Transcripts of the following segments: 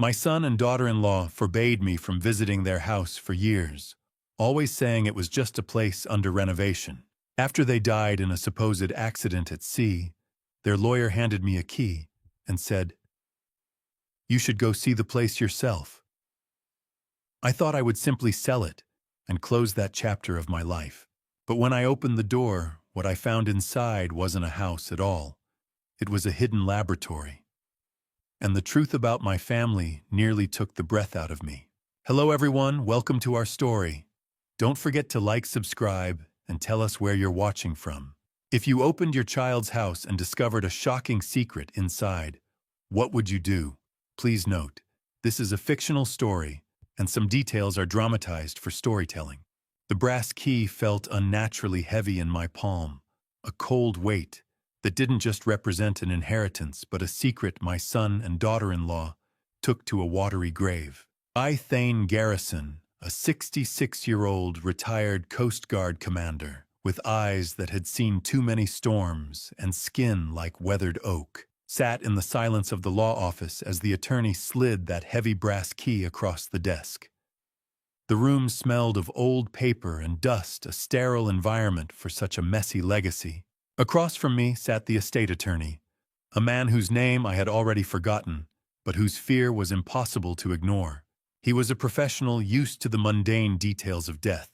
My son and daughter-in-law forbade me from visiting their house for years, always saying it was just a place under renovation. After they died in a supposed accident at sea, their lawyer handed me a key and said, "You should go see the place yourself." I thought I would simply sell it and close that chapter of my life. But when I opened the door, what I found inside wasn't a house at all. It was a hidden laboratory. And the truth about my family nearly took the breath out of me. Hello everyone, welcome to our story. Don't forget to like, subscribe, and tell us where you're watching from. If you opened your child's house and discovered a shocking secret inside, what would you do? Please note, this is a fictional story, and some details are dramatized for storytelling. The brass key felt unnaturally heavy in my palm, a cold weight that didn't just represent an inheritance but a secret my son and daughter-in-law took to a watery grave. I, Thane Garrison, a 66-year-old retired Coast Guard commander, with eyes that had seen too many storms and skin like weathered oak, sat in the silence of the law office as the attorney slid that heavy brass key across the desk. The room smelled of old paper and dust, a sterile environment for such a messy legacy. Across from me sat the estate attorney, a man whose name I had already forgotten, but whose fear was impossible to ignore. He was a professional used to the mundane details of death,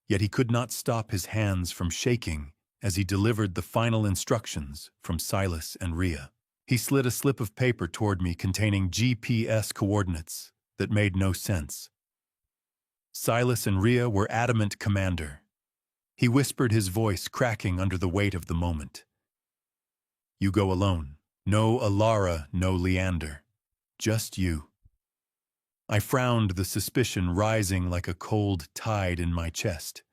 yet he could not stop his hands from shaking as he delivered the final instructions from Silas and Rhea. He slid a slip of paper toward me containing GPS coordinates that made no sense. Silas and Rhea were adamant, Commander. He whispered, his voice cracking under the weight of the moment. You go alone. No Alara, no Leander. Just you. I frowned, the suspicion rising like a cold tide in my chest.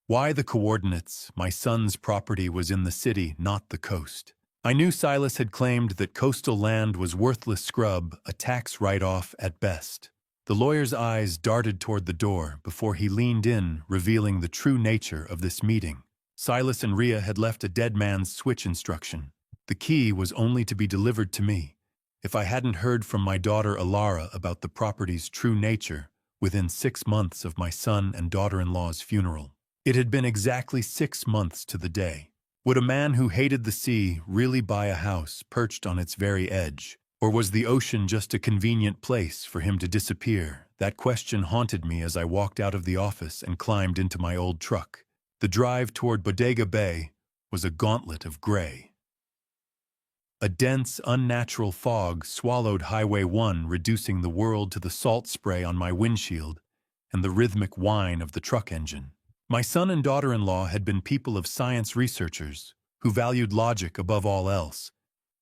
Why the coordinates? My son's property was in the city, not the coast. I knew Silas had claimed that coastal land was worthless scrub, a tax write-off at best. The lawyer's eyes darted toward the door before he leaned in, revealing the true nature of this meeting. Silas and Rhea had left a dead man's switch instruction. The key was only to be delivered to me. If I hadn't heard from my daughter Alara about the property's true nature within 6 months of my son and daughter-in-law's funeral. It had been exactly 6 months to the day. Would a man who hated the sea really buy a house perched on its very edge? Or was the ocean just a convenient place for him to disappear? That question haunted me as I walked out of the office and climbed into my old truck. The drive toward Bodega Bay was a gauntlet of gray. A dense, unnatural fog swallowed Highway 1, reducing the world to the salt spray on my windshield and the rhythmic whine of the truck engine. My son and daughter-in-law had been people of science, researchers who valued logic above all else,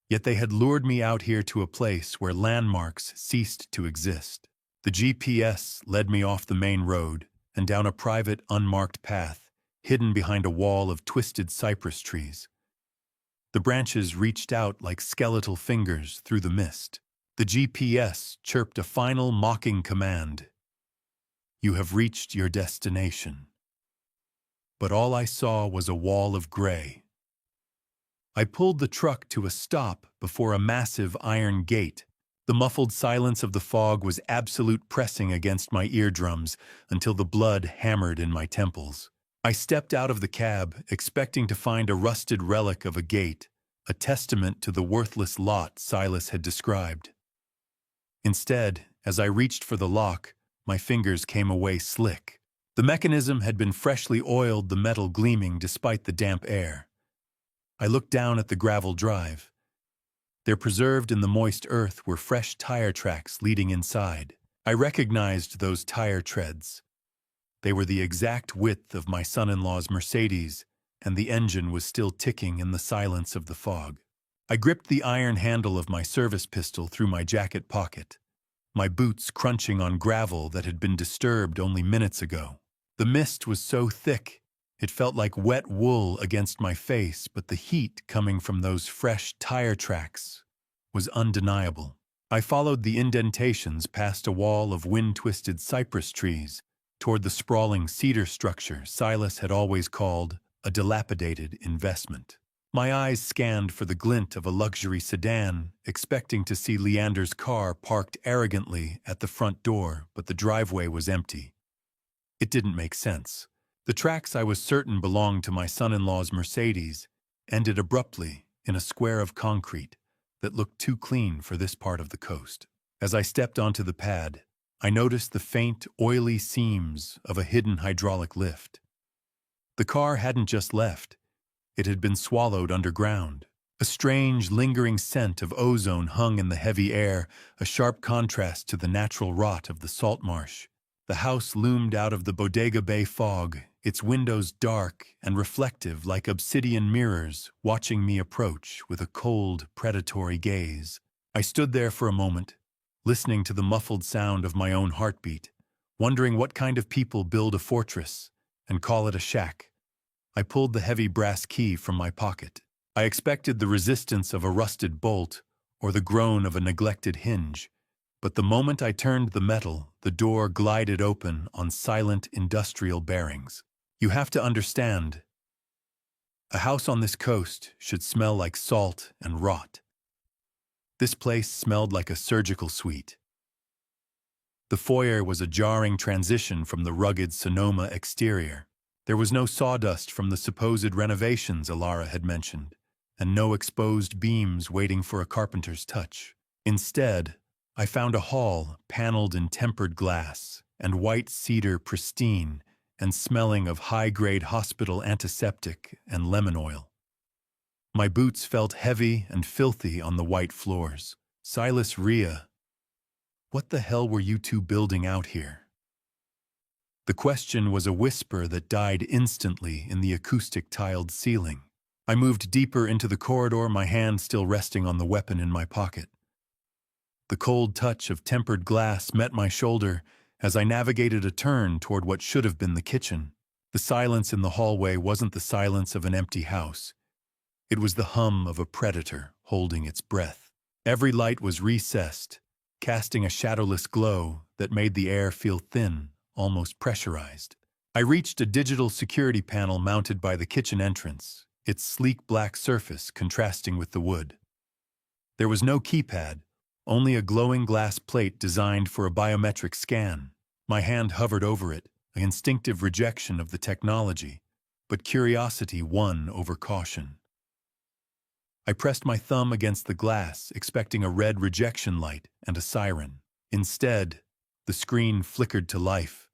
yet they had lured me out here to a place where landmarks ceased to exist. The GPS led me off the main road and down a private, unmarked path, hidden behind a wall of twisted cypress trees. The branches reached out like skeletal fingers through the mist. The GPS chirped a final mocking command. You have reached your destination. But all I saw was a wall of gray. I pulled the truck to a stop before a massive iron gate. The muffled silence of the fog was absolute, pressing against my eardrums until the blood hammered in my temples. I stepped out of the cab, expecting to find a rusted relic of a gate, a testament to the worthless lot Silas had described. Instead, as I reached for the lock, my fingers came away slick. The mechanism had been freshly oiled, the metal gleaming despite the damp air. I looked down at the gravel drive. There, preserved in the moist earth, were fresh tire tracks leading inside. I recognized those tire treads. They were the exact width of my son-in-law's Mercedes, and the engine was still ticking in the silence of the fog. I gripped the iron handle of my service pistol through my jacket pocket, my boots crunching on gravel that had been disturbed only minutes ago. The mist was so thick, it felt like wet wool against my face, but the heat coming from those fresh tire tracks was undeniable. I followed the indentations past a wall of wind-twisted cypress trees toward the sprawling cedar structure Silas had always called a dilapidated investment. My eyes scanned for the glint of a luxury sedan, expecting to see Leander's car parked arrogantly at the front door, but the driveway was empty. It didn't make sense. The tracks I was certain belonged to my son-in-law's Mercedes ended abruptly in a square of concrete that looked too clean for this part of the coast. As I stepped onto the pad, I noticed the faint, oily seams of a hidden hydraulic lift. The car hadn't just left. It had been swallowed underground. A strange, lingering scent of ozone hung in the heavy air, a sharp contrast to the natural rot of the salt marsh. The house loomed out of the Bodega Bay fog, its windows dark and reflective like obsidian mirrors, watching me approach with a cold, predatory gaze. I stood there for a moment, listening to the muffled sound of my own heartbeat, wondering what kind of people build a fortress and call it a shack. I pulled the heavy brass key from my pocket. I expected the resistance of a rusted bolt or the groan of a neglected hinge. But the moment I turned the metal, the door glided open on silent industrial bearings. You have to understand, a house on this coast should smell like salt and rot. This place smelled like a surgical suite. The foyer was a jarring transition from the rugged Sonoma exterior. There was no sawdust from the supposed renovations Alara had mentioned, and no exposed beams waiting for a carpenter's touch. Instead, I found a hall paneled in tempered glass and white cedar pristine and smelling of high-grade hospital antiseptic and lemon oil. My boots felt heavy and filthy on the white floors. Silas, Rhea, what the hell were you two building out here? The question was a whisper that died instantly in the acoustic tiled ceiling. I moved deeper into the corridor, my hand still resting on the weapon in my pocket. The cold touch of tempered glass met my shoulder as I navigated a turn toward what should have been the kitchen. The silence in the hallway wasn't the silence of an empty house. It was the hum of a predator holding its breath. Every light was recessed, casting a shadowless glow that made the air feel thin, almost pressurized. I reached a digital security panel mounted by the kitchen entrance, its sleek black surface contrasting with the wood. There was no keypad, only a glowing glass plate designed for a biometric scan. My hand hovered over it, an instinctive rejection of the technology, but curiosity won over caution. I pressed my thumb against the glass, expecting a red rejection light and a siren. Instead, the screen flickered to life,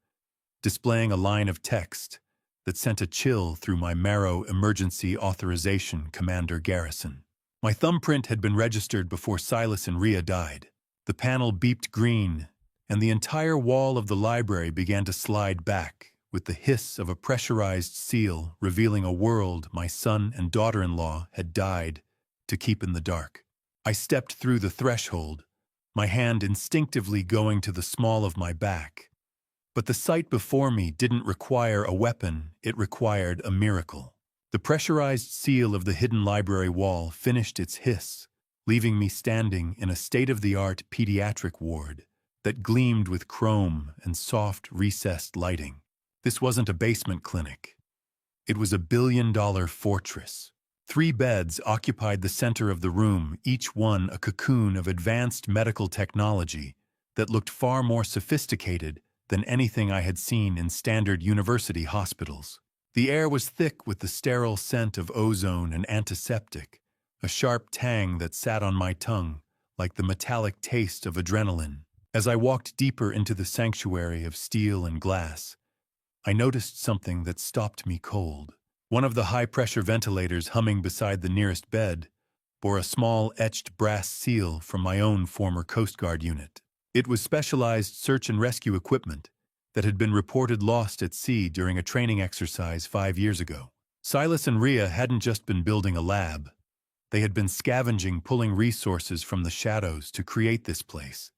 displaying a line of text that sent a chill through my marrow. Emergency authorization, Commander Garrison. My thumbprint had been registered before Silas and Rhea died. The panel beeped green, and the entire wall of the library began to slide back, with the hiss of a pressurized seal revealing a world my son and daughter-in-law had died to keep in the dark. I stepped through the threshold, my hand instinctively going to the small of my back. But the sight before me didn't require a weapon, it required a miracle. The pressurized seal of the hidden library wall finished its hiss, leaving me standing in a state-of-the-art pediatric ward that gleamed with chrome and soft, recessed lighting. This wasn't a basement clinic. It was a billion-dollar fortress. 3 beds occupied the center of the room, each one a cocoon of advanced medical technology that looked far more sophisticated than anything I had seen in standard university hospitals. The air was thick with the sterile scent of ozone and antiseptic, a sharp tang that sat on my tongue like the metallic taste of adrenaline. As I walked deeper into the sanctuary of steel and glass, I noticed something that stopped me cold. One of the high-pressure ventilators humming beside the nearest bed bore a small etched brass seal from my own former Coast Guard unit. It was specialized search and rescue equipment that had been reported lost at sea during a training exercise 5 years ago. Silas and Rhea hadn't just been building a lab. They had been scavenging, pulling resources from the shadows to create this place.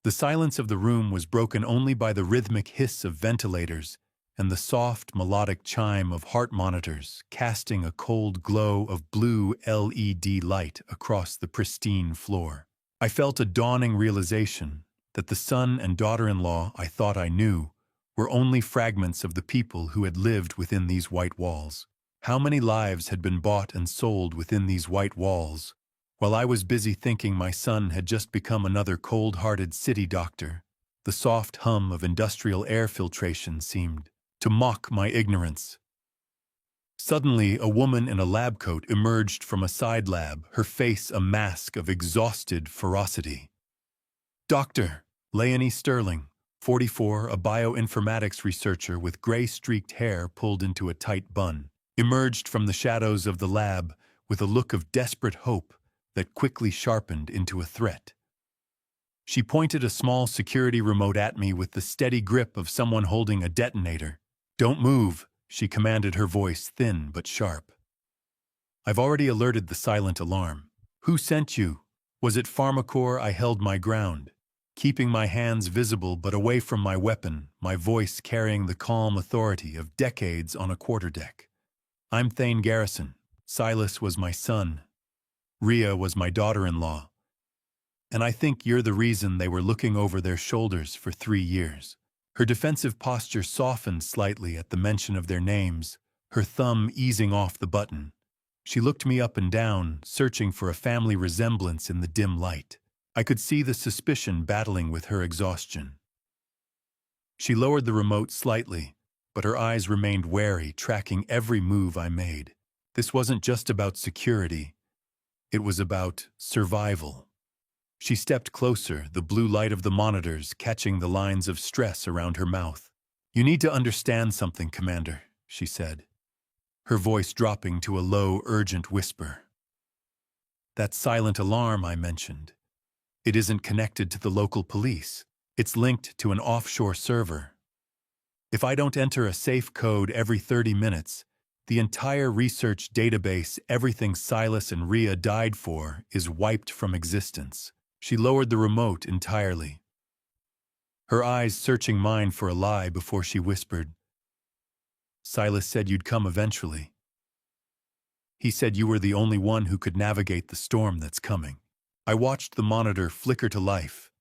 The silence of the room was broken only by the rhythmic hiss of ventilators and the soft, melodic chime of heart monitors casting a cold glow of blue LED light across the pristine floor. I felt a dawning realization that the son and daughter-in-law I thought I knew were only fragments of the people who had lived within these white walls. How many lives had been bought and sold within these white walls? While I was busy thinking my son had just become another cold-hearted city doctor, the soft hum of industrial air filtration seemed to mock my ignorance. Suddenly, a woman in a lab coat emerged from a side lab, her face a mask of exhausted ferocity. Dr. Leonie Sterling, 44, a bioinformatics researcher with gray-streaked hair pulled into a tight bun, emerged from the shadows of the lab with a look of desperate hope that quickly sharpened into a threat. She pointed a small security remote at me with the steady grip of someone holding a detonator. "Don't move," she commanded, her voice thin but sharp. "I've already alerted the silent alarm." "Who sent you?" "Was it Pharmacore?" I held my ground, keeping my hands visible but away from my weapon, my voice carrying the calm authority of decades on a quarterdeck. "I'm Thane Garrison. Silas was my son. Rhea was my daughter-in-law. And I think you're the reason they were looking over their shoulders for 3 years." Her defensive posture softened slightly at the mention of their names, her thumb easing off the button. She looked me up and down, searching for a family resemblance in the dim light. I could see the suspicion battling with her exhaustion. She lowered the remote slightly, but her eyes remained wary, tracking every move I made. This wasn't just about security. It was about survival. She stepped closer, the blue light of the monitors catching the lines of stress around her mouth. "You need to understand something, Commander," she said, her voice dropping to a low, urgent whisper. "That silent alarm I mentioned, it isn't connected to the local police. It's linked to an offshore server. If I don't enter a safe code every 30 minutes, the entire research database, everything Silas and Rhea died for, is wiped from existence." She lowered the remote entirely, her eyes searching mine for a lie before she whispered, "Silas said you'd come eventually. He said you were the only one who could navigate the storm that's coming." I watched the monitor flicker to life,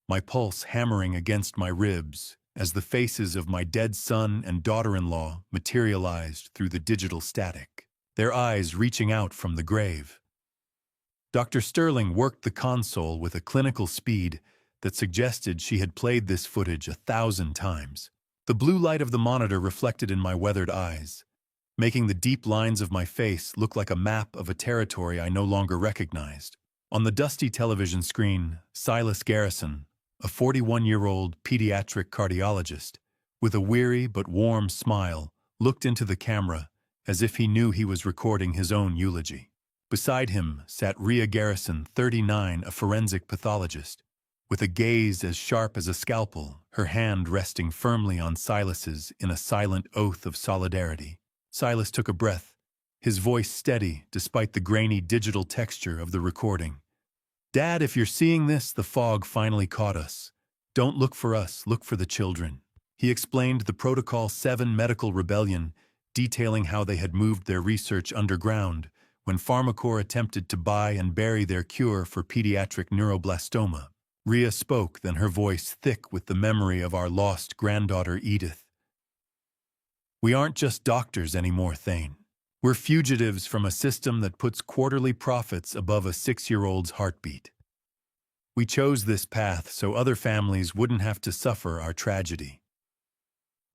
my pulse hammering against my ribs as the faces of my dead son and daughter-in-law materialized through the digital static, their eyes reaching out from the grave. Dr. Sterling worked the console with a clinical speed that suggested she had played this footage 1,000 times. The blue light of the monitor reflected in my weathered eyes, making the deep lines of my face look like a map of a territory I no longer recognized. On the dusty television screen, Silas Garrison, a 41-year-old pediatric cardiologist, with a weary but warm smile, looked into the camera as if he knew he was recording his own eulogy. Beside him sat Rhea Garrison, 39, a forensic pathologist, with a gaze as sharp as a scalpel, her hand resting firmly on Silas's in a silent oath of solidarity. Silas took a breath, his voice steady despite the grainy digital texture of the recording. "Dad, if you're seeing this, the fog finally caught us. Don't look for us, look for the children." He explained the Protocol 7 medical rebellion, detailing how they had moved their research underground when Pharmacore attempted to buy and bury their cure for pediatric neuroblastoma. Rhea spoke, then her voice thick with the memory of our lost granddaughter Edith. "We aren't just doctors anymore, Thane. We're fugitives from a system that puts quarterly profits above a 6-year-old's heartbeat. We chose this path so other families wouldn't have to suffer our tragedy."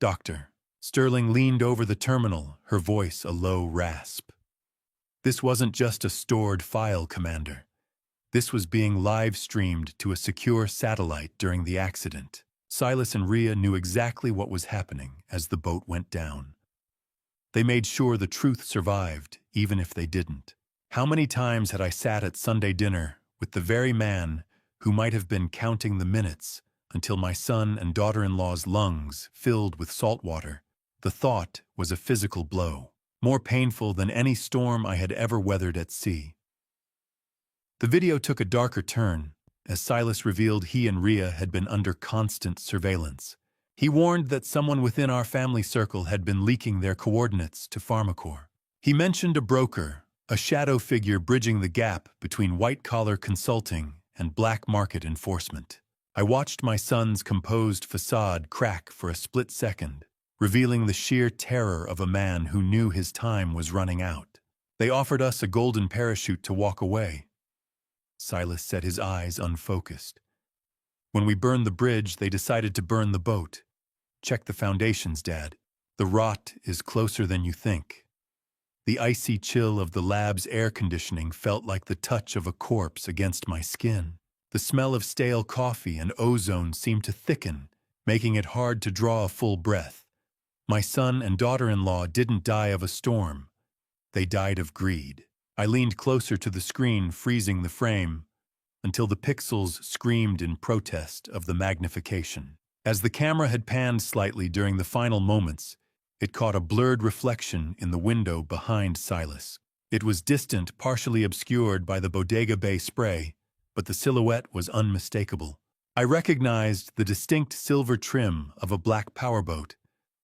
"Doctor." Sterling leaned over the terminal, her voice a low rasp. "This wasn't just a stored file, Commander. This was being live-streamed to a secure satellite during the accident." Silas and Rhea knew exactly what was happening as the boat went down. They made sure the truth survived, even if they didn't. How many times had I sat at Sunday dinner with the very man who might have been counting the minutes until my son and daughter-in-law's lungs filled with salt water? The thought was a physical blow, more painful than any storm I had ever weathered at sea. The video took a darker turn as Silas revealed he and Rhea had been under constant surveillance. He warned that someone within our family circle had been leaking their coordinates to Pharmacore. He mentioned a broker, a shadow figure bridging the gap between white-collar consulting and black market enforcement. I watched my son's composed facade crack for a split second, revealing the sheer terror of a man who knew his time was running out. They offered us a golden parachute to walk away. Silas said, his eyes unfocused. When we burned the bridge, they decided to burn the boat. Check the foundations, Dad. The rot is closer than you think. The icy chill of the lab's air conditioning felt like the touch of a corpse against my skin. The smell of stale coffee and ozone seemed to thicken, making it hard to draw a full breath. My son and daughter-in-law didn't die of a storm. They died of greed. I leaned closer to the screen, freezing the frame, until the pixels screamed in protest of the magnification. As the camera had panned slightly during the final moments, it caught a blurred reflection in the window behind Silas. It was distant, partially obscured by the Bodega Bay spray, but the silhouette was unmistakable. I recognized the distinct silver trim of a black powerboat,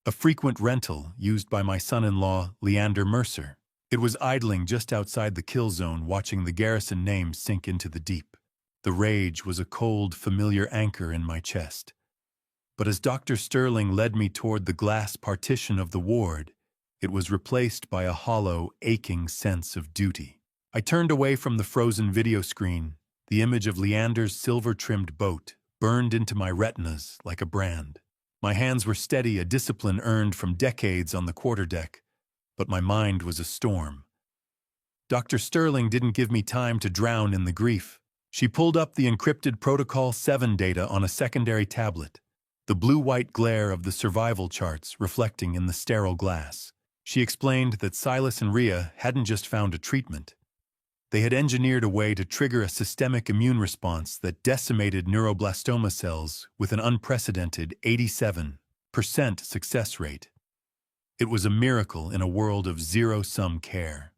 a frequent rental used by my son-in-law, Leander Mercer. It was idling just outside the kill zone, watching the garrison name sink into the deep. The rage was a cold, familiar anchor in my chest. But as Dr. Sterling led me toward the glass partition of the ward, it was replaced by a hollow, aching sense of duty. I turned away from the frozen video screen. The image of Leander's silver-trimmed boat burned into my retinas like a brand. My hands were steady, a discipline earned from decades on the quarterdeck, but my mind was a storm. Dr. Sterling didn't give me time to drown in the grief. She pulled up the encrypted Protocol 7 data on a secondary tablet, the blue-white glare of the survival charts reflecting in the sterile glass. She explained that Silas and Rhea hadn't just found a treatment. They had engineered a way to trigger a systemic immune response that decimated neuroblastoma cells with an unprecedented 87% success rate. It was a miracle in a world of zero-sum care.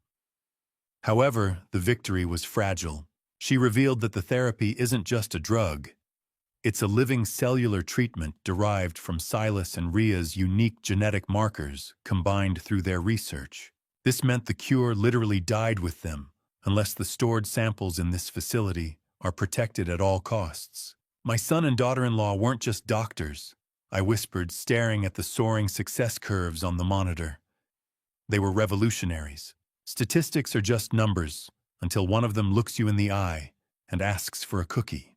However, the victory was fragile. She revealed that the therapy isn't just a drug. It's a living cellular treatment derived from Silas and Rhea's unique genetic markers combined through their research. This meant the cure literally died with them, unless the stored samples in this facility are protected at all costs. My son and daughter-in-law weren't just doctors, I whispered, staring at the soaring success curves on the monitor. They were revolutionaries. Statistics are just numbers, until one of them looks you in the eye and asks for a cookie.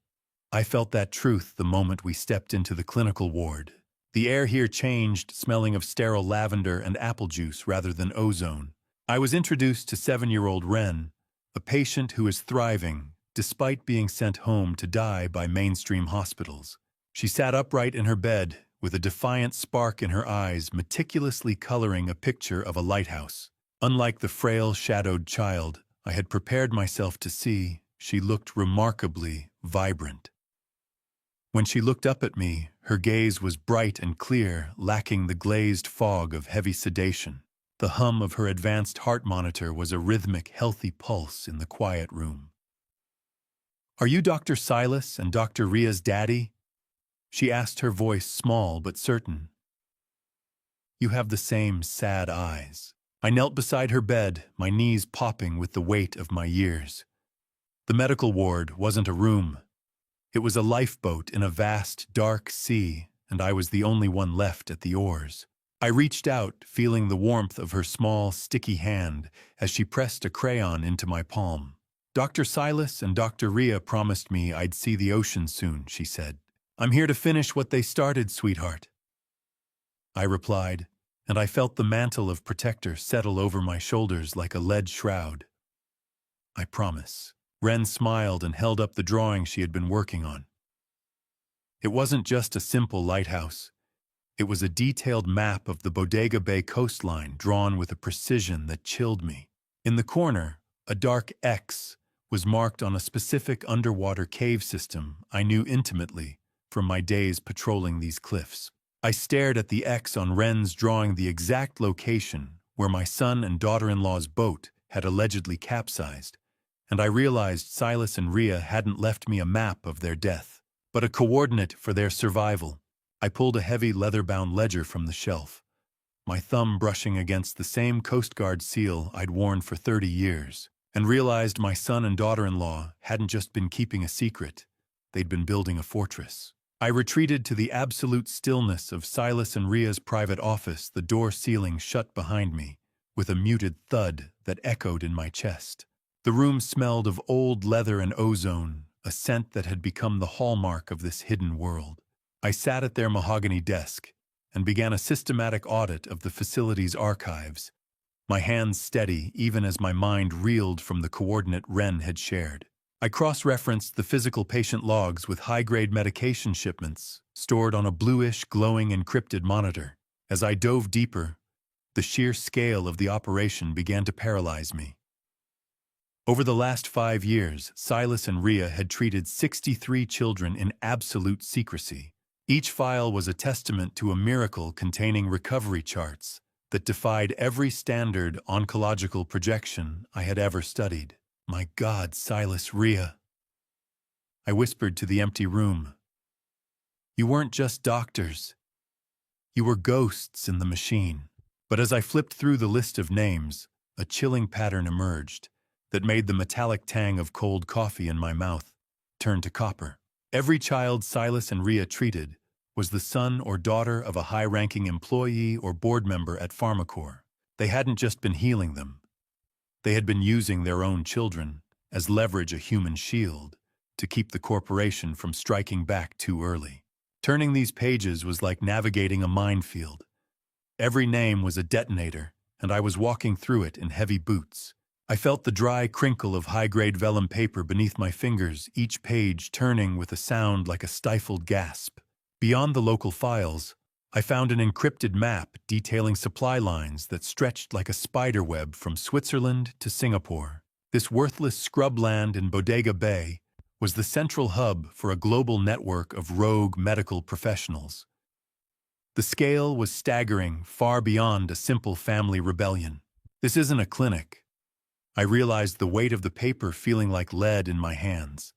I felt that truth the moment we stepped into the clinical ward. The air here changed, smelling of sterile lavender and apple juice rather than ozone. I was introduced to 7-year-old Ren, a patient who is thriving despite being sent home to die by mainstream hospitals. She sat upright in her bed with a defiant spark in her eyes, meticulously coloring a picture of a lighthouse. Unlike the frail, shadowed child I had prepared myself to see, she looked remarkably vibrant. When she looked up at me, her gaze was bright and clear, lacking the glazed fog of heavy sedation. The hum of her advanced heart monitor was a rhythmic, healthy pulse in the quiet room. "Are you Dr. Silas and Dr. Rhea's daddy?" she asked, her voice small but certain. "You have the same sad eyes." I knelt beside her bed, my knees popping with the weight of my years. The medical ward wasn't a room. It was a lifeboat in a vast, dark sea, and I was the only one left at the oars. I reached out, feeling the warmth of her small, sticky hand as she pressed a crayon into my palm. "Dr. Silas and Dr. Rhea promised me I'd see the ocean soon," she said. "I'm here to finish what they started, sweetheart." I replied, and I felt the mantle of protector settle over my shoulders like a lead shroud. "I promise." Ren smiled and held up the drawing she had been working on. It wasn't just a simple lighthouse. It was a detailed map of the Bodega Bay coastline drawn with a precision that chilled me. In the corner, a dark X was marked on a specific underwater cave system I knew intimately from my days patrolling these cliffs. I stared at the X on Ren's drawing, the exact location where my son and daughter-in-law's boat had allegedly capsized, and I realized Silas and Rhea hadn't left me a map of their death, but a coordinate for their survival. I pulled a heavy leather-bound ledger from the shelf, my thumb brushing against the same Coast Guard seal I'd worn for 30 years, and realized my son and daughter-in-law hadn't just been keeping a secret, they'd been building a fortress. I retreated to the absolute stillness of Silas and Ria's private office, the door ceiling shut behind me, with a muted thud that echoed in my chest. The room smelled of old leather and ozone, a scent that had become the hallmark of this hidden world. I sat at their mahogany desk and began a systematic audit of the facility's archives, my hands steady even as my mind reeled from the coordinate Ren had shared. I cross-referenced the physical patient logs with high-grade medication shipments stored on a bluish, glowing encrypted monitor. As I dove deeper, the sheer scale of the operation began to paralyze me. Over the last 5 years, Silas and Ria had treated 63 children in absolute secrecy. Each file was a testament to a miracle containing recovery charts that defied every standard oncological projection I had ever studied. My God, Silas, Ria. I whispered to the empty room. You weren't just doctors. You were ghosts in the machine. But as I flipped through the list of names, a chilling pattern emerged that made the metallic tang of cold coffee in my mouth turn to copper. Every child Silas and Ria treated was the son or daughter of a high-ranking employee or board member at PharmaCorp. They hadn't just been healing them. They had been using their own children as leverage, a human shield, to keep the corporation from striking back too early. Turning these pages was like navigating a minefield. Every name was a detonator, and I was walking through it in heavy boots. I felt the dry crinkle of high-grade vellum paper beneath my fingers, each page turning with a sound like a stifled gasp. Beyond the local files, I found an encrypted map detailing supply lines that stretched like a spider web from Switzerland to Singapore. This worthless scrubland in Bodega Bay was the central hub for a global network of rogue medical professionals. The scale was staggering, far beyond a simple family rebellion. This isn't a clinic. I realized the weight of the paper feeling like lead in my hands.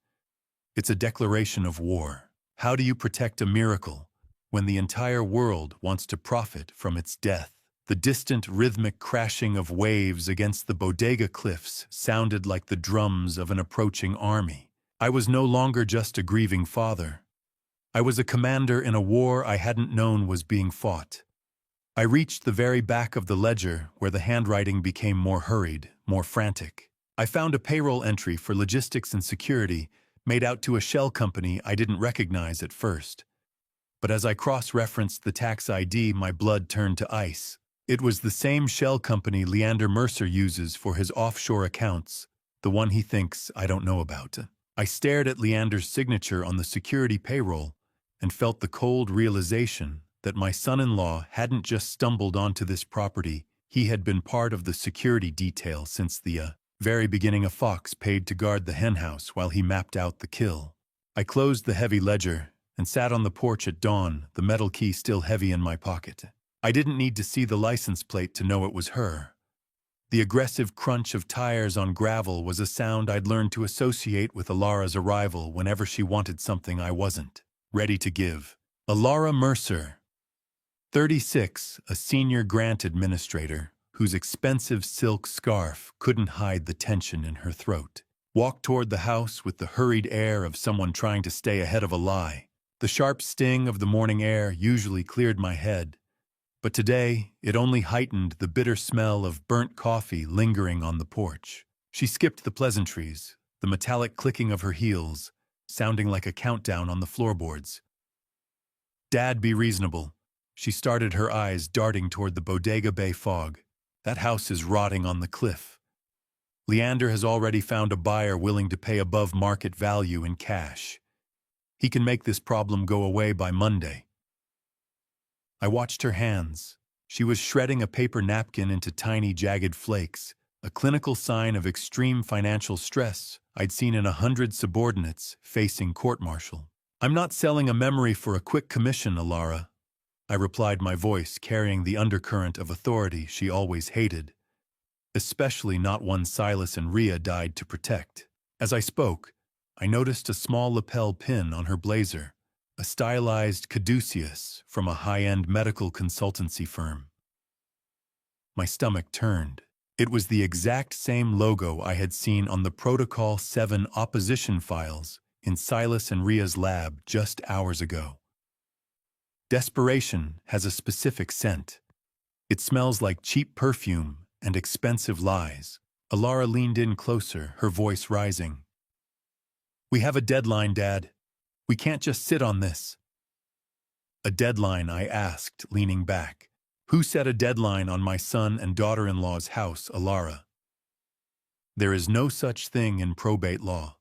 It's a declaration of war. How do you protect a miracle when the entire world wants to profit from its death? The distant rhythmic crashing of waves against the bodega cliffs sounded like the drums of an approaching army. I was no longer just a grieving father. I was a commander in a war I hadn't known was being fought. I reached the very back of the ledger where the handwriting became more hurried, more frantic. I found a payroll entry for logistics and security made out to a shell company I didn't recognize at first. But as I cross-referenced the tax ID, my blood turned to ice. It was the same shell company Leander Mercer uses for his offshore accounts, the one he thinks I don't know about. I stared at Leander's signature on the security payroll and felt the cold realization that my son-in-law hadn't just stumbled onto this property. He had been part of the security detail since the very beginning. A fox paid to guard the henhouse while he mapped out the kill. I closed the heavy ledger and sat on the porch at dawn, the metal key still heavy in my pocket. I didn't need to see the license plate to know it was her. The aggressive crunch of tires on gravel was a sound I'd learned to associate with Alara's arrival whenever she wanted something I wasn't ready to give. Alara Mercer, 36, a senior grant administrator whose expensive silk scarf couldn't hide the tension in her throat, walked toward the house with the hurried air of someone trying to stay ahead of a lie. The sharp sting of the morning air usually cleared my head, but today it only heightened the bitter smell of burnt coffee lingering on the porch. She skipped the pleasantries, the metallic clicking of her heels, sounding like a countdown on the floorboards. Dad, be reasonable. She started, her eyes darting toward the Bodega Bay fog. That house is rotting on the cliff. Leander has already found a buyer willing to pay above market value in cash. He can make this problem go away by Monday. I watched her hands. She was shredding a paper napkin into tiny, jagged flakes, a clinical sign of extreme financial stress I'd seen in 100 subordinates facing court-martial. I'm not selling a memory for a quick commission, Alara, I replied, my voice carrying the undercurrent of authority she always hated, especially not one Silas and Ria died to protect. As I spoke, I noticed a small lapel pin on her blazer, a stylized caduceus from a high-end medical consultancy firm. My stomach turned. It was the exact same logo I had seen on the Protocol 7 opposition files in Silas and Ria's lab just hours ago. Desperation has a specific scent. It smells like cheap perfume and expensive lies. Alara leaned in closer, her voice rising. "We have a deadline, Dad. We can't just sit on this." "A deadline?" I asked, leaning back. "Who set a deadline on my son and daughter-in-law's house, Alara?" "There is no such thing in probate law."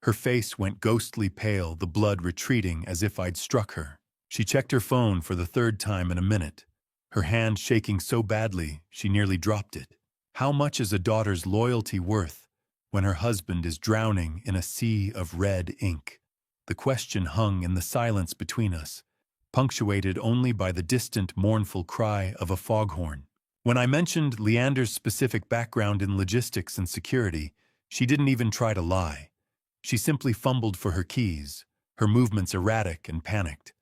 Her face went ghostly pale, the blood retreating as if I'd struck her. She checked her phone for the third time in a minute, her hand shaking so badly she nearly dropped it. How much is a daughter's loyalty worth when her husband is drowning in a sea of red ink? The question hung in the silence between us, punctuated only by the distant, mournful cry of a foghorn. When I mentioned Leander's specific background in logistics and security, she didn't even try to lie. She simply fumbled for her keys, her movements erratic and panicked.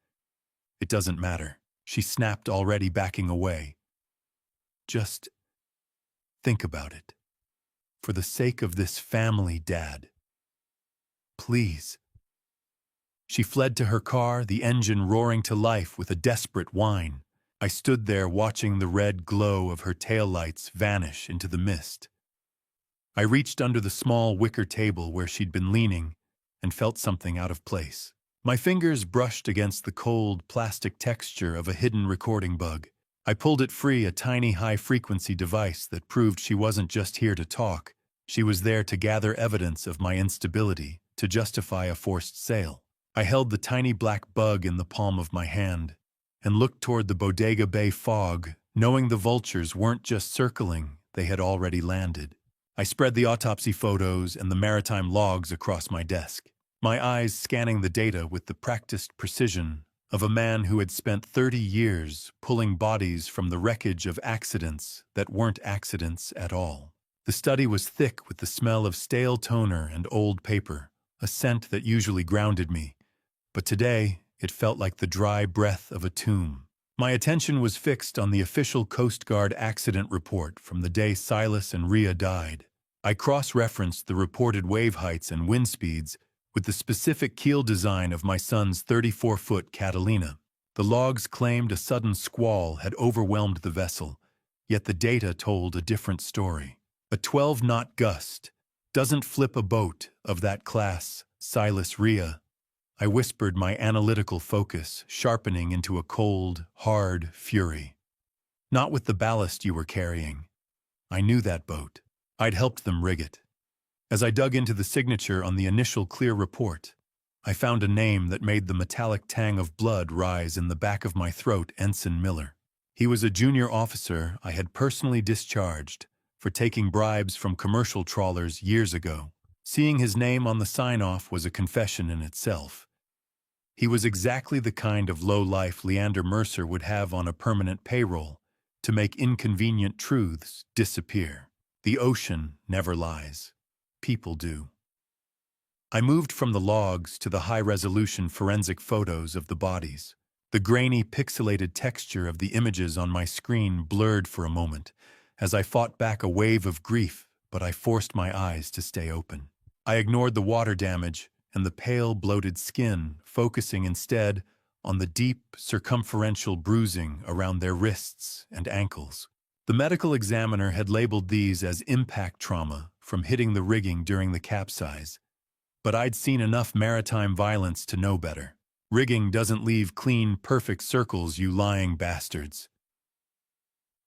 "It doesn't matter," she snapped, already backing away. "Just think about it. For the sake of this family, Dad. Please." She fled to her car, the engine roaring to life with a desperate whine. I stood there watching the red glow of her taillights vanish into the mist. I reached under the small wicker table where she'd been leaning and felt something out of place. My fingers brushed against the cold, plastic texture of a hidden recording bug. I pulled it free, a tiny high-frequency device that proved she wasn't just here to talk. She was there to gather evidence of my instability, to justify a forced sale. I held the tiny black bug in the palm of my hand and looked toward the Bodega Bay fog, knowing the vultures weren't just circling, they had already landed. I spread the autopsy photos and the maritime logs across my desk, my eyes scanning the data with the practiced precision of a man who had spent 30 years pulling bodies from the wreckage of accidents that weren't accidents at all. The study was thick with the smell of stale toner and old paper, a scent that usually grounded me, but today it felt like the dry breath of a tomb. My attention was fixed on the official Coast Guard accident report from the day Silas and Ria died. I cross-referenced the reported wave heights and wind speeds with the specific keel design of my son's 34-foot Catalina. The logs claimed a sudden squall had overwhelmed the vessel, yet the data told a different story. A 12-knot gust doesn't flip a boat of that class, Silas Ria. I whispered, my analytical focus sharpening into a cold, hard fury. Not with the ballast you were carrying. I knew that boat. I'd helped them rig it. As I dug into the signature on the initial clear report, I found a name that made the metallic tang of blood rise in the back of my throat: Ensign Miller. He was a junior officer I had personally discharged for taking bribes from commercial trawlers years ago. Seeing his name on the sign-off was a confession in itself. He was exactly the kind of low-life Leander Mercer would have on a permanent payroll to make inconvenient truths disappear. The ocean never lies. People do. I moved from the logs to the high-resolution forensic photos of the bodies. The grainy, pixelated texture of the images on my screen blurred for a moment as I fought back a wave of grief, but I forced my eyes to stay open. I ignored the water damage and the pale, bloated skin, focusing instead on the deep, circumferential bruising around their wrists and ankles. The medical examiner had labeled these as impact trauma from hitting the rigging during the capsize, but I'd seen enough maritime violence to know better. Rigging doesn't leave clean, perfect circles, you lying bastards.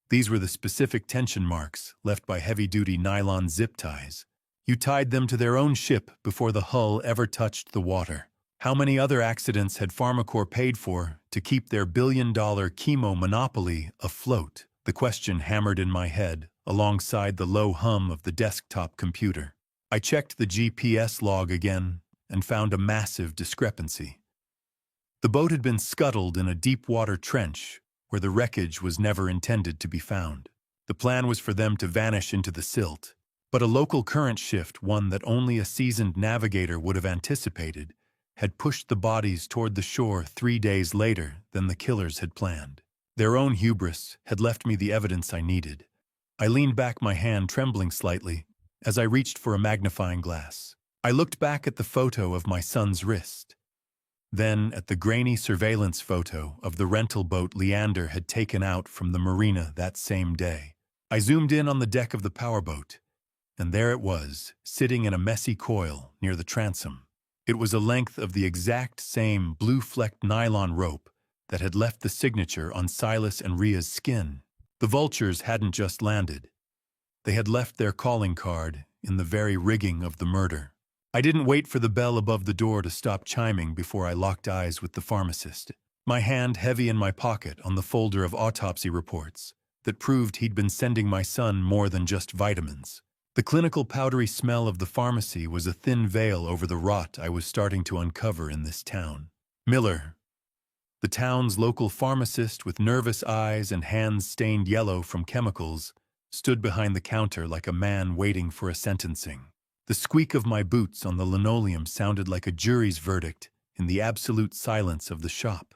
These were the specific tension marks left by heavy-duty nylon zip ties. You tied them to their own ship before the hull ever touched the water. How many other accidents had Pharmacorp paid for to keep their billion-dollar chemo monopoly afloat? The question hammered in my head, alongside the low hum of the desktop computer. I checked the GPS log again and found a massive discrepancy. The boat had been scuttled in a deep-water trench where the wreckage was never intended to be found. The plan was for them to vanish into the silt, but a local current shift, one that only a seasoned navigator would have anticipated, had pushed the bodies toward the shore 3 days later than the killers had planned. Their own hubris had left me the evidence I needed. I leaned back, my hand trembling slightly, as I reached for a magnifying glass. I looked back at the photo of my son's wrist, then at the grainy surveillance photo of the rental boat Leander had taken out from the marina that same day. I zoomed in on the deck of the powerboat, and there it was, sitting in a messy coil near the transom. It was a length of the exact same blue-flecked nylon rope that had left the signature on Silas and Ria's skin. The vultures hadn't just landed. They had left their calling card in the very rigging of the murder. I didn't wait for the bell above the door to stop chiming before I locked eyes with the pharmacist, my hand heavy in my pocket on the folder of autopsy reports that proved he'd been sending my son more than just vitamins. The clinical powdery smell of the pharmacy was a thin veil over the rot I was starting to uncover in this town. Miller, the town's local pharmacist with nervous eyes and hands stained yellow from chemicals, stood behind the counter like a man waiting for a sentencing. The squeak of my boots on the linoleum sounded like a jury's verdict in the absolute silence of the shop.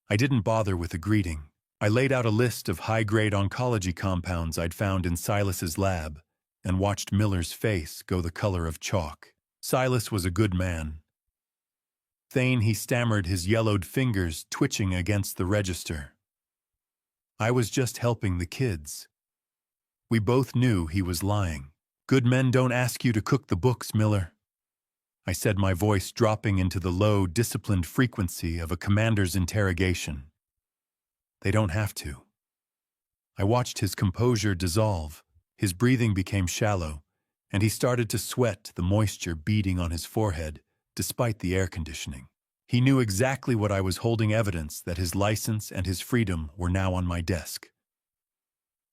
I didn't bother with a greeting. I laid out a list of high-grade oncology compounds I'd found in Silas's lab and watched Miller's face go the color of chalk. Silas was a good man. Thane, he stammered, his yellowed fingers twitching against the register. I was just helping the kids. We both knew he was lying. Good men don't ask you to cook the books, Miller, I said, my voice dropping into the low, disciplined frequency of a commander's interrogation. They don't have to. I watched his composure dissolve. His breathing became shallow, and he started to sweat, the moisture beading on his forehead, despite the air conditioning. He knew exactly what I was holding evidence that his license and his freedom were now on my desk.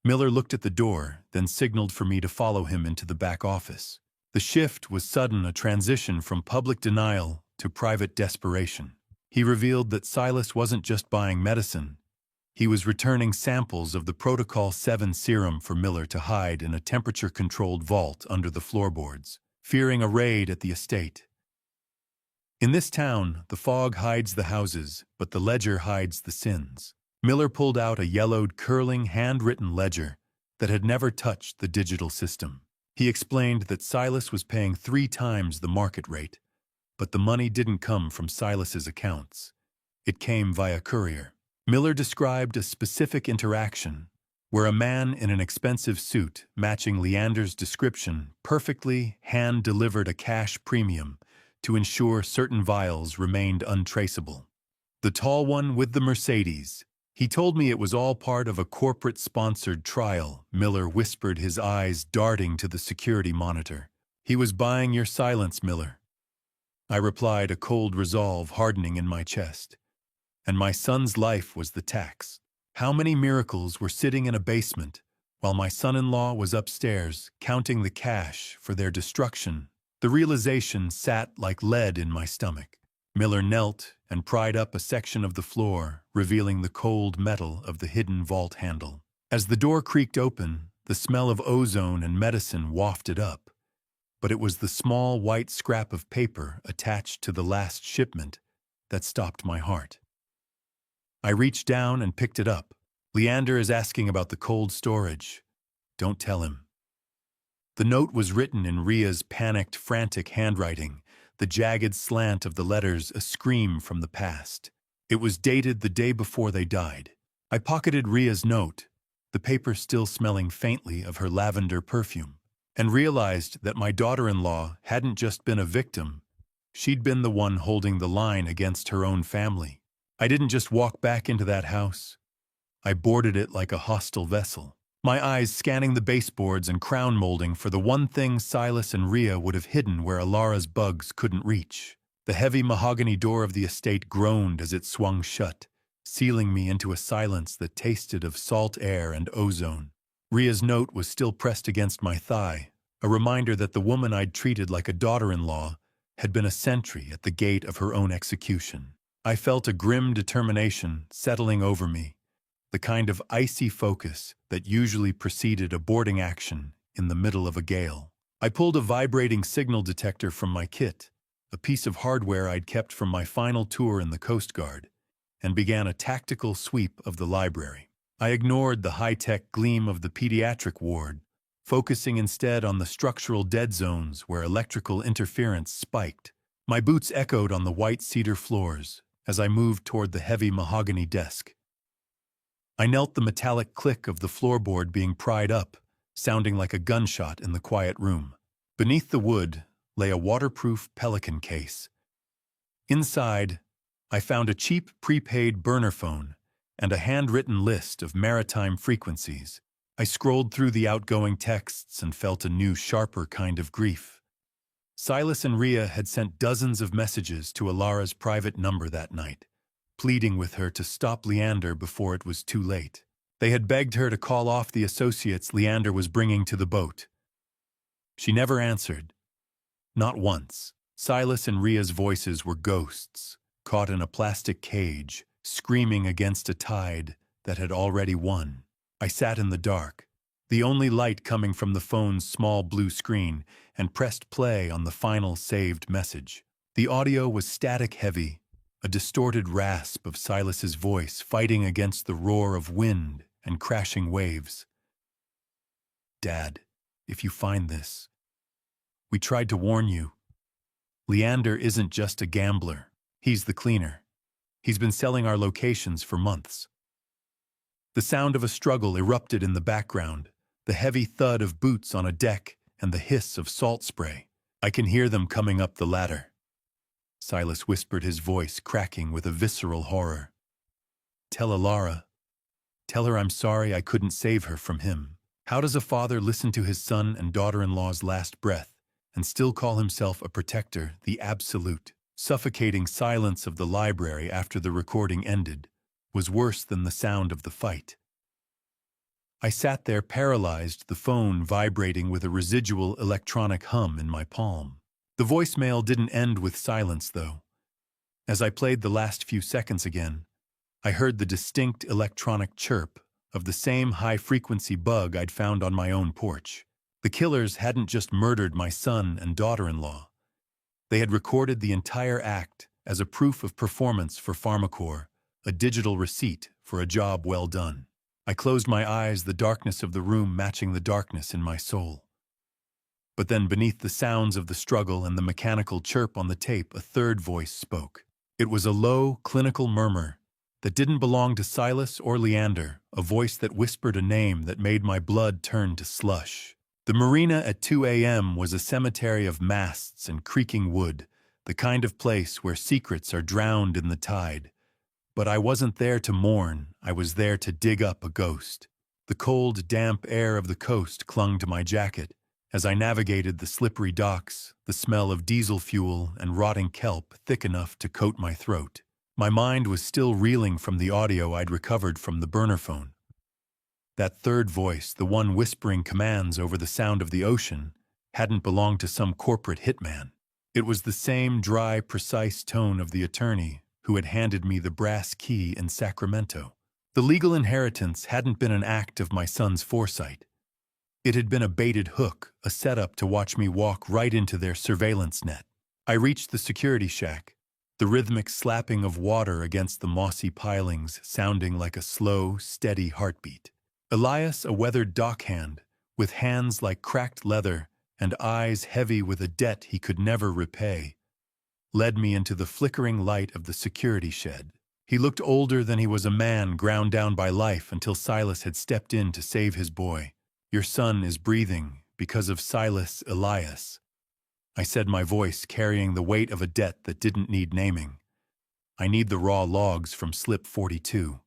Miller looked at the door, then signaled for me to follow him into the back office. The shift was sudden, a transition from public denial to private desperation. He revealed that Silas wasn't just buying medicine. He was returning samples of the Protocol 7 serum for Miller to hide in a temperature-controlled vault under the floorboards, fearing a raid at the estate. In this town, the fog hides the houses, but the ledger hides the sins. Miller pulled out a yellowed, curling, handwritten ledger that had never touched the digital system. He explained that Silas was paying 3 times the market rate, but the money didn't come from Silas's accounts. It came via courier. Miller described a specific interaction where a man in an expensive suit matching Leander's description perfectly hand-delivered a cash premium to ensure certain vials remained untraceable. The tall one with the Mercedes. He told me it was all part of a corporate-sponsored trial, Miller whispered, his eyes darting to the security monitor. He was buying your silence, Miller. I replied, a cold resolve hardening in my chest. And my son's life was the tax. How many miracles were sitting in a basement while my son-in-law was upstairs counting the cash for their destruction? The realization sat like lead in my stomach. Miller knelt and pried up a section of the floor, revealing the cold metal of the hidden vault handle. As the door creaked open, the smell of ozone and medicine wafted up, but it was the small white scrap of paper attached to the last shipment that stopped my heart. I reached down and picked it up. Leander is asking about the cold storage. Don't tell him. The note was written in Ria's panicked, frantic handwriting, the jagged slant of the letters a scream from the past. It was dated the day before they died. I pocketed Ria's note, the paper still smelling faintly of her lavender perfume, and realized that my daughter-in-law hadn't just been a victim. She'd been the one holding the line against her own family. I didn't just walk back into that house. I boarded it like a hostile vessel, my eyes scanning the baseboards and crown molding for the one thing Silas and Ria would have hidden where Alara's bugs couldn't reach. The heavy mahogany door of the estate groaned as it swung shut, sealing me into a silence that tasted of salt air and ozone. Ria's note was still pressed against my thigh, a reminder that the woman I'd treated like a daughter-in-law had been a sentry at the gate of her own execution. I felt a grim determination settling over me, the kind of icy focus that usually preceded a boarding action in the middle of a gale. I pulled a vibrating signal detector from my kit, a piece of hardware I'd kept from my final tour in the Coast Guard, and began a tactical sweep of the library. I ignored the high-tech gleam of the pediatric ward, focusing instead on the structural dead zones where electrical interference spiked. My boots echoed on the white cedar floors as I moved toward the heavy mahogany desk. I knelt the metallic click of the floorboard being pried up, sounding like a gunshot in the quiet room. Beneath the wood lay a waterproof Pelican case. Inside, I found a cheap prepaid burner phone and a handwritten list of maritime frequencies. I scrolled through the outgoing texts and felt a new, sharper kind of grief. Silas and Rhea had sent dozens of messages to Alara's private number that night, pleading with her to stop Leander before it was too late. They had begged her to call off the associates Leander was bringing to the boat. She never answered. Not once. Silas and Rhea's voices were ghosts, caught in a plastic cage, screaming against a tide that had already won. I sat in the dark, the only light coming from the phone's small blue screen, and pressed play on the final saved message. The audio was static-heavy, a distorted rasp of Silas's voice fighting against the roar of wind and crashing waves. "Dad, if you find this, we tried to warn you. Leander isn't just a gambler. He's the cleaner. He's been selling our locations for months." The sound of a struggle erupted in the background, the heavy thud of boots on a deck and the hiss of salt spray. "I can hear them coming up the ladder." Silas whispered, his voice cracking with a visceral horror. "Tell Alara. Tell her I'm sorry I couldn't save her from him." How does a father listen to his son and daughter-in-law's last breath and still call himself a protector? The absolute, suffocating silence of the library after the recording ended was worse than the sound of the fight. I sat there paralyzed, the phone vibrating with a residual electronic hum in my palm. The voicemail didn't end with silence, though. As I played the last few seconds again, I heard the distinct electronic chirp of the same high-frequency bug I'd found on my own porch. The killers hadn't just murdered my son and daughter-in-law. They had recorded the entire act as a proof of performance for Pharmacore, a digital receipt for a job well done. I closed my eyes, the darkness of the room matching the darkness in my soul. But then beneath the sounds of the struggle and the mechanical chirp on the tape, a third voice spoke. It was a low, clinical murmur that didn't belong to Silas or Leander, a voice that whispered a name that made my blood turn to slush. The marina at 2 a.m. was a cemetery of masts and creaking wood, the kind of place where secrets are drowned in the tide. But I wasn't there to mourn, I was there to dig up a ghost. The cold, damp air of the coast clung to my jacket. As I navigated the slippery docks, the smell of diesel fuel and rotting kelp thick enough to coat my throat. My mind was still reeling from the audio I'd recovered from the burner phone. That third voice, the one whispering commands over the sound of the ocean, hadn't belonged to some corporate hitman. It was the same dry, precise tone of the attorney who had handed me the brass key in Sacramento. The legal inheritance hadn't been an act of my son's foresight. It had been a baited hook, a setup to watch me walk right into their surveillance net. I reached the security shack, the rhythmic slapping of water against the mossy pilings sounding like a slow, steady heartbeat. Elias, a weathered dockhand, with hands like cracked leather and eyes heavy with a debt he could never repay, led me into the flickering light of the security shed. He looked older than he was a man ground down by life until Silas had stepped in to save his boy. "Your son is breathing because of Silas Elias," I said, my voice carrying the weight of a debt that didn't need naming. "I need the raw logs from slip 42.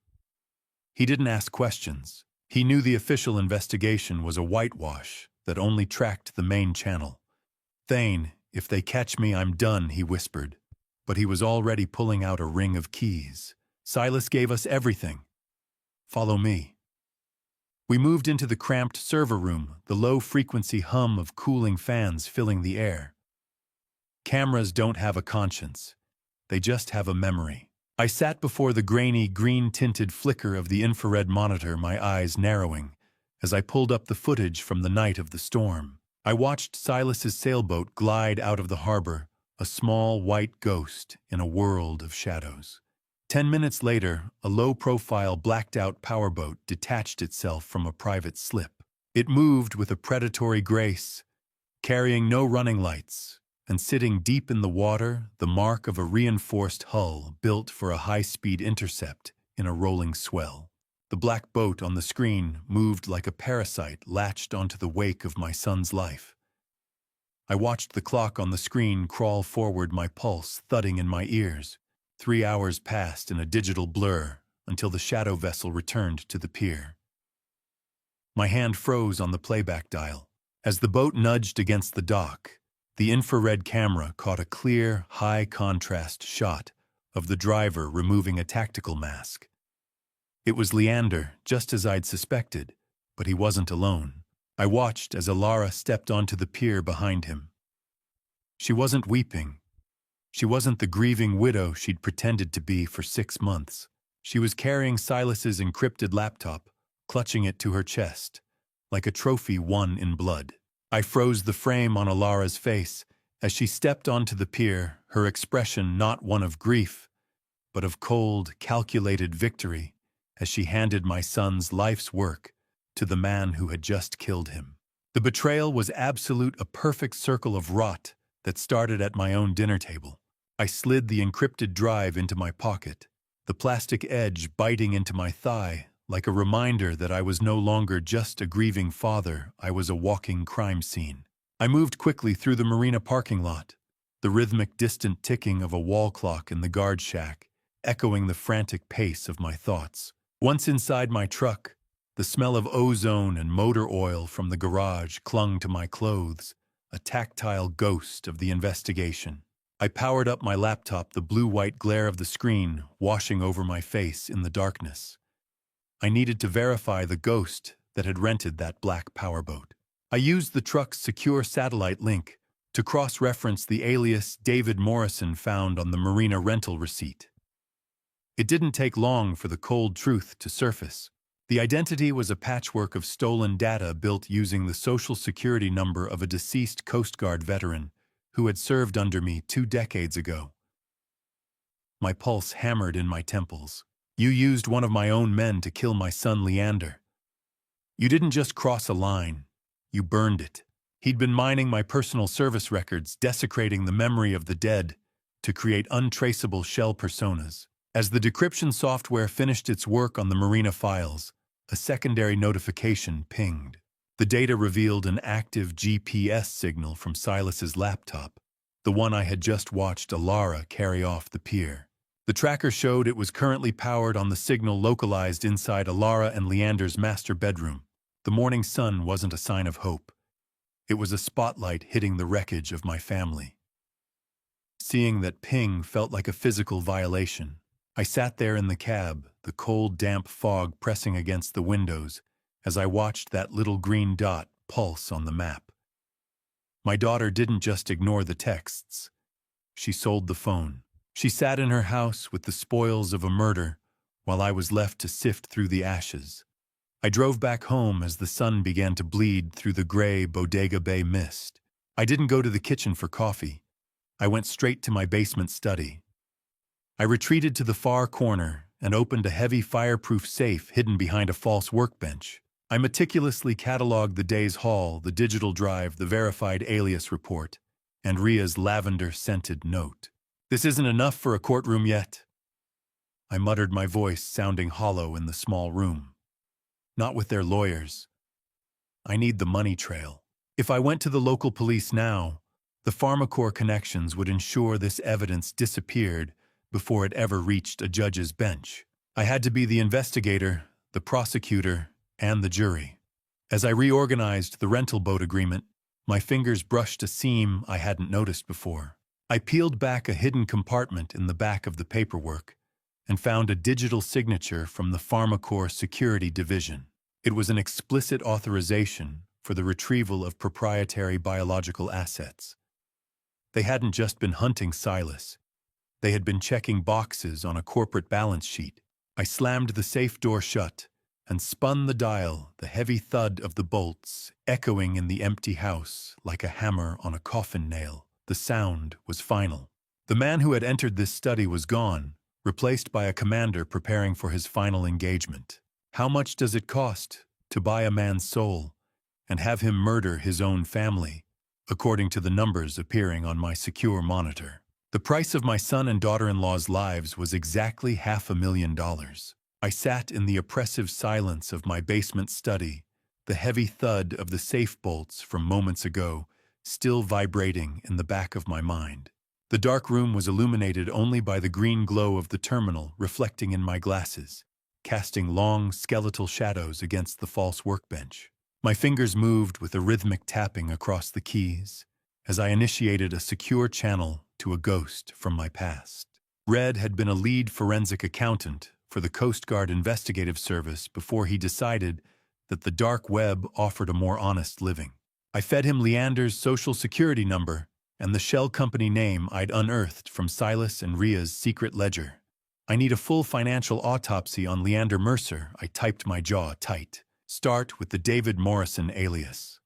He didn't ask questions. He knew the official investigation was a whitewash that only tracked the main channel. "Thane, if they catch me, I'm done," he whispered. But he was already pulling out a ring of keys. "Silas gave us everything. Follow me." We moved into the cramped server room, the low-frequency hum of cooling fans filling the air. Cameras don't have a conscience. They just have a memory. I sat before the grainy, green-tinted flicker of the infrared monitor, my eyes narrowing, as I pulled up the footage from the night of the storm. I watched Silas's sailboat glide out of the harbor, a small white ghost in a world of shadows. 10 minutes later, a low-profile, blacked-out powerboat detached itself from a private slip. It moved with a predatory grace, carrying no running lights, and sitting deep in the water, the mark of a reinforced hull built for a high-speed intercept in a rolling swell. The black boat on the screen moved like a parasite latched onto the wake of my son's life. I watched the clock on the screen crawl forward, my pulse thudding in my ears. 3 hours passed in a digital blur until the shadow vessel returned to the pier. My hand froze on the playback dial. As the boat nudged against the dock, the infrared camera caught a clear, high-contrast shot of the driver removing a tactical mask. It was Leander, just as I'd suspected, but he wasn't alone. I watched as Alara stepped onto the pier behind him. She wasn't weeping. She wasn't the grieving widow she'd pretended to be for 6 months. She was carrying Silas's encrypted laptop, clutching it to her chest, like a trophy won in blood. I froze the frame on Alara's face as she stepped onto the pier, her expression not one of grief, but of cold, calculated victory, as she handed my son's life's work to the man who had just killed him. The betrayal was absolute, a perfect circle of rot that started at my own dinner table. I slid the encrypted drive into my pocket, the plastic edge biting into my thigh, like a reminder that I was no longer just a grieving father, I was a walking crime scene. I moved quickly through the marina parking lot, the rhythmic distant ticking of a wall clock in the guard shack, echoing the frantic pace of my thoughts. Once inside my truck, the smell of ozone and motor oil from the garage clung to my clothes, a tactile ghost of the investigation. I powered up my laptop, the blue-white glare of the screen washing over my face in the darkness. I needed to verify the ghost that had rented that black powerboat. I used the truck's secure satellite link to cross-reference the alias David Morrison found on the marina rental receipt. It didn't take long for the cold truth to surface. The identity was a patchwork of stolen data built using the social security number of a deceased Coast Guard veteran who had served under me 2 decades ago. My pulse hammered in my temples. You used one of my own men to kill my son Leander. You didn't just cross a line, you burned it. He'd been mining my personal service records, desecrating the memory of the dead to create untraceable shell personas. As the decryption software finished its work on the marina files, a secondary notification pinged. The data revealed an active GPS signal from Silas's laptop, the one I had just watched Alara carry off the pier. The tracker showed it was currently powered on the signal localized inside Alara and Leander's master bedroom. The morning sun wasn't a sign of hope. It was a spotlight hitting the wreckage of my family. Seeing that ping felt like a physical violation. I sat there in the cab, the cold, damp fog pressing against the windows, as I watched that little green dot pulse on the map. My daughter didn't just ignore the texts. She sold the phone. She sat in her house with the spoils of a murder, while I was left to sift through the ashes. I drove back home as the sun began to bleed through the gray Bodega Bay mist. I didn't go to the kitchen for coffee. I went straight to my basement study. I retreated to the far corner and opened a heavy fireproof safe hidden behind a false workbench. I meticulously cataloged the day's haul, the digital drive, the verified alias report, and Ria's lavender-scented note. This isn't enough for a courtroom yet. I muttered, my voice sounding hollow in the small room. Not with their lawyers. I need the money trail. If I went to the local police now, the PharmaCorp connections would ensure this evidence disappeared before it ever reached a judge's bench. I had to be the investigator, the prosecutor, and the jury. As I reorganized the rental boat agreement, my fingers brushed a seam I hadn't noticed before. I peeled back a hidden compartment in the back of the paperwork and found a digital signature from the PharmaCorp Security Division. It was an explicit authorization for the retrieval of proprietary biological assets. They hadn't just been hunting Silas. They had been checking boxes on a corporate balance sheet. I slammed the safe door shut and spun the dial, the heavy thud of the bolts echoing in the empty house like a hammer on a coffin nail. The sound was final. The man who had entered this study was gone, replaced by a commander preparing for his final engagement. How much does it cost to buy a man's soul and have him murder his own family, according to the numbers appearing on my secure monitor. The price of my son and daughter-in-law's lives was exactly $500,000. I sat in the oppressive silence of my basement study, the heavy thud of the safe bolts from moments ago still vibrating in the back of my mind. The dark room was illuminated only by the green glow of the terminal reflecting in my glasses, casting long, skeletal shadows against the false workbench. My fingers moved with a rhythmic tapping across the keys as I initiated a secure channel to a ghost from my past. Red had been a lead forensic accountant for the Coast Guard Investigative Service before he decided that the dark web offered a more honest living. I fed him Leander's social security number and the shell company name I'd unearthed from Silas and Ria's secret ledger. I need a full financial autopsy on Leander Mercer. I typed my jaw tight. Start with the David Morrison alias.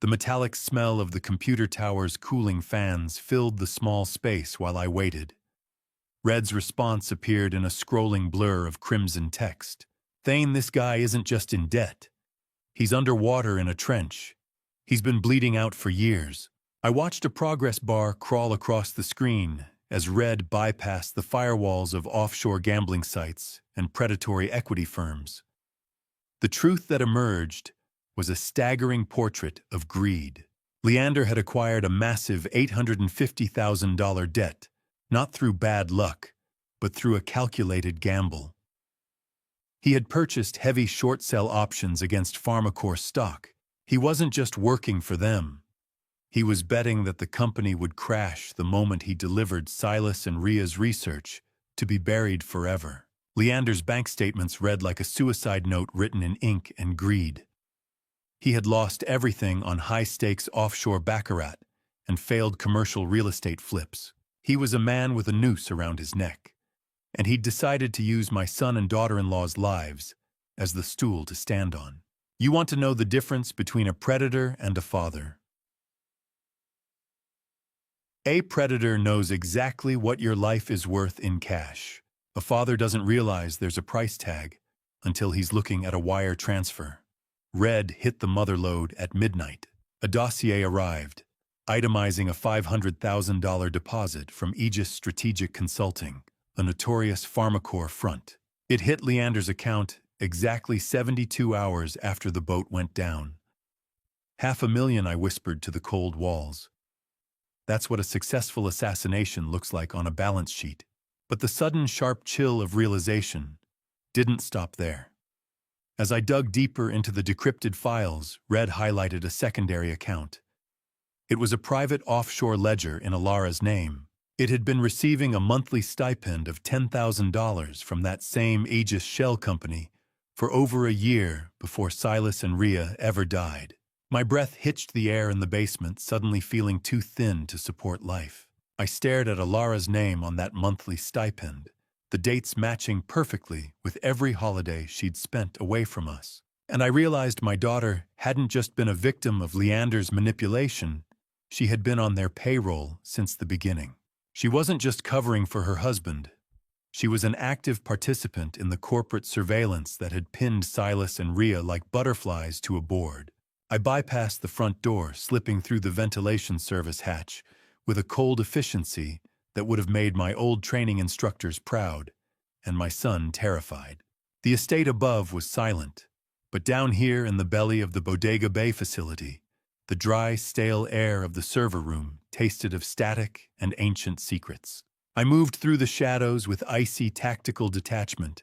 The metallic smell of the computer tower's cooling fans filled the small space while I waited. Red's response appeared in a scrolling blur of crimson text. Thane, this guy isn't just in debt. He's underwater in a trench. He's been bleeding out for years. I watched a progress bar crawl across the screen as Red bypassed the firewalls of offshore gambling sites and predatory equity firms. The truth that emerged was a staggering portrait of greed. Leander had acquired a massive $850,000 debt, not through bad luck, but through a calculated gamble. He had purchased heavy short-sell options against Pharmacore stock. He wasn't just working for them. He was betting that the company would crash the moment he delivered Silas and Ria's research to be buried forever. Leander's bank statements read like a suicide note written in ink and greed. He had lost everything on high-stakes offshore baccarat and failed commercial real estate flips. He was a man with a noose around his neck, and he'd decided to use my son and daughter-in-law's lives as the stool to stand on. You want to know the difference between a predator and a father? A predator knows exactly what your life is worth in cash. A father doesn't realize there's a price tag until he's looking at a wire transfer. Red hit the mother lode at midnight. A dossier arrived, itemizing a $500,000 deposit from Aegis Strategic Consulting, a notorious Pharmacore front. It hit Leander's account exactly 72 hours after the boat went down. $500,000, I whispered to the cold walls. That's what a successful assassination looks like on a balance sheet. But the sudden sharp chill of realization didn't stop there. As I dug deeper into the decrypted files, Red highlighted a secondary account. It was a private offshore ledger in Alara's name. It had been receiving a monthly stipend of $10,000 from that same Aegis shell company for over a year before Silas and Ria ever died. My breath hitched the air in the basement, suddenly feeling too thin to support life. I stared at Alara's name on that monthly stipend, the dates matching perfectly with every holiday she'd spent away from us. And I realized my daughter hadn't just been a victim of Leander's manipulation, she had been on their payroll since the beginning. She wasn't just covering for her husband. She was an active participant in the corporate surveillance that had pinned Silas and Ria like butterflies to a board. I bypassed the front door, slipping through the ventilation service hatch with a cold efficiency that would have made my old training instructors proud and my son terrified. The estate above was silent, but down here in the belly of the Bodega Bay facility, the dry, stale air of the server room tasted of static and ancient secrets. I moved through the shadows with icy tactical detachment,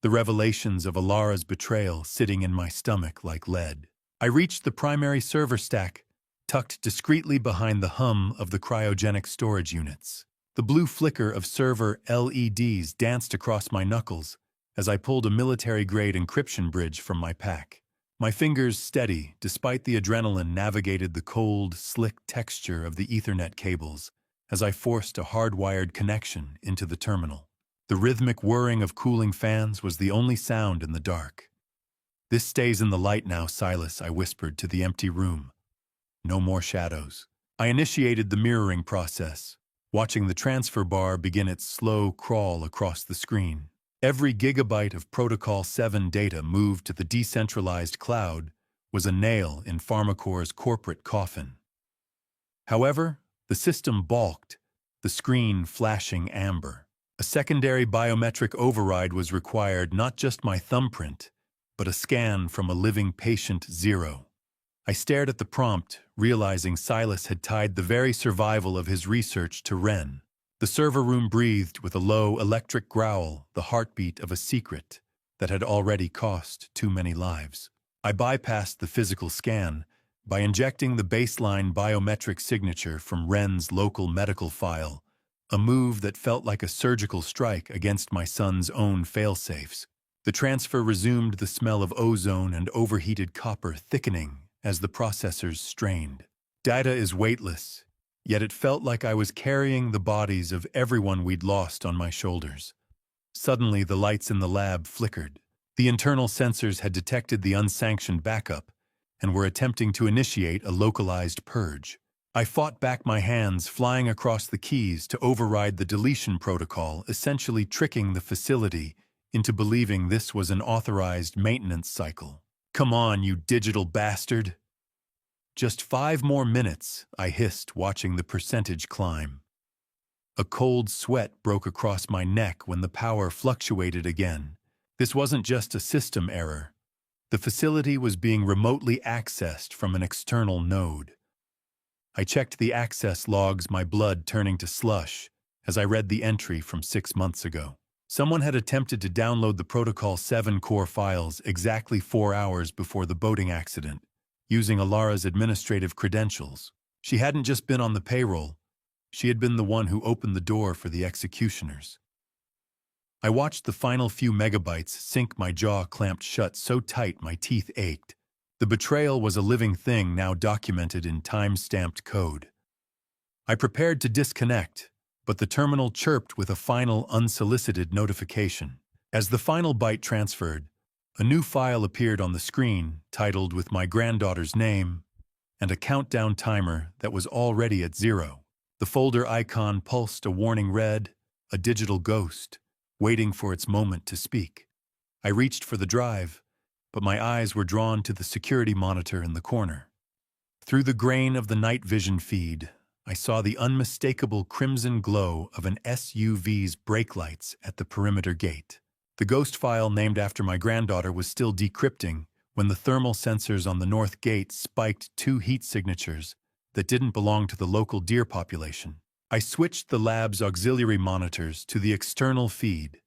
the revelations of Alara's betrayal sitting in my stomach like lead. I reached the primary server stack, tucked discreetly behind the hum of the cryogenic storage units. The blue flicker of server LEDs danced across my knuckles as I pulled a military-grade encryption bridge from my pack. My fingers steady, despite the adrenaline, navigated the cold, slick texture of the Ethernet cables as I forced a hardwired connection into the terminal. The rhythmic whirring of cooling fans was the only sound in the dark. This stays in the light now, Silas, I whispered to the empty room. No more shadows. I initiated the mirroring process, watching the transfer bar begin its slow crawl across the screen. Every gigabyte of Protocol 7 data moved to the decentralized cloud was a nail in Pharmacor's corporate coffin. However, the system balked, the screen flashing amber. A secondary biometric override was required, not just my thumbprint, but a scan from a living patient 0. I stared at the prompt, realizing Silas had tied the very survival of his research to Ren. The server room breathed with a low electric growl, the heartbeat of a secret that had already cost too many lives. I bypassed the physical scan by injecting the baseline biometric signature from Ren's local medical file, a move that felt like a surgical strike against my son's own failsafes. The transfer resumed, the smell of ozone and overheated copper thickening as the processors strained. Data is weightless, yet it felt like I was carrying the bodies of everyone we'd lost on my shoulders. Suddenly, the lights in the lab flickered. The internal sensors had detected the unsanctioned backup and were attempting to initiate a localized purge. I fought back my hands, flying across the keys to override the deletion protocol, essentially tricking the facility into believing this was an authorized maintenance cycle. "Come on, you digital bastard!" "Just 5 more minutes," I hissed, watching the percentage climb. A cold sweat broke across my neck when the power fluctuated again. This wasn't just a system error. The facility was being remotely accessed from an external node. I checked the access logs, my blood turning to slush as I read the entry from 6 months ago. Someone had attempted to download the Protocol 7 core files exactly 4 hours before the boating accident, using Alara's administrative credentials. She hadn't just been on the payroll, she had been the one who opened the door for the executioners. I watched the final few megabytes sink, my jaw clamped shut so tight my teeth ached. The betrayal was a living thing, now documented in time-stamped code. I prepared to disconnect, but the terminal chirped with a final unsolicited notification. As the final byte transferred, a new file appeared on the screen, titled with my granddaughter's name and a countdown timer that was already at 0. The folder icon pulsed a warning red, a digital ghost, waiting for its moment to speak. I reached for the drive, but my eyes were drawn to the security monitor in the corner. Through the grain of the night vision feed, I saw the unmistakable crimson glow of an SUV's brake lights at the perimeter gate. The ghost file named after my granddaughter was still decrypting when the thermal sensors on the north gate spiked 2 heat signatures that didn't belong to the local deer population. I switched the lab's auxiliary monitors to the external feed,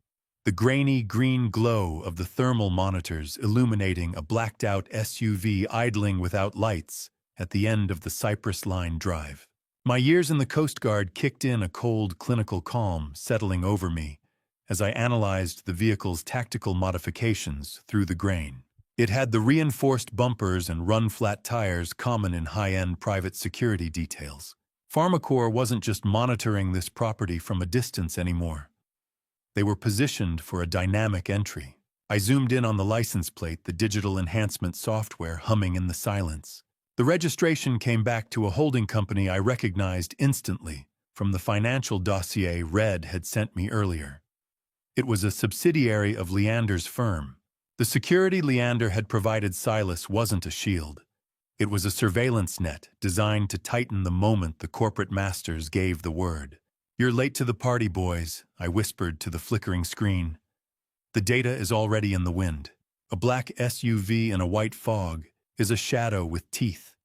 the grainy green glow of the thermal monitors illuminating a blacked-out SUV idling without lights at the end of the Cypress Line drive. My years in the Coast Guard kicked in, a cold, clinical calm settling over me as I analyzed the vehicle's tactical modifications through the grain. It had the reinforced bumpers and run-flat tires common in high-end private security details. Pharmacor wasn't just monitoring this property from a distance anymore. They were positioned for a dynamic entry. I zoomed in on the license plate, the digital enhancement software humming in the silence. The registration came back to a holding company I recognized instantly from the financial dossier Red had sent me earlier. It was a subsidiary of Leander's firm. The security Leander had provided Silas wasn't a shield. It was a surveillance net designed to tighten the moment the corporate masters gave the word. "You're late to the party, boys," I whispered to the flickering screen. "The data is already in the wind. A black SUV in a white fog is a shadow with teeth,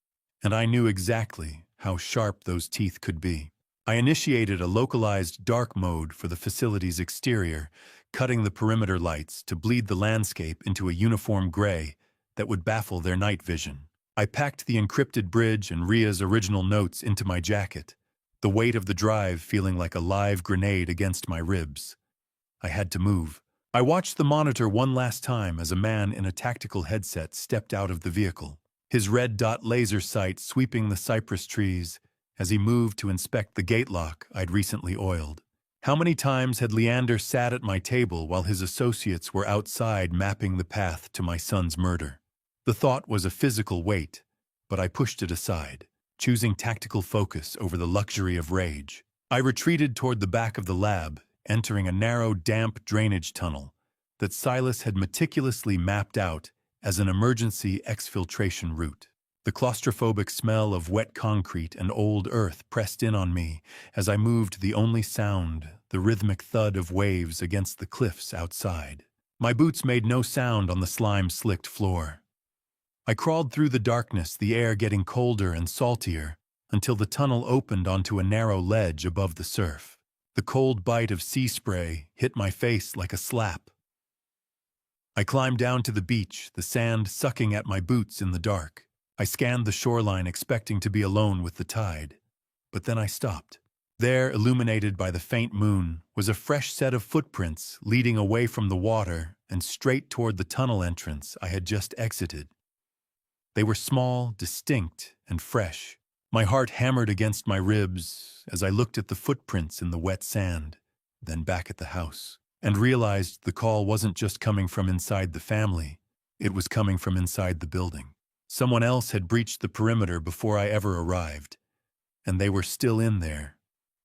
and I knew exactly how sharp those teeth could be." I initiated a localized dark mode for the facility's exterior, cutting the perimeter lights to bleed the landscape into a uniform gray that would baffle their night vision. I packed the encrypted bridge and Ria's original notes into my jacket, the weight of the drive feeling like a live grenade against my ribs. I had to move. I watched the monitor one last time as a man in a tactical headset stepped out of the vehicle, his red dot laser sight sweeping the cypress trees as he moved to inspect the gate lock I'd recently oiled. How many times had Leander sat at my table while his associates were outside mapping the path to my son's murder? The thought was a physical weight, but I pushed it aside, choosing tactical focus over the luxury of rage. I retreated toward the back of the lab, entering a narrow, damp drainage tunnel that Silas had meticulously mapped out as an emergency exfiltration route. The claustrophobic smell of wet concrete and old earth pressed in on me as I moved, the only sound, the rhythmic thud of waves against the cliffs outside. My boots made no sound on the slime-slicked floor. I crawled through the darkness, the air getting colder and saltier, until the tunnel opened onto a narrow ledge above the surf. The cold bite of sea spray hit my face like a slap. I climbed down to the beach, the sand sucking at my boots in the dark. I scanned the shoreline, expecting to be alone with the tide. But then I stopped. There, illuminated by the faint moon, was a fresh set of footprints leading away from the water and straight toward the tunnel entrance I had just exited. They were small, distinct, and fresh. My heart hammered against my ribs as I looked at the footprints in the wet sand, then back at the house, and realized the call wasn't just coming from inside the family, it was coming from inside the building. Someone else had breached the perimeter before I ever arrived, and they were still in there,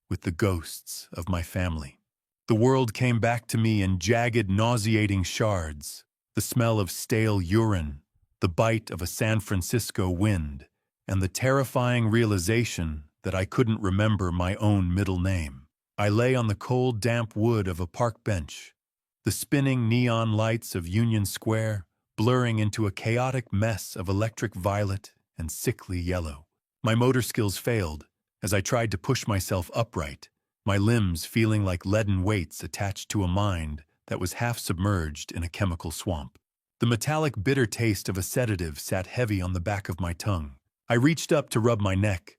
with the ghosts of my family. The world came back to me in jagged, nauseating shards, the smell of stale urine, the bite of a San Francisco wind, and the terrifying realization that I couldn't remember my own middle name. I lay on the cold, damp wood of a park bench, the spinning neon lights of Union Square blurring into a chaotic mess of electric violet and sickly yellow. My motor skills failed as I tried to push myself upright, my limbs feeling like leaden weights attached to a mind that was half submerged in a chemical swamp. The metallic, bitter taste of a sedative sat heavy on the back of my tongue. I reached up to rub my neck,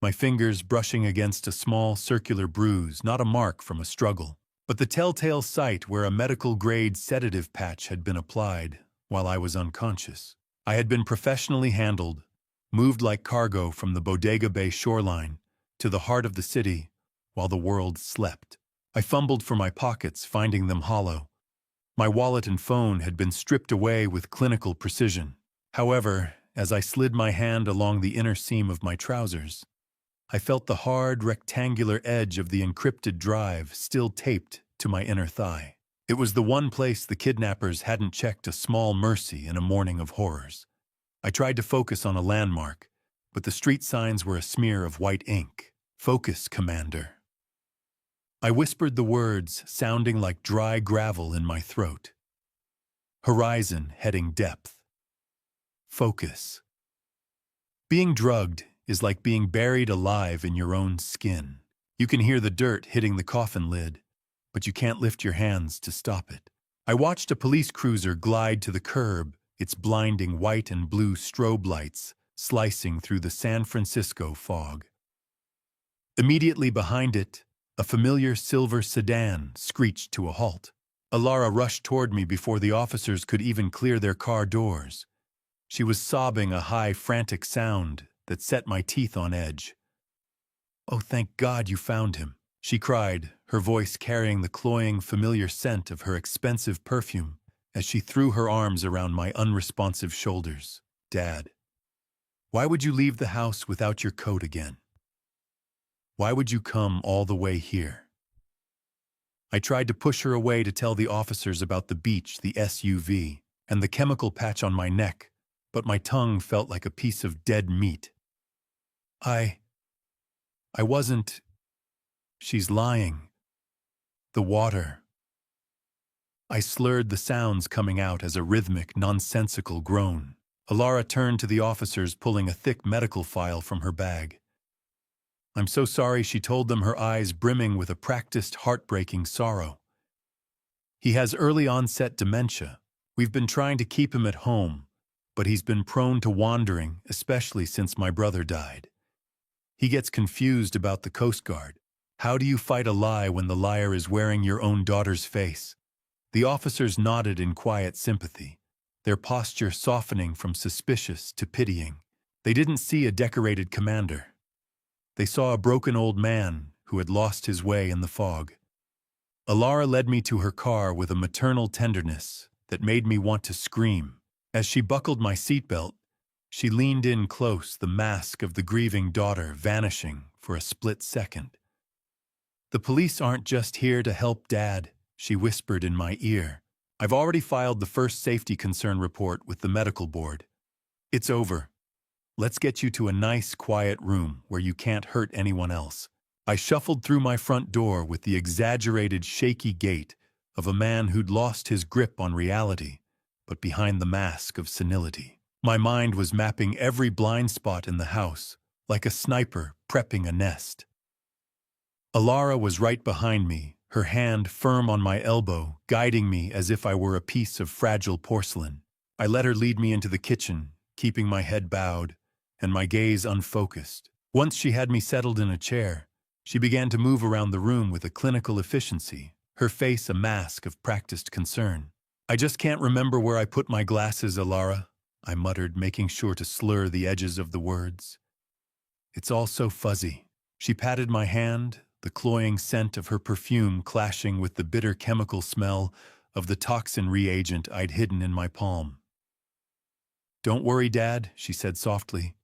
my fingers brushing against a small circular bruise, not a mark from a struggle, but the telltale site where a medical-grade sedative patch had been applied while I was unconscious. I had been professionally handled, moved like cargo from the Bodega Bay shoreline to the heart of the city while the world slept. I fumbled for my pockets, finding them hollow. My wallet and phone had been stripped away with clinical precision. However, as I slid my hand along the inner seam of my trousers, I felt the hard, rectangular edge of the encrypted drive still taped to my inner thigh. It was the one place the kidnappers hadn't checked a small mercy in a morning of horrors. I tried to focus on a landmark, but the street signs were a smear of white ink. "Focus, Commander." I whispered the words, sounding like dry gravel in my throat. Horizon heading depth. Focus. Being drugged is like being buried alive in your own skin. You can hear the dirt hitting the coffin lid, but you can't lift your hands to stop it. I watched a police cruiser glide to the curb, its blinding white and blue strobe lights slicing through the San Francisco fog. Immediately behind it, a familiar silver sedan screeched to a halt. Alara rushed toward me before the officers could even clear their car doors. She was sobbing a high, frantic sound that set my teeth on edge. "Oh, thank God you found him," she cried, her voice carrying the cloying, familiar scent of her expensive perfume as she threw her arms around my unresponsive shoulders. "Dad, why would you leave the house without your coat again? Why would you come all the way here?" I tried to push her away to tell the officers about the beach, the SUV, and the chemical patch on my neck, but my tongue felt like a piece of dead meat. I wasn't. She's lying. The water. I slurred, the sounds coming out as a rhythmic, nonsensical groan. Alara turned to the officers, pulling a thick medical file from her bag. "I'm so sorry," she told them, her eyes brimming with a practiced, heartbreaking sorrow. "He has early onset dementia. We've been trying to keep him at home, but he's been prone to wandering, especially since my brother died. He gets confused about the Coast Guard. How do you fight a lie when the liar is wearing your own daughter's face?" The officers nodded in quiet sympathy, their posture softening from suspicious to pitying. They didn't see a decorated commander. They saw a broken old man who had lost his way in the fog. Alara led me to her car with a maternal tenderness that made me want to scream. As she buckled my seatbelt, she leaned in close, the mask of the grieving daughter vanishing for a split second. "The police aren't just here to help Dad," she whispered in my ear, I've already filed the first safety concern report with the medical board. It's over. Let's get you to a nice, quiet room where you can't hurt anyone else. I shuffled through my front door with the exaggerated, shaky gait of a man who'd lost his grip on reality, but behind the mask of senility. My mind was mapping every blind spot in the house, like a sniper prepping a nest. Alara was right behind me, her hand firm on my elbow, guiding me as if I were a piece of fragile porcelain. I let her lead me into the kitchen, keeping my head bowed and my gaze unfocused. Once she had me settled in a chair, she began to move around the room with a clinical efficiency, her face a mask of practiced concern. "I just can't remember where I put my glasses, Alara," I muttered, making sure to slur the edges of the words. "It's all so fuzzy." She patted my hand, the cloying scent of her perfume clashing with the bitter chemical smell of the toxin reagent I'd hidden in my palm. "Don't worry, Dad," she said softly.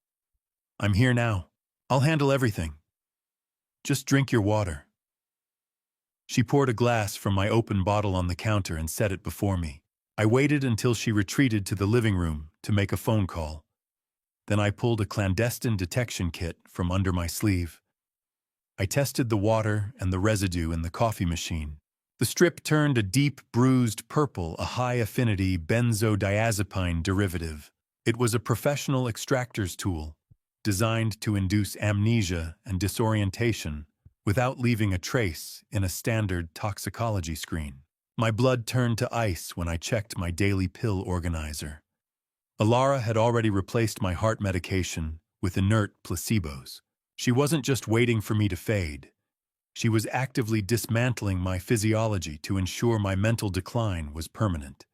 "I'm here now. I'll handle everything. Just drink your water." She poured a glass from my open bottle on the counter and set it before me. I waited until she retreated to the living room to make a phone call. Then I pulled a clandestine detection kit from under my sleeve. I tested the water and the residue in the coffee machine. The strip turned a deep, bruised purple, a high-affinity benzodiazepine derivative. It was a professional extractor's tool, designed to induce amnesia and disorientation without leaving a trace in a standard toxicology screen. My blood turned to ice when I checked my daily pill organizer. Alara had already replaced my heart medication with inert placebos. She wasn't just waiting for me to fade. She was actively dismantling my physiology to ensure my mental decline was permanent.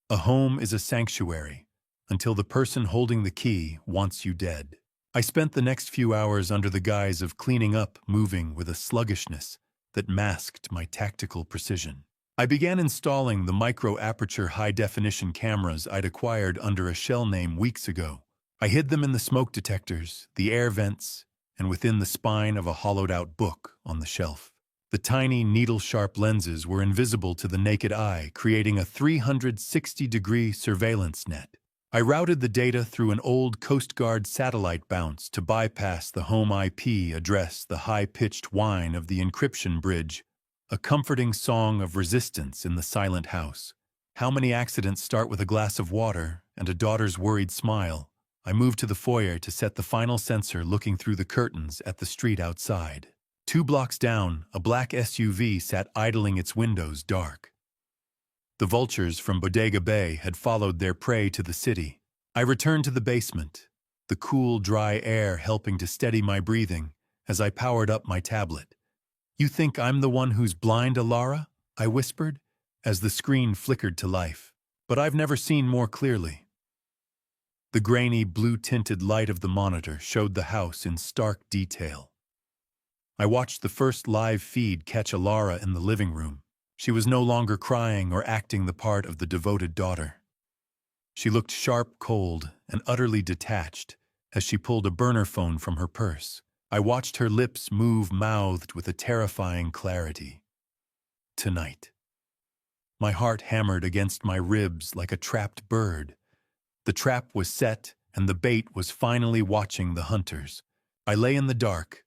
A home is a sanctuary until the person holding the key wants you dead. I spent the next few hours under the guise of cleaning up, moving with a sluggishness that masked my tactical precision. I began installing the micro-aperture high-definition cameras I'd acquired under a shell name weeks ago. I hid them in the smoke detectors, the air vents, and within the spine of a hollowed-out book on the shelf. The tiny, needle-sharp lenses were invisible to the naked eye, creating a 360-degree surveillance net. I routed the data through an old Coast Guard satellite bounce to bypass the home IP address, the high-pitched whine of the encryption bridge, a comforting song of resistance in the silent house. How many accidents start with a glass of water and a daughter's worried smile? I moved to the foyer to set the final sensor, looking through the curtains at the street outside. 2 blocks down, a black SUV sat idling its windows dark. The vultures from Bodega Bay had followed their prey to the city. I returned to the basement, the cool, dry air helping to steady my breathing as I powered up my tablet. "You think I'm the one who's blind, Alara?" I whispered, as the screen flickered to life. "But I've never seen more clearly." The grainy, blue-tinted light of the monitor showed the house in stark detail. I watched the first live feed catch Alara in the living room. She was no longer crying or acting the part of the devoted daughter. She looked sharp, cold, and utterly detached as she pulled a burner phone from her purse. I watched her lips move, mouthed with a terrifying clarity. "Tonight." My heart hammered against my ribs like a trapped bird. The trap was set, and the bait was finally watching the hunters. I lay in the dark,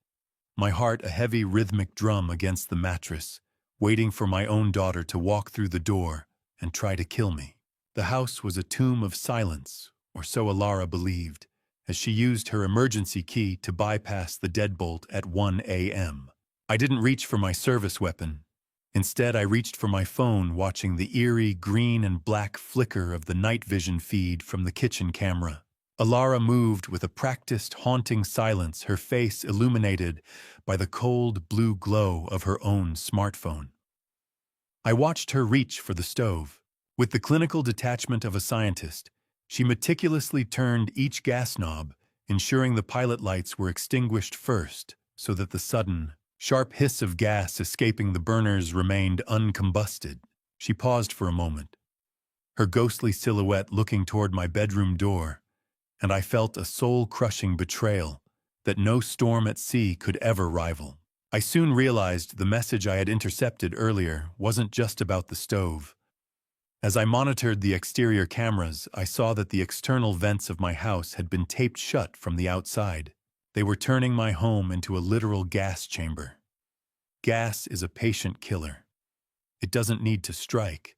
my heart a heavy rhythmic drum against the mattress, waiting for my own daughter to walk through the door and try to kill me. The house was a tomb of silence, or so Alara believed, as she used her emergency key to bypass the deadbolt at 1 a.m. I didn't reach for my service weapon. Instead, I reached for my phone, watching the eerie green and black flicker of the night vision feed from the kitchen camera. Alara moved with a practiced, haunting silence, her face illuminated by the cold blue glow of her own smartphone. I watched her reach for the stove. With the clinical detachment of a scientist, she meticulously turned each gas knob, ensuring the pilot lights were extinguished first, so that the sudden, sharp hiss of gas escaping the burners remained uncombusted. She paused for a moment, her ghostly silhouette looking toward my bedroom door, and I felt a soul-crushing betrayal that no storm at sea could ever rival. I soon realized the message I had intercepted earlier wasn't just about the stove. As I monitored the exterior cameras, I saw that the external vents of my house had been taped shut from the outside. They were turning my home into a literal gas chamber. Gas is a patient killer. It doesn't need to strike.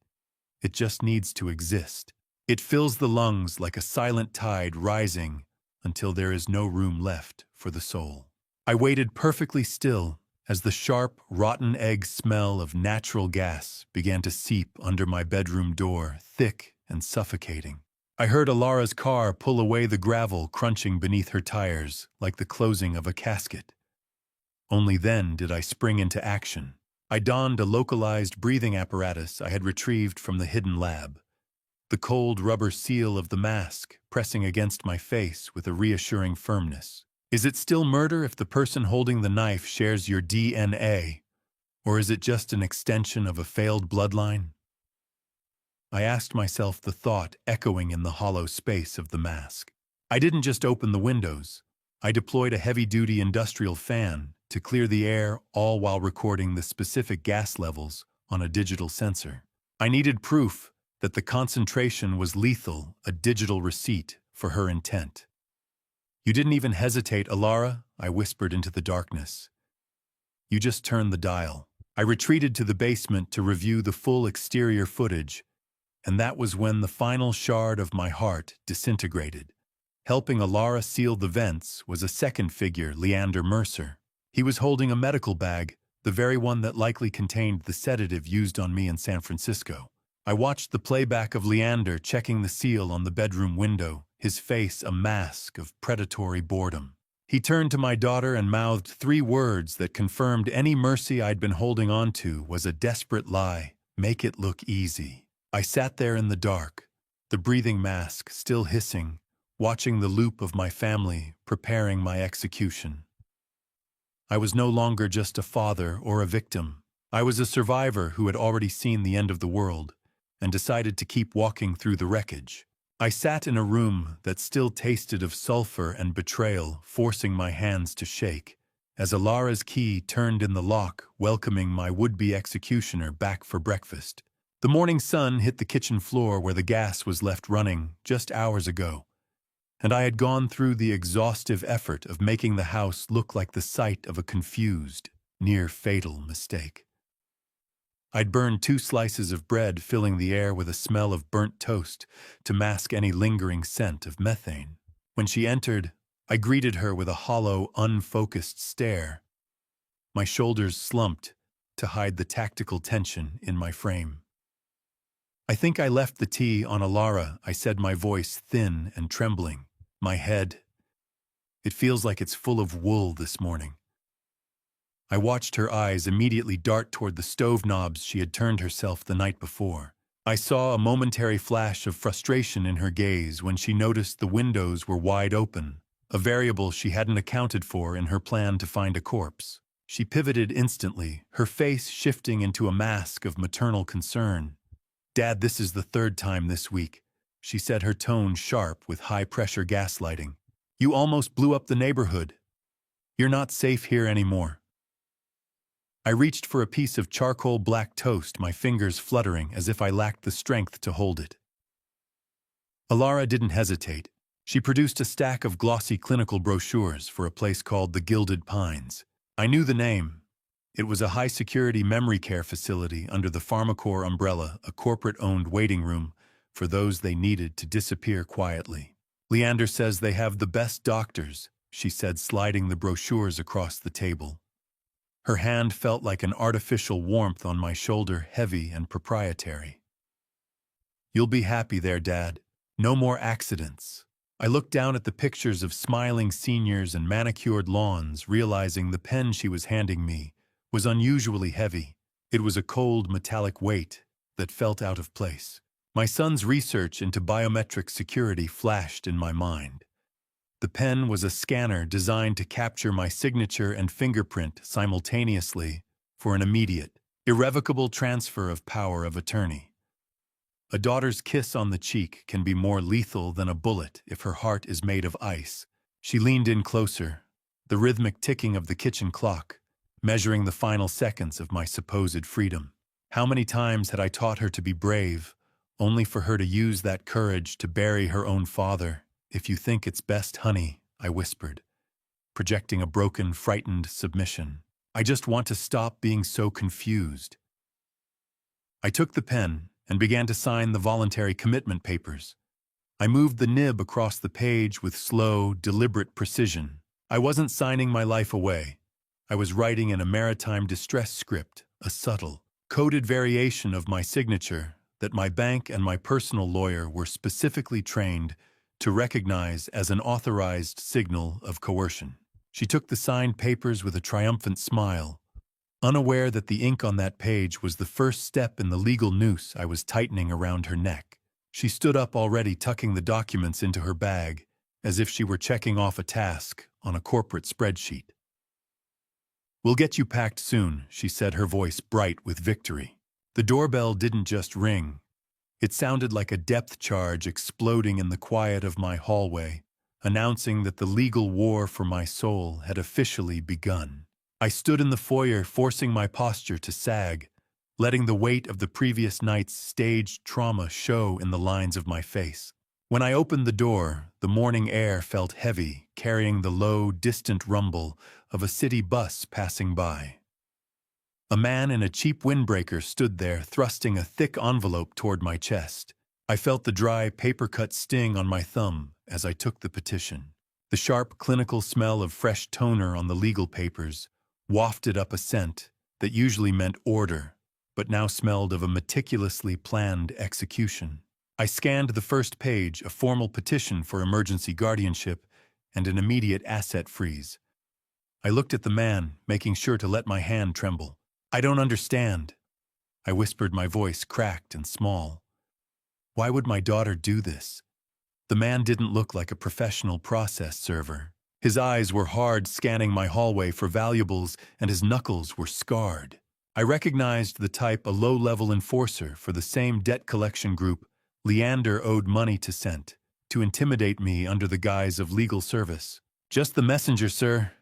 It just needs to exist. It fills the lungs like a silent tide rising until there is no room left for the soul. I waited perfectly still as the sharp, rotten egg smell of natural gas began to seep under my bedroom door, thick and suffocating. I heard Alara's car pull away, the gravel crunching beneath her tires like the closing of a casket. Only then did I spring into action. I donned a localized breathing apparatus I had retrieved from the hidden lab. The cold rubber seal of the mask pressing against my face with a reassuring firmness. Is it still murder if the person holding the knife shares your DNA? Or is it just an extension of a failed bloodline? I asked myself, the thought echoing in the hollow space of the mask. I didn't just open the windows. I deployed a heavy-duty industrial fan to clear the air, all while recording the specific gas levels on a digital sensor. I needed proof that the concentration was lethal, a digital receipt for her intent. "You didn't even hesitate, Alara," I whispered into the darkness. "You just turned the dial." I retreated to the basement to review the full exterior footage, and that was when the final shard of my heart disintegrated. Helping Alara seal the vents was a second figure, Leander Mercer. He was holding a medical bag, the very one that likely contained the sedative used on me in San Francisco. I watched the playback of Leander checking the seal on the bedroom window, his face a mask of predatory boredom. He turned to my daughter and mouthed 3 words that confirmed any mercy I'd been holding on to was a desperate lie: "Make it look easy." I sat there in the dark, the breathing mask still hissing, watching the loop of my family preparing my execution. I was no longer just a father or a victim. I was a survivor who had already seen the end of the world and decided to keep walking through the wreckage. I sat in a room that still tasted of sulfur and betrayal, forcing my hands to shake, as Alara's key turned in the lock, welcoming my would-be executioner back for breakfast. The morning sun hit the kitchen floor where the gas was left running just hours ago, and I had gone through the exhaustive effort of making the house look like the site of a confused, near-fatal mistake. I'd burned 2 slices of bread, filling the air with a smell of burnt toast to mask any lingering scent of methane. When she entered, I greeted her with a hollow, unfocused stare. My shoulders slumped to hide the tactical tension in my frame. "I think I left the tea on Alara," I said, my voice thin and trembling. "My head, it feels like it's full of wool this morning." I watched her eyes immediately dart toward the stove knobs she had turned herself the night before. I saw a momentary flash of frustration in her gaze when she noticed the windows were wide open, a variable she hadn't accounted for in her plan to find a corpse. She pivoted instantly, her face shifting into a mask of maternal concern. "Dad, this is the 3rd time this week," she said, her tone sharp with high-pressure gaslighting. "You almost blew up the neighborhood. You're not safe here anymore." I reached for a piece of charcoal black toast, my fingers fluttering as if I lacked the strength to hold it. Alara didn't hesitate. She produced a stack of glossy clinical brochures for a place called the Gilded Pines. I knew the name. It was a high-security memory care facility under the PharmaCore umbrella, a corporate-owned waiting room for those they needed to disappear quietly. "Leander says they have the best doctors," she said, sliding the brochures across the table. Her hand felt like an artificial warmth on my shoulder, heavy and proprietary. "You'll be happy there, Dad. No more accidents." I looked down at the pictures of smiling seniors and manicured lawns, realizing the pen she was handing me was unusually heavy. It was a cold, metallic weight that felt out of place. My son's research into biometric security flashed in my mind. The pen was a scanner designed to capture my signature and fingerprint simultaneously for an immediate, irrevocable transfer of power of attorney. A daughter's kiss on the cheek can be more lethal than a bullet if her heart is made of ice. She leaned in closer, the rhythmic ticking of the kitchen clock, measuring the final seconds of my supposed freedom. How many times had I taught her to be brave, only for her to use that courage to bury her own father. "If you think it's best, honey," I whispered, projecting a broken, frightened submission. "I just want to stop being so confused." I took the pen and began to sign the voluntary commitment papers. I moved the nib across the page with slow, deliberate precision. I wasn't signing my life away. I was writing in a maritime distress script, a subtle, coded variation of my signature that my bank and my personal lawyer were specifically trained to recognize as an authorized signal of coercion. She took the signed papers with a triumphant smile, unaware that the ink on that page was the first step in the legal noose I was tightening around her neck. She stood up, already tucking the documents into her bag, as if she were checking off a task on a corporate spreadsheet. "We'll get you packed soon," she said, her voice bright with victory. The doorbell didn't just ring. It sounded like a depth charge exploding in the quiet of my hallway, announcing that the legal war for my soul had officially begun. I stood in the foyer, forcing my posture to sag, letting the weight of the previous night's staged trauma show in the lines of my face. When I opened the door, the morning air felt heavy, carrying the low, distant rumble of a city bus passing by. A man in a cheap windbreaker stood there, thrusting a thick envelope toward my chest. I felt the dry, paper-cut sting on my thumb as I took the petition. The sharp, clinical smell of fresh toner on the legal papers wafted up a scent that usually meant order, but now smelled of a meticulously planned execution. I scanned the first page, a formal petition for emergency guardianship and an immediate asset freeze. I looked at the man, making sure to let my hand tremble. "I don't understand," I whispered, my voice cracked and small. "Why would my daughter do this?" The man didn't look like a professional process server. His eyes were hard, scanning my hallway for valuables, and his knuckles were scarred. I recognized the type, a low-level enforcer for the same debt collection group Leander owed money to Scent, to intimidate me under the guise of legal service. "Just the messenger, sir,"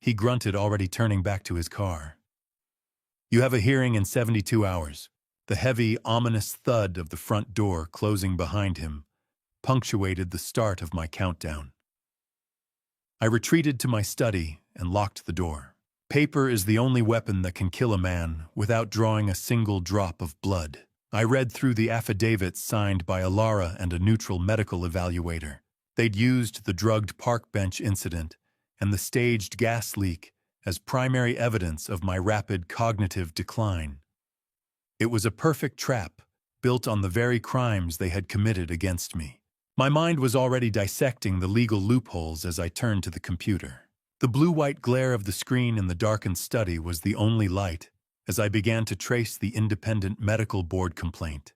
he grunted, already turning back to his car. "You have a hearing in 72 hours. The heavy, ominous thud of the front door closing behind him punctuated the start of my countdown. I retreated to my study and locked the door. Paper is the only weapon that can kill a man without drawing a single drop of blood. I read through the affidavits signed by Alara and a neutral medical evaluator. They'd used the drugged park bench incident and the staged gas leak as primary evidence of my rapid cognitive decline. It was a perfect trap, built on the very crimes they had committed against me. My mind was already dissecting the legal loopholes as I turned to the computer. The blue-white glare of the screen in the darkened study was the only light as I began to trace the independent medical board complaint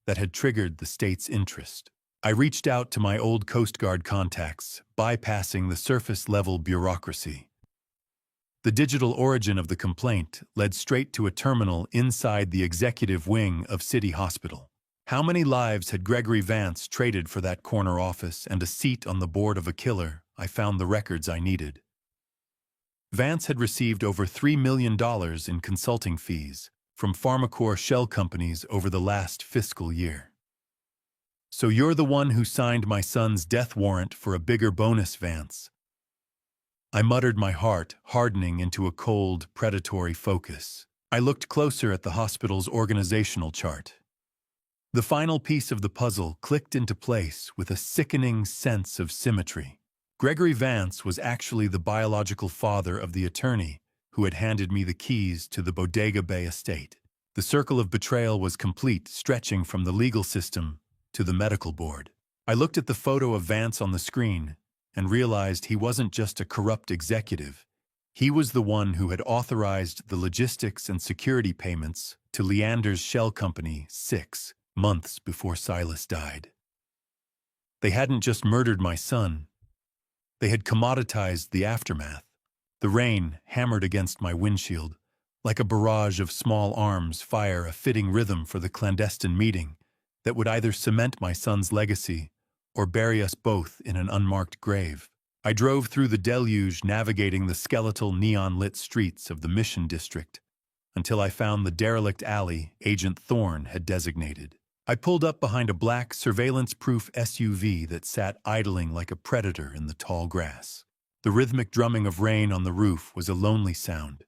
that had triggered the state's interest. I reached out to my old Coast Guard contacts, bypassing the surface-level bureaucracy. The digital origin of the complaint led straight to a terminal inside the executive wing of City Hospital. How many lives had Gregory Vance traded for that corner office and a seat on the board of a killer? I found the records I needed. Vance had received over $3 million in consulting fees from PharmaCore shell companies over the last fiscal year. "So you're the one who signed my son's death warrant for a bigger bonus, Vance," I muttered, my heart hardening into a cold, predatory focus. I looked closer at the hospital's organizational chart. The final piece of the puzzle clicked into place with a sickening sense of symmetry. Gregory Vance was actually the biological father of the attorney who had handed me the keys to the Bodega Bay estate. The circle of betrayal was complete, stretching from the legal system to the medical board. I looked at the photo of Vance on the screen and realized he wasn't just a corrupt executive. He was the one who had authorized the logistics and security payments to Leander's shell company 6 months before Silas died. They hadn't just murdered my son. They had commoditized the aftermath. The rain hammered against my windshield, like a barrage of small arms fire, a fitting rhythm for the clandestine meeting that would either cement my son's legacy or bury us both in an unmarked grave. I drove through the deluge, navigating the skeletal neon-lit streets of the Mission District until I found the derelict alley Agent Thorne had designated. I pulled up behind a black, surveillance-proof SUV that sat idling like a predator in the tall grass. The rhythmic drumming of rain on the roof was a lonely sound,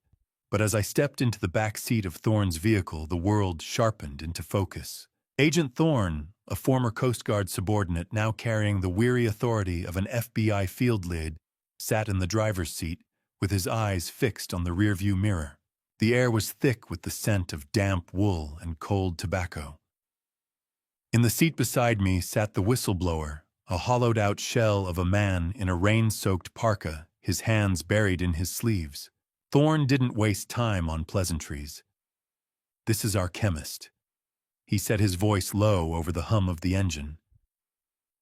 but as I stepped into the back seat of Thorne's vehicle, the world sharpened into focus. Agent Thorne, a former Coast Guard subordinate now carrying the weary authority of an FBI field lead, sat in the driver's seat with his eyes fixed on the rearview mirror. The air was thick with the scent of damp wool and cold tobacco. In the seat beside me sat the whistleblower, a hollowed-out shell of a man in a rain-soaked parka, his hands buried in his sleeves. Thorne didn't waste time on pleasantries. "This is our chemist." He set his voice low over the hum of the engine.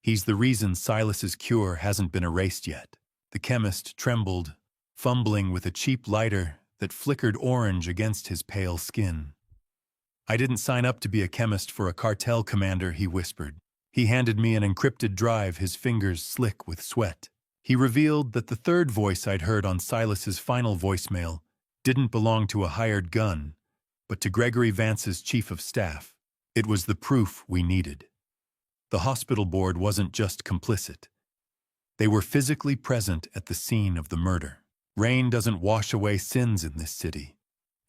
"He's the reason Silas's cure hasn't been erased yet." The chemist trembled, fumbling with a cheap lighter that flickered orange against his pale skin. "I didn't sign up to be a chemist for a cartel commander," he whispered. He handed me an encrypted drive, his fingers slick with sweat. He revealed that the third voice I'd heard on Silas's final voicemail didn't belong to a hired gun, but to Gregory Vance's chief of staff. It was the proof we needed. The hospital board wasn't just complicit. They were physically present at the scene of the murder. Rain doesn't wash away sins in this city.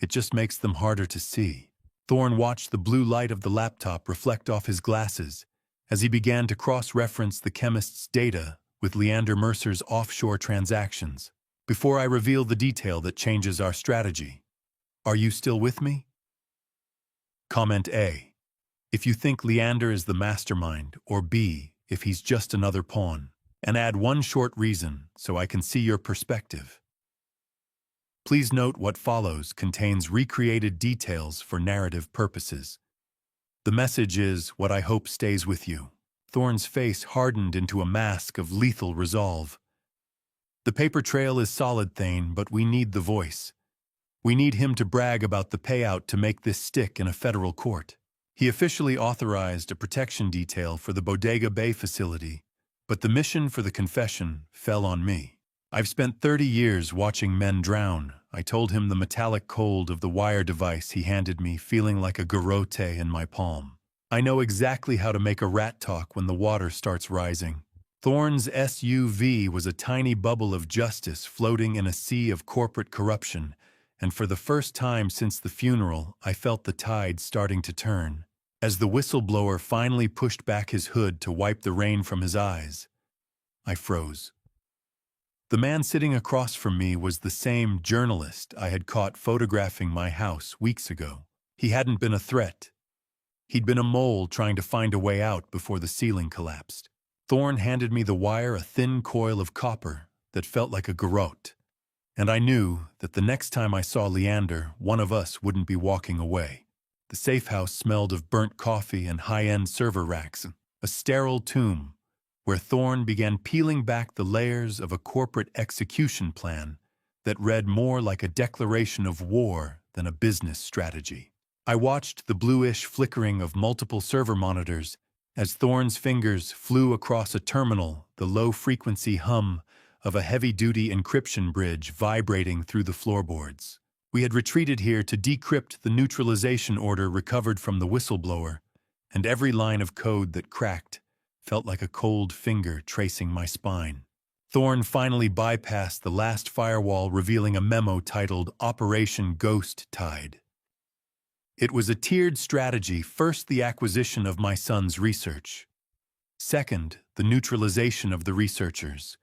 It just makes them harder to see. Thorne watched the blue light of the laptop reflect off his glasses as he began to cross-reference the chemist's data with Leander Mercer's offshore transactions. "Before I reveal the detail that changes our strategy, are you still with me?" Comment A, if you think Leander is the mastermind, or B, if he's just another pawn, and add one short reason so I can see your perspective. Please note what follows contains recreated details for narrative purposes. The message is what I hope stays with you. Thorne's face hardened into a mask of lethal resolve. "The paper trail is solid, Thane, but we need the voice. We need him to brag about the payout to make this stick in a federal court." He officially authorized a protection detail for the Bodega Bay facility, but the mission for the confession fell on me. "I've spent 30 years watching men drown," I told him, the metallic cold of the wire device he handed me feeling like a garrote in my palm. "I know exactly how to make a rat talk when the water starts rising." Thorne's SUV was a tiny bubble of justice floating in a sea of corporate corruption, and for the first time since the funeral, I felt the tide starting to turn. As the whistleblower finally pushed back his hood to wipe the rain from his eyes, I froze. The man sitting across from me was the same journalist I had caught photographing my house weeks ago. He hadn't been a threat. He'd been a mole trying to find a way out before the ceiling collapsed. Thorne handed me the wire, a thin coil of copper that felt like a garrote, and I knew that the next time I saw Leander, one of us wouldn't be walking away. The safe house smelled of burnt coffee and high-end server racks, a sterile tomb where Thorne began peeling back the layers of a corporate execution plan that read more like a declaration of war than a business strategy. I watched the bluish flickering of multiple server monitors as Thorne's fingers flew across a terminal, the low-frequency hum of a heavy-duty encryption bridge vibrating through the floorboards. We had retreated here to decrypt the neutralization order recovered from the whistleblower, and every line of code that cracked felt like a cold finger tracing my spine. Thorne finally bypassed the last firewall, revealing a memo titled Operation Ghost Tide. It was a tiered strategy: first, the acquisition of my son's research; second, the neutralization of the researchers;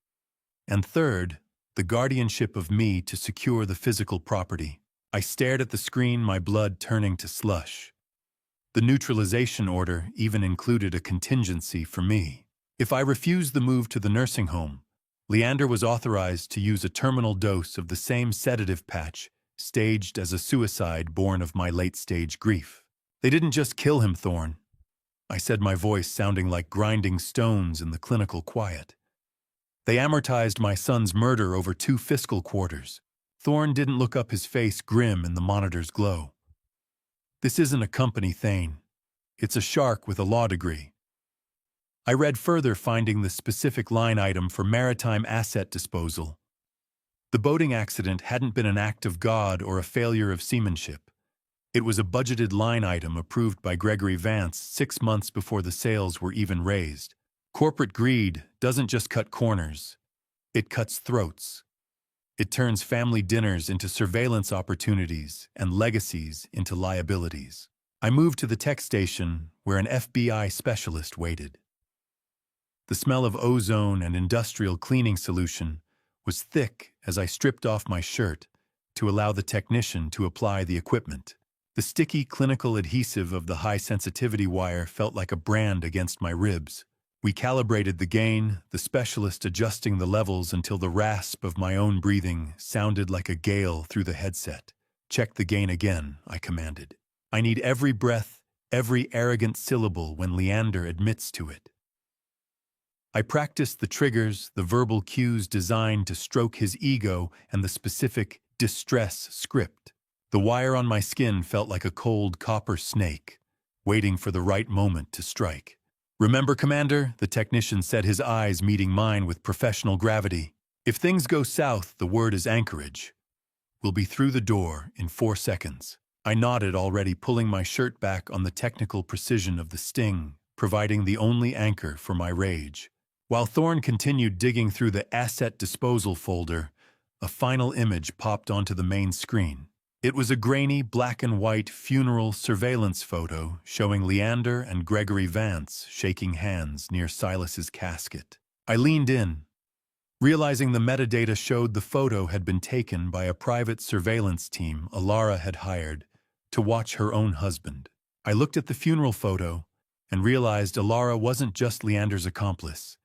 and third, the guardianship of me to secure the physical property. I stared at the screen, my blood turning to slush. The neutralization order even included a contingency for me. If I refused the move to the nursing home, Leander was authorized to use a terminal dose of the same sedative patch staged as a suicide born of my late-stage grief. "They didn't just kill him, Thorne," I said, my voice sounding like grinding stones in the clinical quiet. "They amortized my son's murder over 2 fiscal quarters." Thorne didn't look up, his face grim in the monitor's glow. "This isn't a company, Thane. It's a shark with a law degree." I read further, finding the specific line item for maritime asset disposal. The boating accident hadn't been an act of God or a failure of seamanship. It was a budgeted line item approved by Gregory Vance 6 months before the sales were even raised. Corporate greed doesn't just cut corners, it cuts throats. It turns family dinners into surveillance opportunities and legacies into liabilities. I moved to the tech station where an FBI specialist waited. The smell of ozone and industrial cleaning solution was thick as I stripped off my shirt to allow the technician to apply the equipment. The sticky clinical adhesive of the high-sensitivity wire felt like a brand against my ribs. We calibrated the gain, the specialist adjusting the levels until the rasp of my own breathing sounded like a gale through the headset. "Check the gain again," I commanded. "I need every breath, every arrogant syllable when Leander admits to it." I practiced the triggers, the verbal cues designed to stroke his ego, and the specific distress script. The wire on my skin felt like a cold copper snake, waiting for the right moment to strike. "Remember, Commander," the technician said, his eyes meeting mine with professional gravity. "If things go south, the word is anchorage. We'll be through the door in 4 seconds. I nodded, already pulling my shirt back on the technical precision of the sting, providing the only anchor for my rage. While Thorne continued digging through the asset disposal folder, a final image popped onto the main screen. It was a grainy, black-and-white funeral surveillance photo showing Leander and Gregory Vance shaking hands near Silas's casket. I leaned in, realizing the metadata showed the photo had been taken by a private surveillance team Alara had hired to watch her own husband. I looked at the funeral photo and realized Alara wasn't just Leander's accomplice.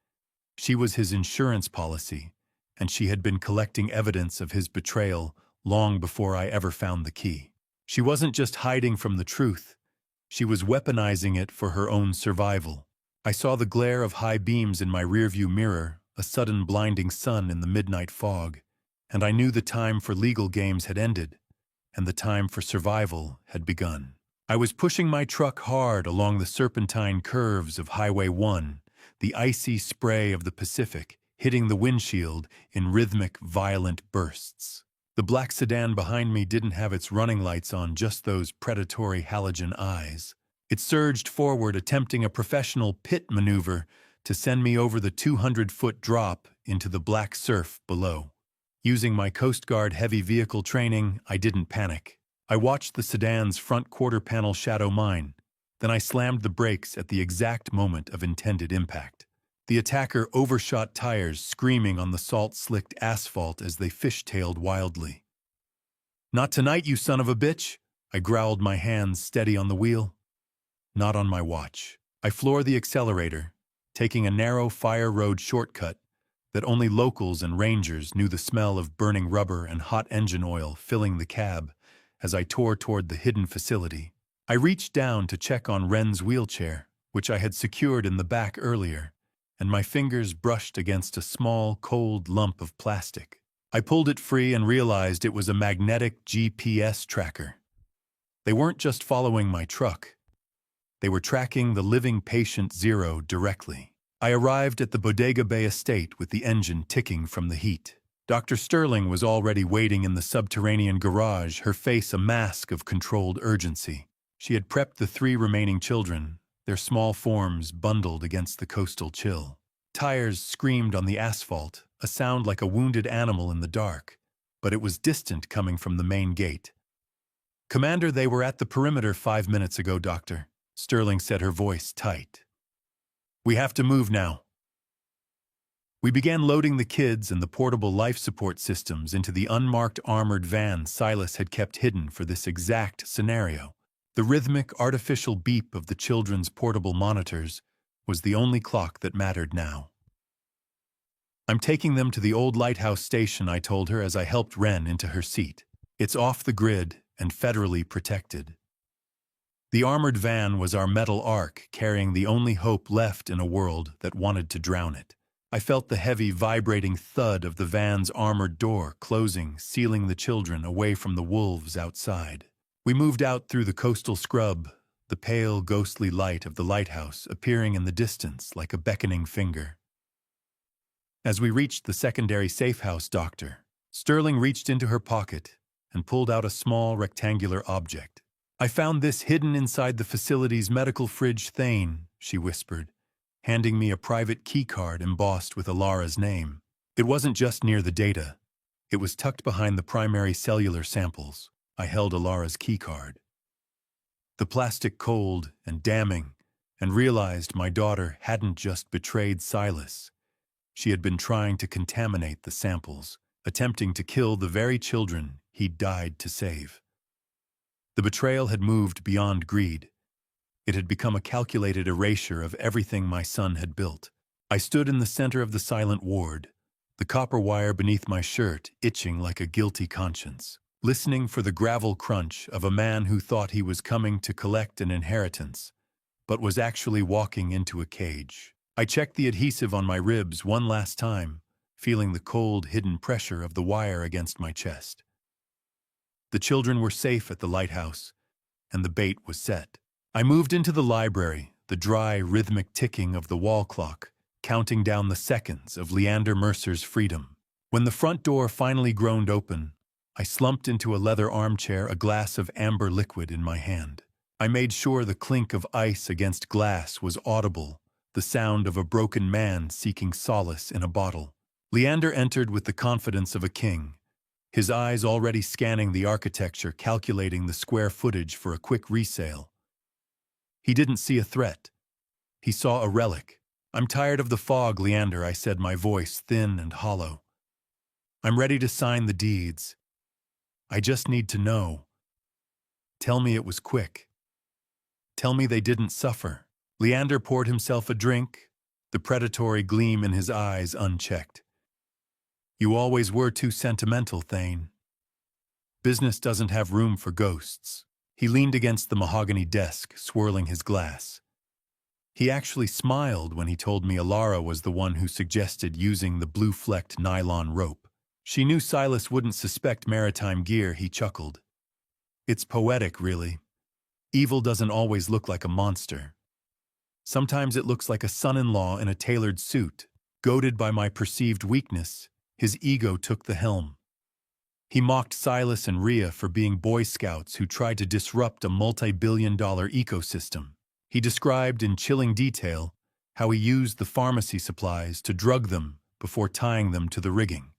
She was his insurance policy, and she had been collecting evidence of his betrayal long before I ever found the key. She wasn't just hiding from the truth, she was weaponizing it for her own survival. I saw the glare of high beams in my rearview mirror, a sudden blinding sun in the midnight fog, and I knew the time for legal games had ended, and the time for survival had begun. I was pushing my truck hard along the serpentine curves of Highway 1, the icy spray of the Pacific hitting the windshield in rhythmic, violent bursts. The black sedan behind me didn't have its running lights on, just those predatory halogen eyes. It surged forward, attempting a professional pit maneuver to send me over the 200-foot drop into the black surf below. Using my Coast Guard heavy vehicle training, I didn't panic. I watched the sedan's front quarter panel shadow mine. Then I slammed the brakes at the exact moment of intended impact. The attacker overshot tires, screaming on the salt-slicked asphalt as they fishtailed wildly. "Not tonight, you son of a bitch!" I growled, my hands steady on the wheel. Not on my watch. I floored the accelerator, taking a narrow fire road shortcut that only locals and rangers knew, the smell of burning rubber and hot engine oil filling the cab as I tore toward the hidden facility. I reached down to check on Ren's wheelchair, which I had secured in the back earlier, and my fingers brushed against a small, cold lump of plastic. I pulled it free and realized it was a magnetic GPS tracker. They weren't just following my truck. They were tracking the living patient Zero directly. I arrived at the Bodega Bay estate with the engine ticking from the heat. Dr. Sterling was already waiting in the subterranean garage, her face a mask of controlled urgency. She had prepped the 3 remaining children, their small forms bundled against the coastal chill. Tires screamed on the asphalt, a sound like a wounded animal in the dark, but it was distant, coming from the main gate. "Commander, they were at the perimeter 5 minutes ago, Doctor," Sterling said, her voice tight. "We have to move now." We began loading the kids and the portable life support systems into the unmarked armored van Silas had kept hidden for this exact scenario. The rhythmic, artificial beep of the children's portable monitors was the only clock that mattered now. "I'm taking them to the old lighthouse station," I told her as I helped Ren into her seat. "It's off the grid and federally protected." The armored van was our metal ark, carrying the only hope left in a world that wanted to drown it. I felt the heavy, vibrating thud of the van's armored door closing, sealing the children away from the wolves outside. We moved out through the coastal scrub, the pale, ghostly light of the lighthouse appearing in the distance like a beckoning finger. As we reached the secondary safe house, Sterling reached into her pocket and pulled out a small rectangular object. "I found this hidden inside the facility's medical fridge Thane," she whispered, handing me a private keycard embossed with Alara's name. It wasn't just near the data. It was tucked behind the primary cellular samples. I held Alara's keycard. The plastic cold and damning, and realized my daughter hadn't just betrayed Silas. She had been trying to contaminate the samples, attempting to kill the very children he'd died to save. The betrayal had moved beyond greed. It had become a calculated erasure of everything my son had built. I stood in the center of the silent ward, the copper wire beneath my shirt itching like a guilty conscience, listening for the gravel crunch of a man who thought he was coming to collect an inheritance, but was actually walking into a cage. I checked the adhesive on my ribs one last time, feeling the cold, hidden pressure of the wire against my chest. The children were safe at the lighthouse, and the bait was set. I moved into the library, the dry, rhythmic ticking of the wall clock, counting down the seconds of Leander Mercer's freedom. When the front door finally groaned open, I slumped into a leather armchair, a glass of amber liquid in my hand. I made sure the clink of ice against glass was audible, the sound of a broken man seeking solace in a bottle. Leander entered with the confidence of a king, his eyes already scanning the architecture, calculating the square footage for a quick resale. He didn't see a threat. He saw a relic. "I'm tired of the fog, Leander," I said, my voice thin and hollow. "I'm ready to sign the deeds. I just need to know. Tell me it was quick. Tell me they didn't suffer." Leander poured himself a drink, the predatory gleam in his eyes unchecked. "You always were too sentimental, Thane. Business doesn't have room for ghosts." He leaned against the mahogany desk, swirling his glass. He actually smiled when he told me Alara was the one who suggested using the blue-flecked nylon rope. She knew Silas wouldn't suspect maritime gear, he chuckled. "It's poetic, really. Evil doesn't always look like a monster. Sometimes it looks like a son-in-law in a tailored suit. Goaded by my perceived weakness, his ego took the helm. He mocked Silas and Rhea for being Boy Scouts who tried to disrupt a multi-billion-dollar ecosystem. He described in chilling detail how he used the pharmacy supplies to drug them before tying them to the rigging.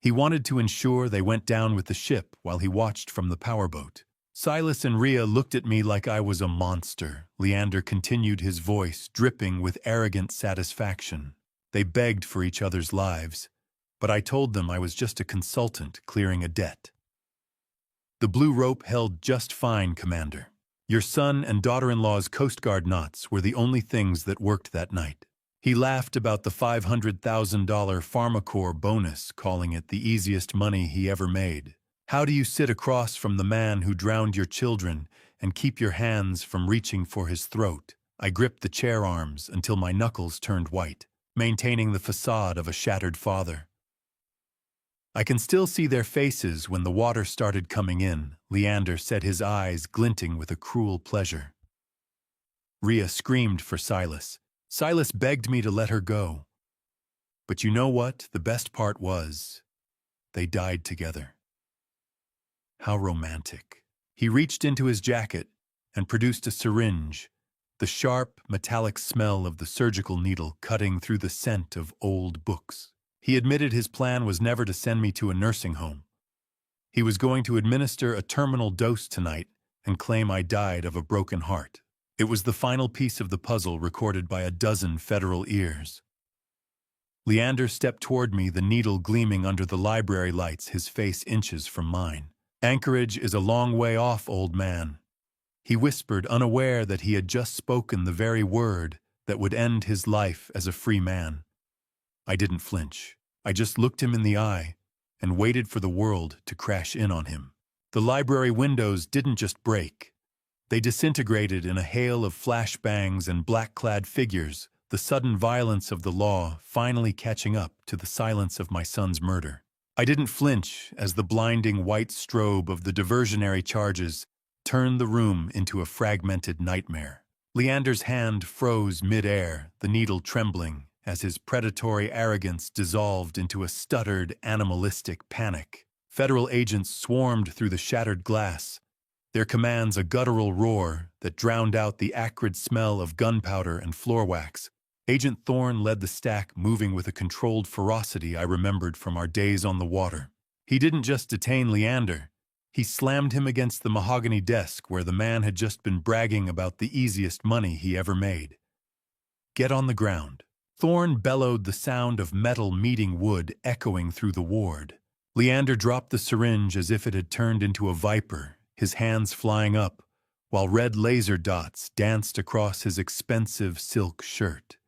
He wanted to ensure they went down with the ship while he watched from the powerboat. Silas and Rhea looked at me like I was a monster. Leander continued, his voice dripping with arrogant satisfaction. They begged for each other's lives, but I told them I was just a consultant clearing a debt. "The blue rope held just fine, Commander. Your son and daughter-in-law's Coast Guard knots were the only things that worked that night." He laughed about the $500,000 PharmaCorp bonus, calling it the easiest money he ever made. "How do you sit across from the man who drowned your children and keep your hands from reaching for his throat?" I gripped the chair arms until my knuckles turned white, maintaining the facade of a shattered father. "I can still see their faces when the water started coming in," Leander said, his eyes glinting with a cruel pleasure. Rhea screamed for Silas. Silas begged me to let her go. But you know what the best part was? They died together. How romantic. He reached into his jacket and produced a syringe, the sharp, metallic smell of the surgical needle cutting through the scent of old books. He admitted his plan was never to send me to a nursing home. He was going to administer a terminal dose tonight and claim I died of a broken heart. It was the final piece of the puzzle recorded by a dozen federal ears. Leander stepped toward me, the needle gleaming under the library lights, his face inches from mine. "Anchorage is a long way off, old man," he whispered, unaware that he had just spoken the very word that would end his life as a free man. I didn't flinch. I just looked him in the eye and waited for the world to crash in on him. The library windows didn't just break. They disintegrated in a hail of flashbangs and black-clad figures, the sudden violence of the law finally catching up to the silence of my son's murder. I didn't flinch as the blinding white strobe of the diversionary charges turned the room into a fragmented nightmare. Leander's hand froze mid-air, the needle trembling, as his predatory arrogance dissolved into a stuttered, animalistic panic. Federal agents swarmed through the shattered glass, their commands a guttural roar that drowned out the acrid smell of gunpowder and floor wax. Agent Thorne led the stack, moving with a controlled ferocity I remembered from our days on the water. He didn't just detain Leander. He slammed him against the mahogany desk where the man had just been bragging about the easiest money he ever made. "Get on the ground." Thorne bellowed, the sound of metal meeting wood echoing through the ward. Leander dropped the syringe as if it had turned into a viper, his hands flying up, while red laser dots danced across his expensive silk shirt.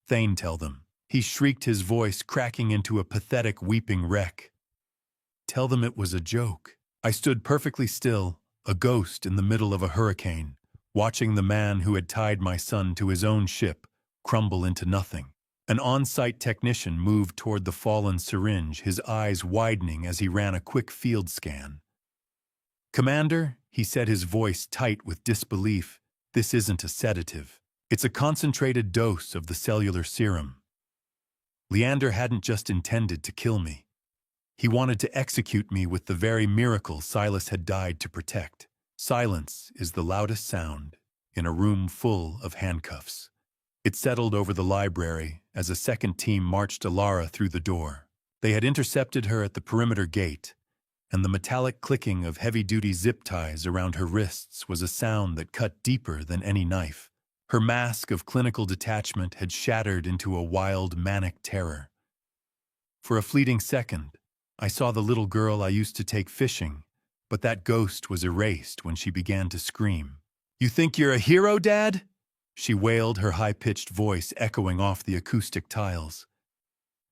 "Thane, tell them." He shrieked, his voice cracking into a pathetic weeping wreck. "Tell them it was a joke." I stood perfectly still, a ghost in the middle of a hurricane, watching the man who had tied my son to his own ship crumble into nothing. An on-site technician moved toward the fallen syringe, his eyes widening as he ran a quick field scan. "Commander," he said, his voice tight with disbelief, "this isn't a sedative. It's a concentrated dose of the cellular serum." Leander hadn't just intended to kill me. He wanted to execute me with the very miracle Silas had died to protect. Silence is the loudest sound in a room full of handcuffs. It settled over the library as a second team marched Alara through the door. They had intercepted her at the perimeter gate, and the metallic clicking of heavy-duty zip ties around her wrists was a sound that cut deeper than any knife. Her mask of clinical detachment had shattered into a wild, manic terror. For a fleeting second, I saw the little girl I used to take fishing, but that ghost was erased when she began to scream. "You think you're a hero, Dad?" she wailed, her high-pitched voice echoing off the acoustic tiles.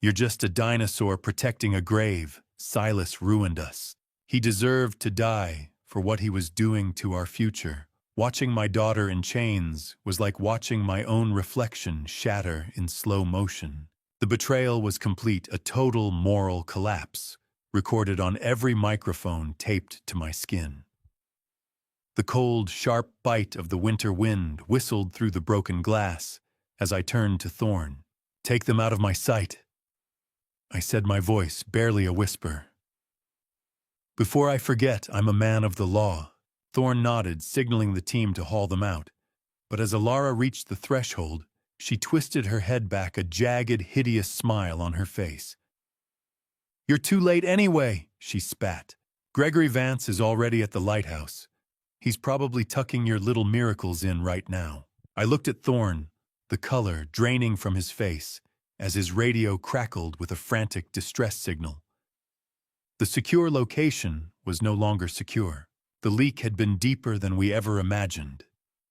"You're just a dinosaur protecting a grave. Silas ruined us. He deserved to die for what he was doing to our future." Watching my daughter in chains was like watching my own reflection shatter in slow motion. The betrayal was complete, a total moral collapse, recorded on every microphone taped to my skin. The cold, sharp bite of the winter wind whistled through the broken glass as I turned to Thorne. "Take them out of my sight," I said, my voice barely a whisper. "Before I forget, I'm a man of the law." Thorne nodded, signaling the team to haul them out. But as Alara reached the threshold, she twisted her head back, a jagged, hideous smile on her face. "You're too late anyway," she spat. "Gregory Vance is already at the lighthouse. He's probably tucking your little miracles in right now." I looked at Thorne, the color draining from his face, as his radio crackled with a frantic distress signal. The secure location was no longer secure. The leak had been deeper than we ever imagined,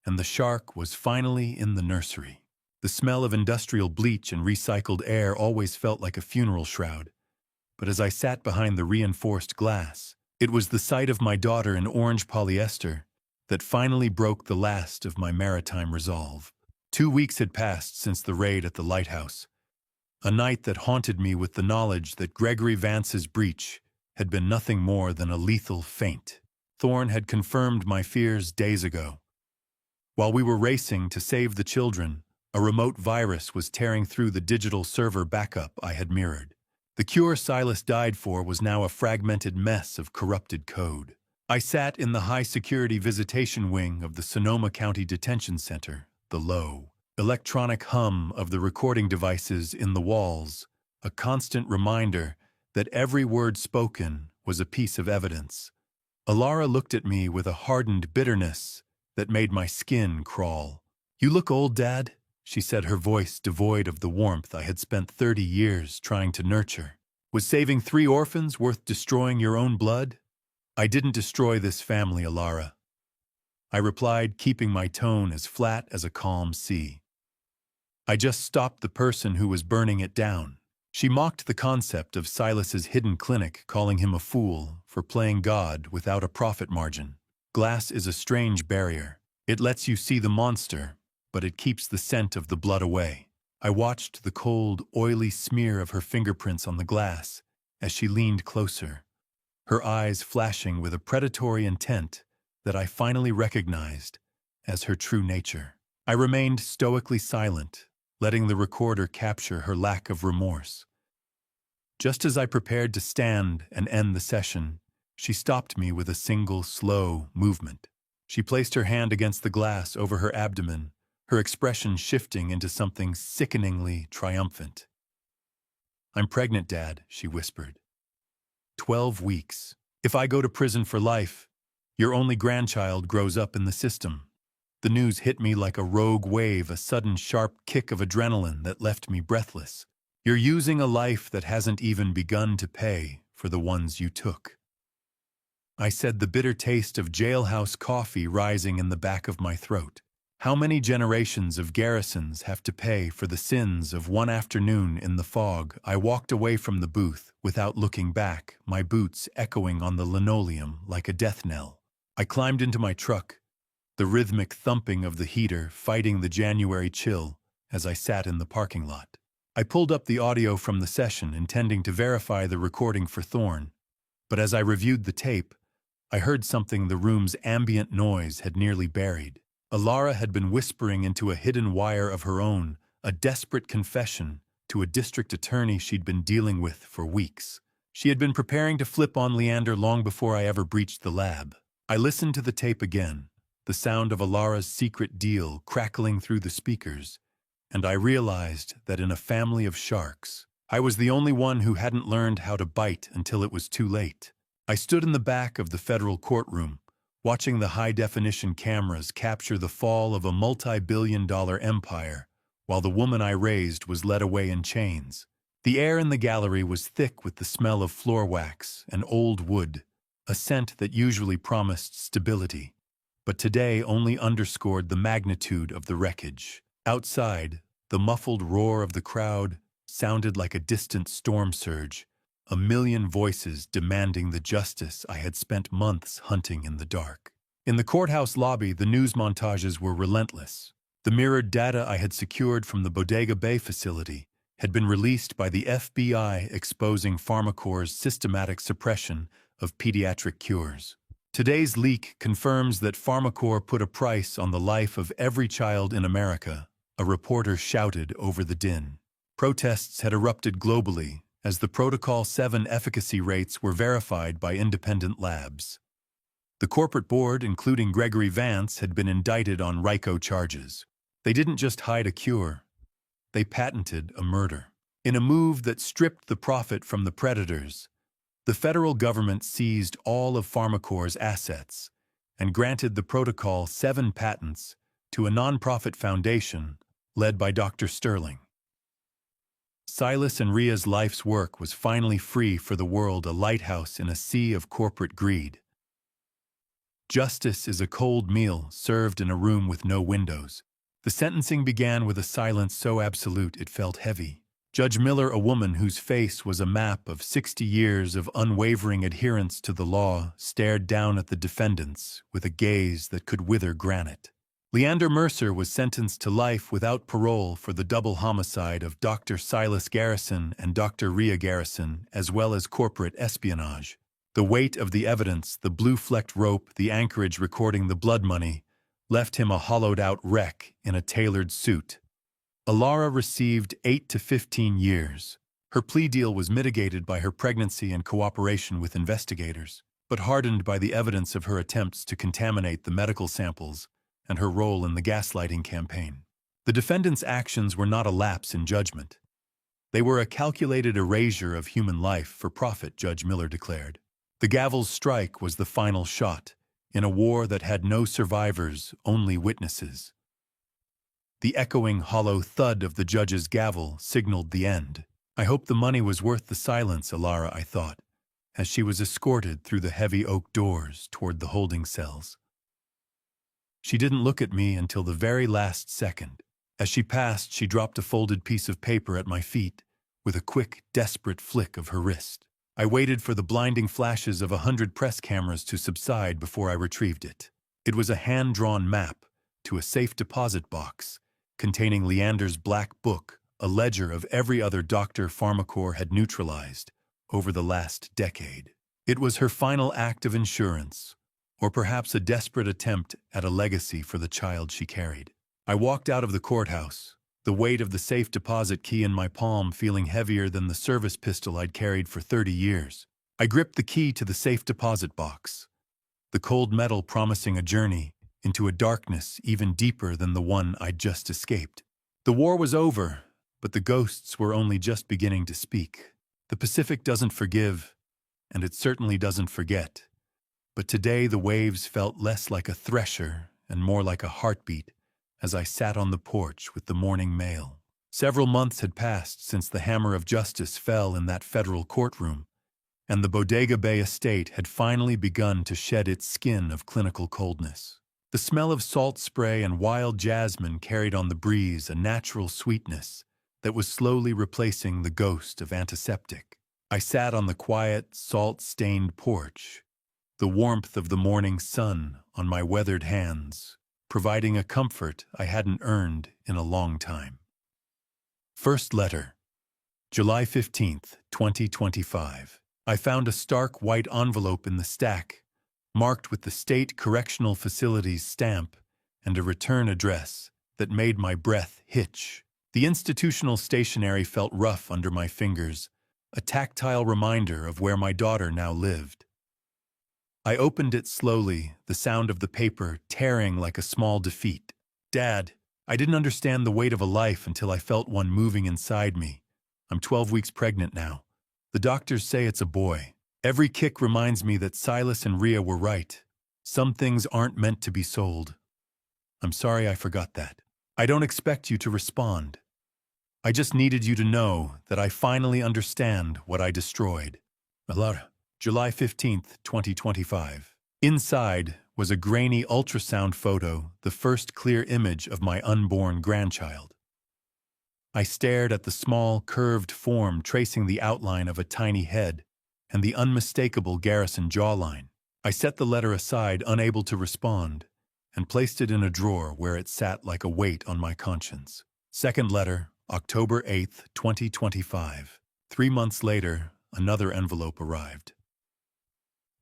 and the shark was finally in the nursery. The smell of industrial bleach and recycled air always felt like a funeral shroud. But as I sat behind the reinforced glass, it was the sight of my daughter in orange polyester that finally broke the last of my maritime resolve. 2 weeks had passed since the raid at the lighthouse, a night that haunted me with the knowledge that Gregory Vance's breach had been nothing more than a lethal feint. Thorne had confirmed my fears days ago. While we were racing to save the children, a remote virus was tearing through the digital server backup I had mirrored. The cure Silas died for was now a fragmented mess of corrupted code. I sat in the high-security visitation wing of the Sonoma County Detention Center, the low, electronic hum of the recording devices in the walls, a constant reminder that every word spoken was a piece of evidence. Alara looked at me with a hardened bitterness that made my skin crawl. "You look old, Dad," she said, her voice devoid of the warmth I had spent 30 years trying to nurture. "Was saving 3 orphans worth destroying your own blood?" "I didn't destroy this family, Alara," I replied, keeping my tone as flat as a calm sea. "I just stopped the person who was burning it down." She mocked the concept of Silas's hidden clinic, calling him a fool for playing God without a profit margin. Glass is a strange barrier. It lets you see the monster, but it keeps the scent of the blood away. I watched the cold, oily smear of her fingerprints on the glass as she leaned closer, her eyes flashing with a predatory intent that I finally recognized as her true nature. I remained stoically silent, letting the recorder capture her lack of remorse. Just as I prepared to stand and end the session, She stopped me with a single, slow movement. She placed her hand against the glass over her abdomen, her expression shifting into something sickeningly triumphant. "I'm pregnant, Dad," she whispered. 12 weeks. If I go to prison for life, your only grandchild grows up in the system." The news hit me like a rogue wave, a sudden sharp kick of adrenaline that left me breathless. "You're using a life that hasn't even begun to pay for the ones you took." I said, the bitter taste of jailhouse coffee rising in the back of my throat. How many generations of garrisons have to pay for the sins of one afternoon in the fog? I walked away from the booth without looking back, my boots echoing on the linoleum like a death knell. I climbed into my truck, the rhythmic thumping of the heater fighting the January chill as I sat in the parking lot. I pulled up the audio from the session, intending to verify the recording for Thorne, but as I reviewed the tape, I heard something the room's ambient noise had nearly buried. Alara had been whispering into a hidden wire of her own, a desperate confession to a district attorney she'd been dealing with for weeks. She had been preparing to flip on Leander long before I ever breached the lab. I listened to the tape again, the sound of Alara's secret deal crackling through the speakers, and I realized that in a family of sharks, I was the only one who hadn't learned how to bite until it was too late. I stood in the back of the federal courtroom, watching the high-definition cameras capture the fall of a multi-billion-dollar empire, while the woman I raised was led away in chains. The air in the gallery was thick with the smell of floor wax and old wood, a scent that usually promised stability, but today only underscored the magnitude of the wreckage. Outside, the muffled roar of the crowd sounded like a distant storm surge, a million voices demanding the justice I had spent months hunting in the dark. In the courthouse lobby, the news montages were relentless. The mirrored data I had secured from the Bodega Bay facility had been released by the FBI, exposing PharmaCorp's systematic suppression of pediatric cures. Today's leak confirms that PharmaCorp put a price on the life of every child in America, a reporter shouted over the din. Protests had erupted globally, as the Protocol 7 efficacy rates were verified by independent labs. The corporate board, including Gregory Vance, had been indicted on RICO charges. They didn't just hide a cure, they patented a murder. In a move that stripped the profit from the predators, the federal government seized all of PharmaCorp's assets and granted the Protocol 7 patents to a nonprofit foundation led by Dr. Sterling. Silas and Ria's life's work was finally free for the world, a lighthouse in a sea of corporate greed. Justice is a cold meal served in a room with no windows. The sentencing began with a silence so absolute it felt heavy. Judge Miller, a woman whose face was a map of 60 years of unwavering adherence to the law, stared down at the defendants with a gaze that could wither granite. Leander Mercer was sentenced to life without parole for the double homicide of Dr. Silas Garrison and Dr. Ria Garrison, as well as corporate espionage. The weight of the evidence, the blue-flecked rope, the anchorage recording the blood money, left him a hollowed-out wreck in a tailored suit. Alara received 8 to 15 years. Her plea deal was mitigated by her pregnancy and cooperation with investigators, but hardened by the evidence of her attempts to contaminate the medical samples and her role in the gaslighting campaign. The defendant's actions were not a lapse in judgment. They were a calculated erasure of human life for profit, Judge Miller declared. The gavel's strike was the final shot, in a war that had no survivors, only witnesses. The echoing, hollow thud of the judge's gavel signaled the end. I hoped the money was worth the silence, Alara, I thought, as she was escorted through the heavy oak doors toward the holding cells. She didn't look at me until the very last second. As she passed, she dropped a folded piece of paper at my feet with a quick, desperate flick of her wrist. I waited for the blinding flashes of 100 press cameras to subside before I retrieved it. It was a hand-drawn map to a safe deposit box containing Leander's black book, a ledger of every other doctor PharmaCorp had neutralized over the last decade. It was her final act of insurance, or perhaps a desperate attempt at a legacy for the child she carried. I walked out of the courthouse, the weight of the safe deposit key in my palm feeling heavier than the service pistol I'd carried for 30 years. I gripped the key to the safe deposit box, the cold metal promising a journey into a darkness even deeper than the one I'd just escaped. The war was over, but the ghosts were only just beginning to speak. The Pacific doesn't forgive, and it certainly doesn't forget. But today the waves felt less like a thresher and more like a heartbeat as I sat on the porch with the morning mail. Several months had passed since the hammer of justice fell in that federal courtroom, and the Bodega Bay estate had finally begun to shed its skin of clinical coldness. The smell of salt spray and wild jasmine carried on the breeze a natural sweetness that was slowly replacing the ghost of antiseptic. I sat on the quiet, salt-stained porch, the warmth of the morning sun on my weathered hands, providing a comfort I hadn't earned in a long time. First letter, July 15th, 2025. I found a stark white envelope in the stack, marked with the State Correctional Facility's stamp and a return address that made my breath hitch. The institutional stationery felt rough under my fingers, a tactile reminder of where my daughter now lived. I opened it slowly, the sound of the paper tearing like a small defeat. Dad, I didn't understand the weight of a life until I felt one moving inside me. I'm 12 weeks pregnant now. The doctors say it's a boy. Every kick reminds me that Silas and Rhea were right. Some things aren't meant to be sold. I'm sorry I forgot that. I don't expect you to respond. I just needed you to know that I finally understand what I destroyed. Alara, July 15th, 2025. Inside was a grainy ultrasound photo, the first clear image of my unborn grandchild. I stared at the small, curved form tracing the outline of a tiny head and the unmistakable Garrison jawline. I set the letter aside, unable to respond, and placed it in a drawer where it sat like a weight on my conscience. Second letter, October 8th, 2025. 3 months later, another envelope arrived.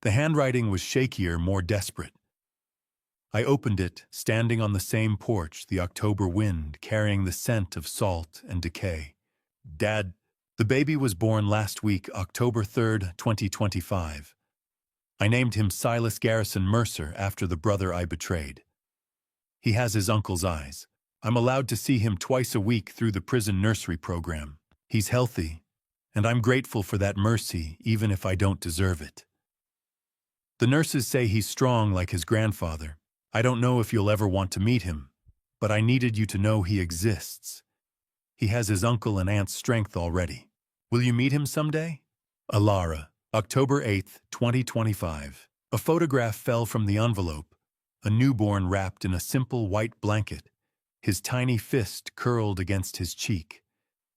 The handwriting was shakier, more desperate. I opened it, standing on the same porch, the October wind carrying the scent of salt and decay. Dad, the baby was born last week, October 3rd, 2025. I named him Silas Garrison Mercer after the brother I betrayed. He has his uncle's eyes. I'm allowed to see him twice a week through the prison nursery program. He's healthy, and I'm grateful for that mercy, even if I don't deserve it. The nurses say he's strong like his grandfather. I don't know if you'll ever want to meet him, but I needed you to know he exists. He has his uncle and aunt's strength already. Will you meet him someday? Alara, October 8th, 2025. A photograph fell from the envelope, a newborn wrapped in a simple white blanket, his tiny fist curled against his cheek.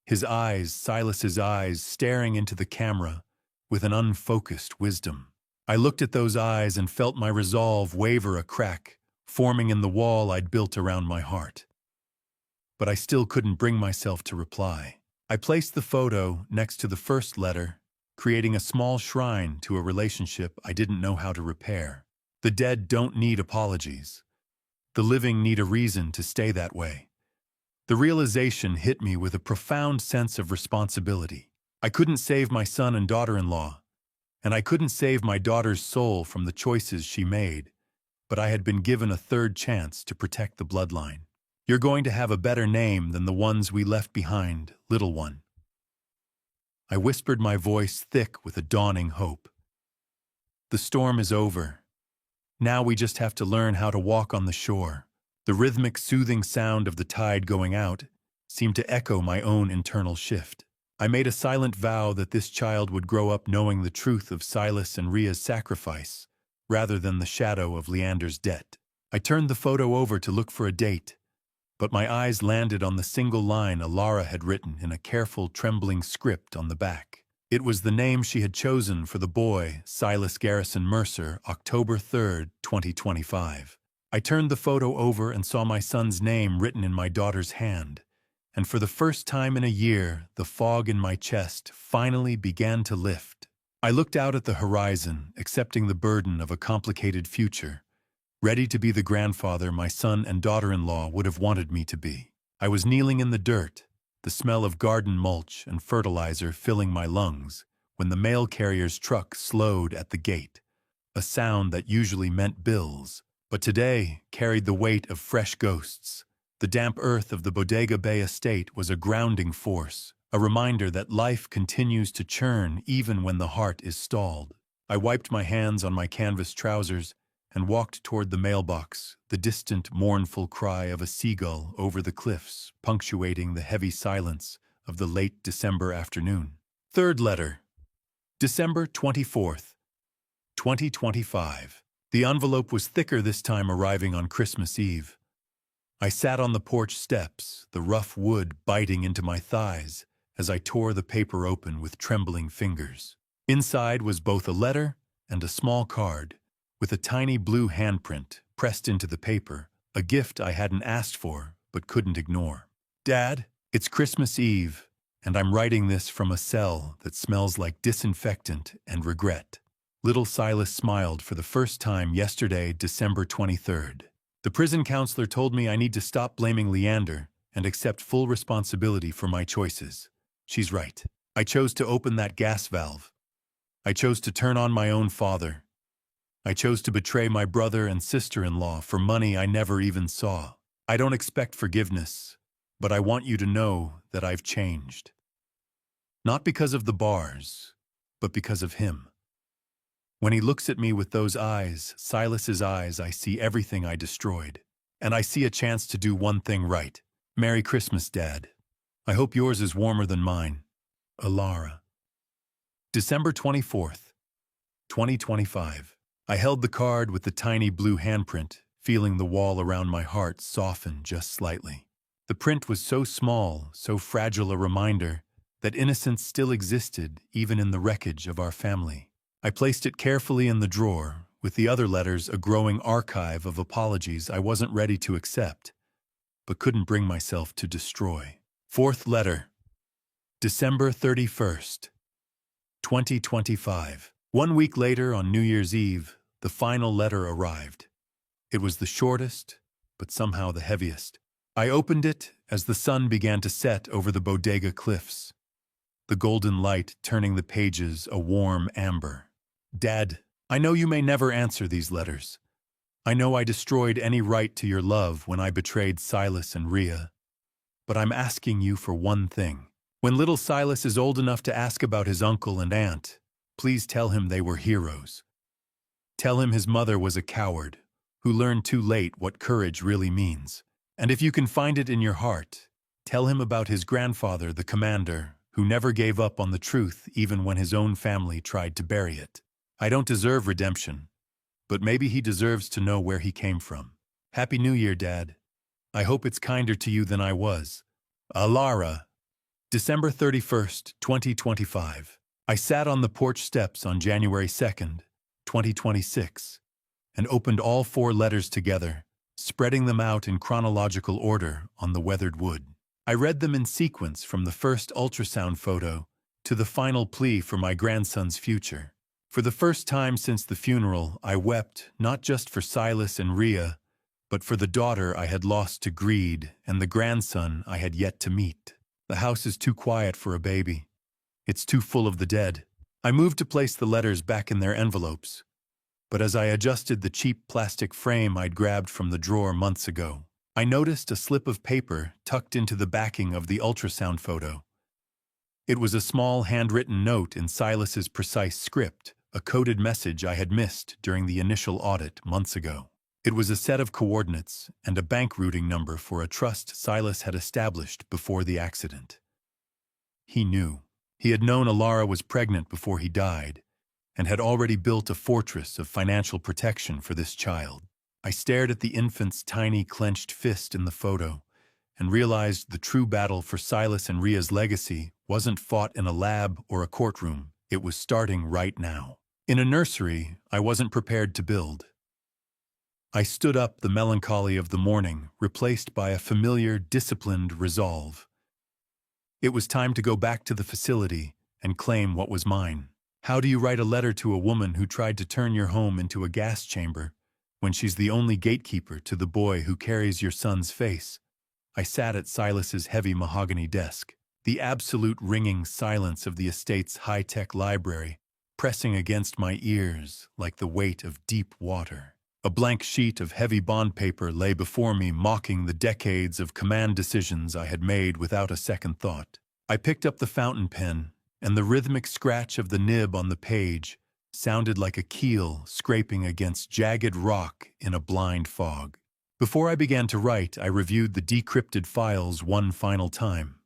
His eyes, Silas's eyes, staring into the camera with an unfocused wisdom. I looked at those eyes and felt my resolve waver a crack, forming in the wall I'd built around my heart. But I still couldn't bring myself to reply. I placed the photo next to the first letter, creating a small shrine to a relationship I didn't know how to repair. The dead don't need apologies. The living need a reason to stay that way. The realization hit me with a profound sense of responsibility. I couldn't save my son and daughter-in-law, and I couldn't save my daughter's soul from the choices she made, but I had been given a third chance to protect the bloodline. You're going to have a better name than the ones we left behind, little one. I whispered, my voice thick with a dawning hope. The storm is over. Now we just have to learn how to walk on the shore. The rhythmic, soothing sound of the tide going out seemed to echo my own internal shift. I made a silent vow that this child would grow up knowing the truth of Silas and Rhea's sacrifice, rather than the shadow of Leander's debt. I turned the photo over to look for a date, but my eyes landed on the single line Alara had written in a careful, trembling script on the back. It was the name she had chosen for the boy, Silas Garrison Mercer, October 3rd, 2025. I turned the photo over and saw my son's name written in my daughter's hand, and for the first time in a year, the fog in my chest finally began to lift. I looked out at the horizon, accepting the burden of a complicated future, ready to be the grandfather my son and daughter-in-law would have wanted me to be. I was kneeling in the dirt, the smell of garden mulch and fertilizer filling my lungs, when the mail carrier's truck slowed at the gate, a sound that usually meant bills, but today carried the weight of fresh ghosts. The damp earth of the Bodega Bay estate was a grounding force, a reminder that life continues to churn even when the heart is stalled. I wiped my hands on my canvas trousers and walked toward the mailbox, the distant, mournful cry of a seagull over the cliffs, punctuating the heavy silence of the late December afternoon. Third letter. December 24th, 2025. The envelope was thicker this time, arriving on Christmas Eve. I sat on the porch steps, the rough wood biting into my thighs as I tore the paper open with trembling fingers. Inside was both a letter and a small card, with a tiny blue handprint pressed into the paper, a gift I hadn't asked for but couldn't ignore. Dad, it's Christmas Eve, and I'm writing this from a cell that smells like disinfectant and regret. Little Silas smiled for the first time yesterday, December 23rd. The prison counselor told me I need to stop blaming Leander and accept full responsibility for my choices. She's right. I chose to open that gas valve. I chose to turn on my own father. I chose to betray my brother and sister-in-law for money I never even saw. I don't expect forgiveness, but I want you to know that I've changed. Not because of the bars, but because of him. When he looks at me with those eyes, Silas's eyes, I see everything I destroyed. And I see a chance to do one thing right. Merry Christmas, Dad. I hope yours is warmer than mine. Alara. December 24th, 2025. I held the card with the tiny blue handprint, feeling the wall around my heart soften just slightly. The print was so small, so fragile, a reminder that innocence still existed even in the wreckage of our family. I placed it carefully in the drawer, with the other letters a growing archive of apologies I wasn't ready to accept, but couldn't bring myself to destroy. Fourth letter. December 31st, 2025. 1 week later, on New Year's Eve, the final letter arrived. It was the shortest, but somehow the heaviest. I opened it as the sun began to set over the Bodega cliffs, the golden light turning the pages a warm amber. Dad, I know you may never answer these letters. I know I destroyed any right to your love when I betrayed Silas and Rhea. But I'm asking you for one thing. When little Silas is old enough to ask about his uncle and aunt, please tell him they were heroes. Tell him his mother was a coward who learned too late what courage really means. And if you can find it in your heart, tell him about his grandfather, the commander, who never gave up on the truth even when his own family tried to bury it. I don't deserve redemption, but maybe he deserves to know where he came from. Happy New Year, Dad. I hope it's kinder to you than I was. Alara. December 31st, 2025. I sat on the porch steps on January 2nd, 2026, and opened all 4 letters together, spreading them out in chronological order on the weathered wood. I read them in sequence from the first ultrasound photo to the final plea for my grandson's future. For the first time since the funeral, I wept not just for Silas and Rhea, but for the daughter I had lost to greed and the grandson I had yet to meet. The house is too quiet for a baby. It's too full of the dead. I moved to place the letters back in their envelopes, but as I adjusted the cheap plastic frame I'd grabbed from the drawer months ago, I noticed a slip of paper tucked into the backing of the ultrasound photo. It was a small handwritten note in Silas's precise script, a coded message I had missed during the initial audit months ago. It was a set of coordinates and a bank routing number for a trust Silas had established before the accident. He knew. He had known Alara was pregnant before he died, and had already built a fortress of financial protection for this child. I stared at the infant's tiny clenched fist in the photo, and realized the true battle for Silas and Rhea's legacy wasn't fought in a lab or a courtroom. It was starting right now. In a nursery I wasn't prepared to build. I stood up, the melancholy of the morning replaced by a familiar, disciplined resolve. It was time to go back to the facility and claim what was mine. How do you write a letter to a woman who tried to turn your home into a gas chamber when she's the only gatekeeper to the boy who carries your son's face? I sat at Silas's heavy mahogany desk. the absolute ringing silence of the estate's high-tech library pressing against my ears like the weight of deep water. A blank sheet of heavy bond paper lay before me, mocking the decades of command decisions I had made without a second thought. I picked up the fountain pen, and the rhythmic scratch of the nib on the page sounded like a keel scraping against jagged rock in a blind fog. Before I began to write, I reviewed the decrypted files one final time.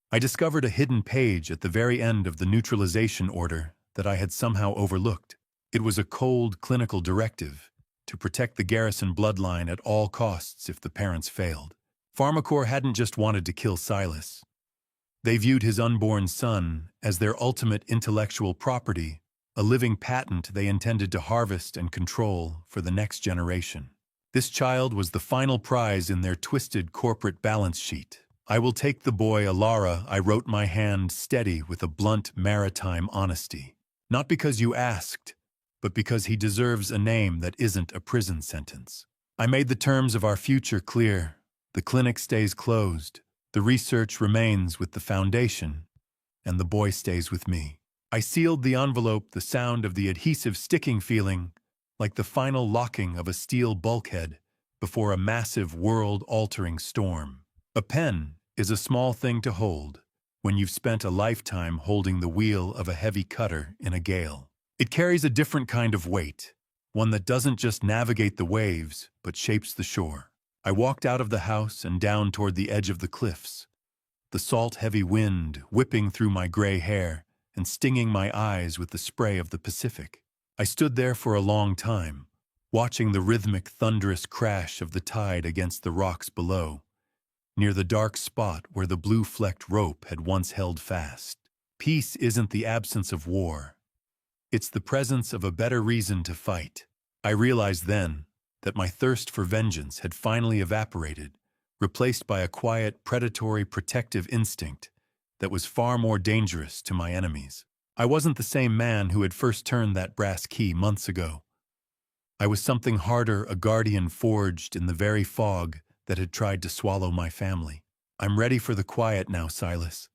I discovered a hidden page at the very end of the neutralization order that I had somehow overlooked. It was a cold clinical directive to protect the Garrison bloodline at all costs if the parents failed. Pharmacorp hadn't just wanted to kill Silas. They viewed his unborn son as their ultimate intellectual property, a living patent they intended to harvest and control for the next generation. This child was the final prize in their twisted corporate balance sheet. "I will take the boy, Alara," I wrote, my hand steady with a blunt maritime honesty. "Not because you asked, but because he deserves a name that isn't a prison sentence." I made the terms of our future clear. The clinic stays closed, the research remains with the foundation, and the boy stays with me. I sealed the envelope, the sound of the adhesive sticking feeling like the final locking of a steel bulkhead before a massive world-altering storm. A pen is a small thing to hold when you've spent a lifetime holding the wheel of a heavy cutter in a gale. It carries a different kind of weight, one that doesn't just navigate the waves, but shapes the shore. I walked out of the house and down toward the edge of the cliffs, the salt-heavy wind whipping through my gray hair and stinging my eyes with the spray of the Pacific. I stood there for a long time, watching the rhythmic, thunderous crash of the tide against the rocks below, near the dark spot where the blue-flecked rope had once held fast. Peace isn't the absence of war. It's the presence of a better reason to fight. I realized then that my thirst for vengeance had finally evaporated, replaced by a quiet, predatory, protective instinct that was far more dangerous to my enemies. I wasn't the same man who had first turned that brass key months ago. I was something harder, a guardian forged in the very fog that had tried to swallow my family. "I'm ready for the quiet now, Silas,"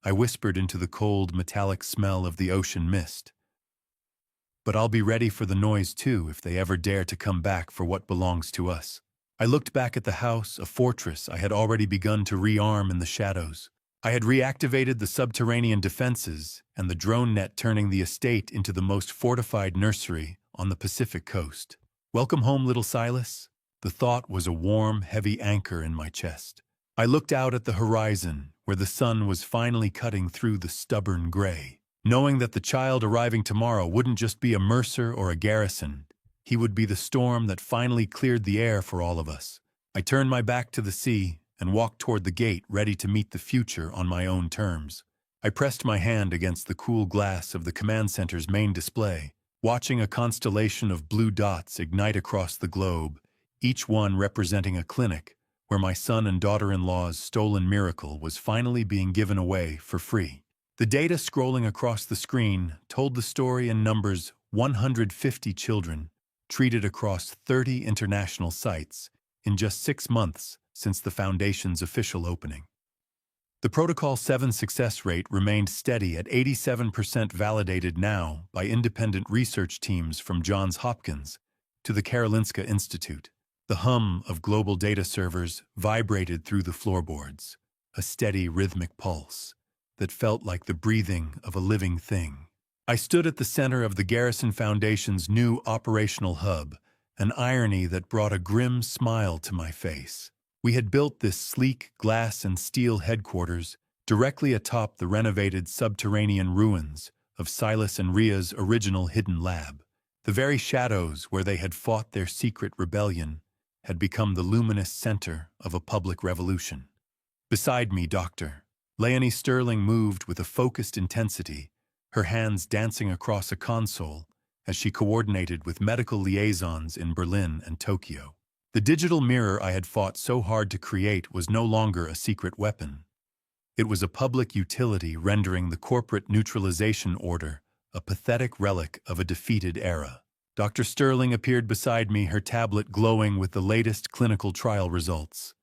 I whispered into the cold, metallic smell of the ocean mist. "But I'll be ready for the noise too if they ever dare to come back for what belongs to us." I looked back at the house, a fortress I had already begun to rearm in the shadows. I had reactivated the subterranean defenses and the drone net, turning the estate into the most fortified nursery on the Pacific coast. "Welcome home, little Silas." The thought was a warm, heavy anchor in my chest. I looked out at the horizon, where the sun was finally cutting through the stubborn gray, knowing that the child arriving tomorrow wouldn't just be a Mercer or a Garrison. He would be the storm that finally cleared the air for all of us. I turned my back to the sea and walked toward the gate, ready to meet the future on my own terms. I pressed my hand against the cool glass of the command center's main display, watching a constellation of blue dots ignite across the globe, each one representing a clinic where my son and daughter-in-law's stolen miracle was finally being given away for free. The data scrolling across the screen told the story in numbers: 150 children treated across 30 international sites in just 6 months since the Foundation's official opening. The Protocol 7 success rate remained steady at 87%, validated now by independent research teams from Johns Hopkins to the Karolinska Institute. The hum of global data servers vibrated through the floorboards, a steady rhythmic pulse that felt like the breathing of a living thing. I stood at the center of the Garrison Foundation's new operational hub, an irony that brought a grim smile to my face. We had built this sleek glass and steel headquarters directly atop the renovated subterranean ruins of Silas and Ria's original hidden lab. The very shadows where they had fought their secret rebellion had become the luminous center of a public revolution. Beside me, Dr. Leonie Sterling moved with a focused intensity, her hands dancing across a console as she coordinated with medical liaisons in Berlin and Tokyo. The digital mirror I had fought so hard to create was no longer a secret weapon. It was a public utility, rendering the corporate neutralization order a pathetic relic of a defeated era. Dr. Sterling appeared beside me, her tablet glowing with the latest clinical trial results.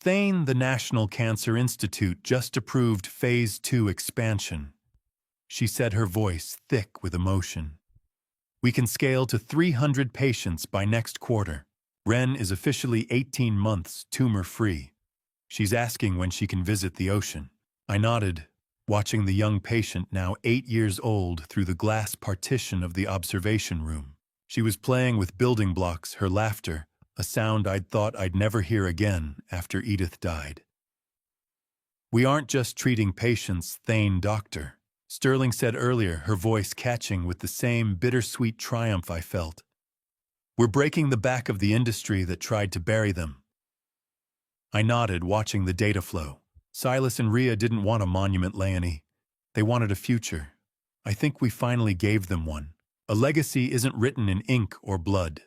Thane, the National Cancer Institute just approved Phase 2 expansion. She said, her voice thick with emotion. We can scale to 300 patients by next quarter. Ren is officially 18 months tumor-free. She's asking when she can visit the ocean. I nodded, watching the young patient, now 8 years old, through the glass partition of the observation room. She was playing with building blocks, her laughter, a sound I'd thought I'd never hear again after Edith died. We aren't just treating patients, Thane, doctor, Sterling said earlier, her voice catching with the same bittersweet triumph I felt. We're breaking the back of the industry that tried to bury them. I nodded, watching the data flow. Silas and Rhea didn't want a monument, Leonie. They wanted a future. I think we finally gave them one. A legacy isn't written in ink or blood.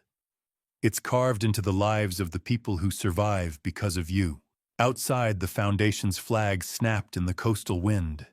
It's carved into the lives of the people who survive because of you. Outside, the Foundation's flag snapped in the coastal wind,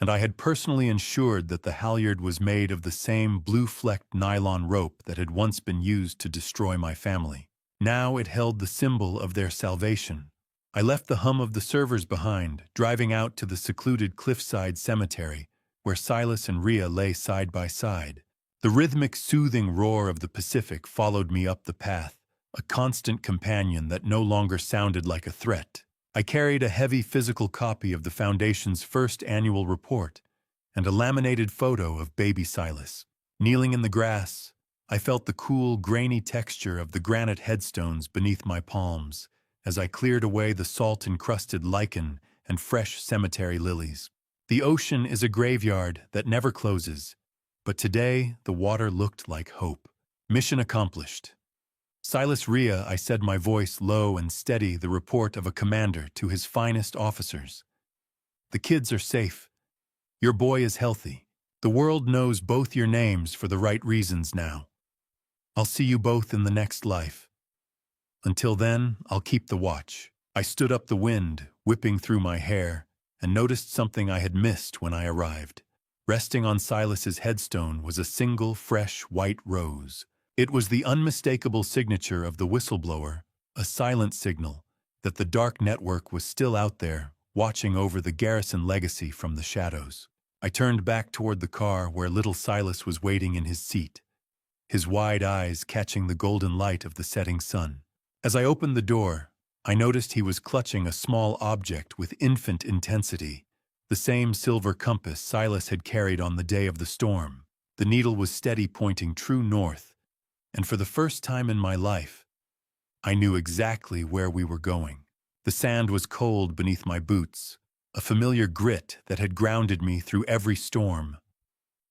and I had personally ensured that the halyard was made of the same blue-flecked nylon rope that had once been used to destroy my family. Now it held the symbol of their salvation. I left the hum of the servers behind, driving out to the secluded cliffside cemetery, where Silas and Rhea lay side by side. The rhythmic, soothing roar of the Pacific followed me up the path, a constant companion that no longer sounded like a threat. I carried a heavy physical copy of the Foundation's first annual report and a laminated photo of baby Silas. Kneeling in the grass, I felt the cool, grainy texture of the granite headstones beneath my palms as I cleared away the salt-encrusted lichen and fresh cemetery lilies. The ocean is a graveyard that never closes, but today the water looked like hope. Mission accomplished. Silas, Rhea, I said, my voice low and steady, the report of a commander to his finest officers. The kids are safe. Your boy is healthy. The world knows both your names for the right reasons now. I'll see you both in the next life. Until then, I'll keep the watch. I stood up the wind, whipping through my hair, and noticed something I had missed when I arrived. Resting on Silas's headstone was a single, fresh, white rose. It was the unmistakable signature of the whistleblower, a silent signal that the dark network was still out there, watching over the Garrison legacy from the shadows. I turned back toward the car where little Silas was waiting in his seat, his wide eyes catching the golden light of the setting sun. As I opened the door, I noticed he was clutching a small object with infant intensity, the same silver compass Silas had carried on the day of the storm. The needle was steady, pointing true north, and for the first time in my life, I knew exactly where we were going. The sand was cold beneath my boots, a familiar grit that had grounded me through every storm.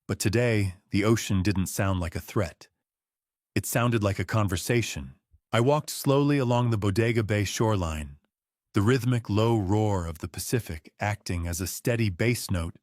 But today, the ocean didn't sound like a threat. It sounded like a conversation. I walked slowly along the Bodega Bay shoreline, the rhythmic low roar of the Pacific acting as a steady bass note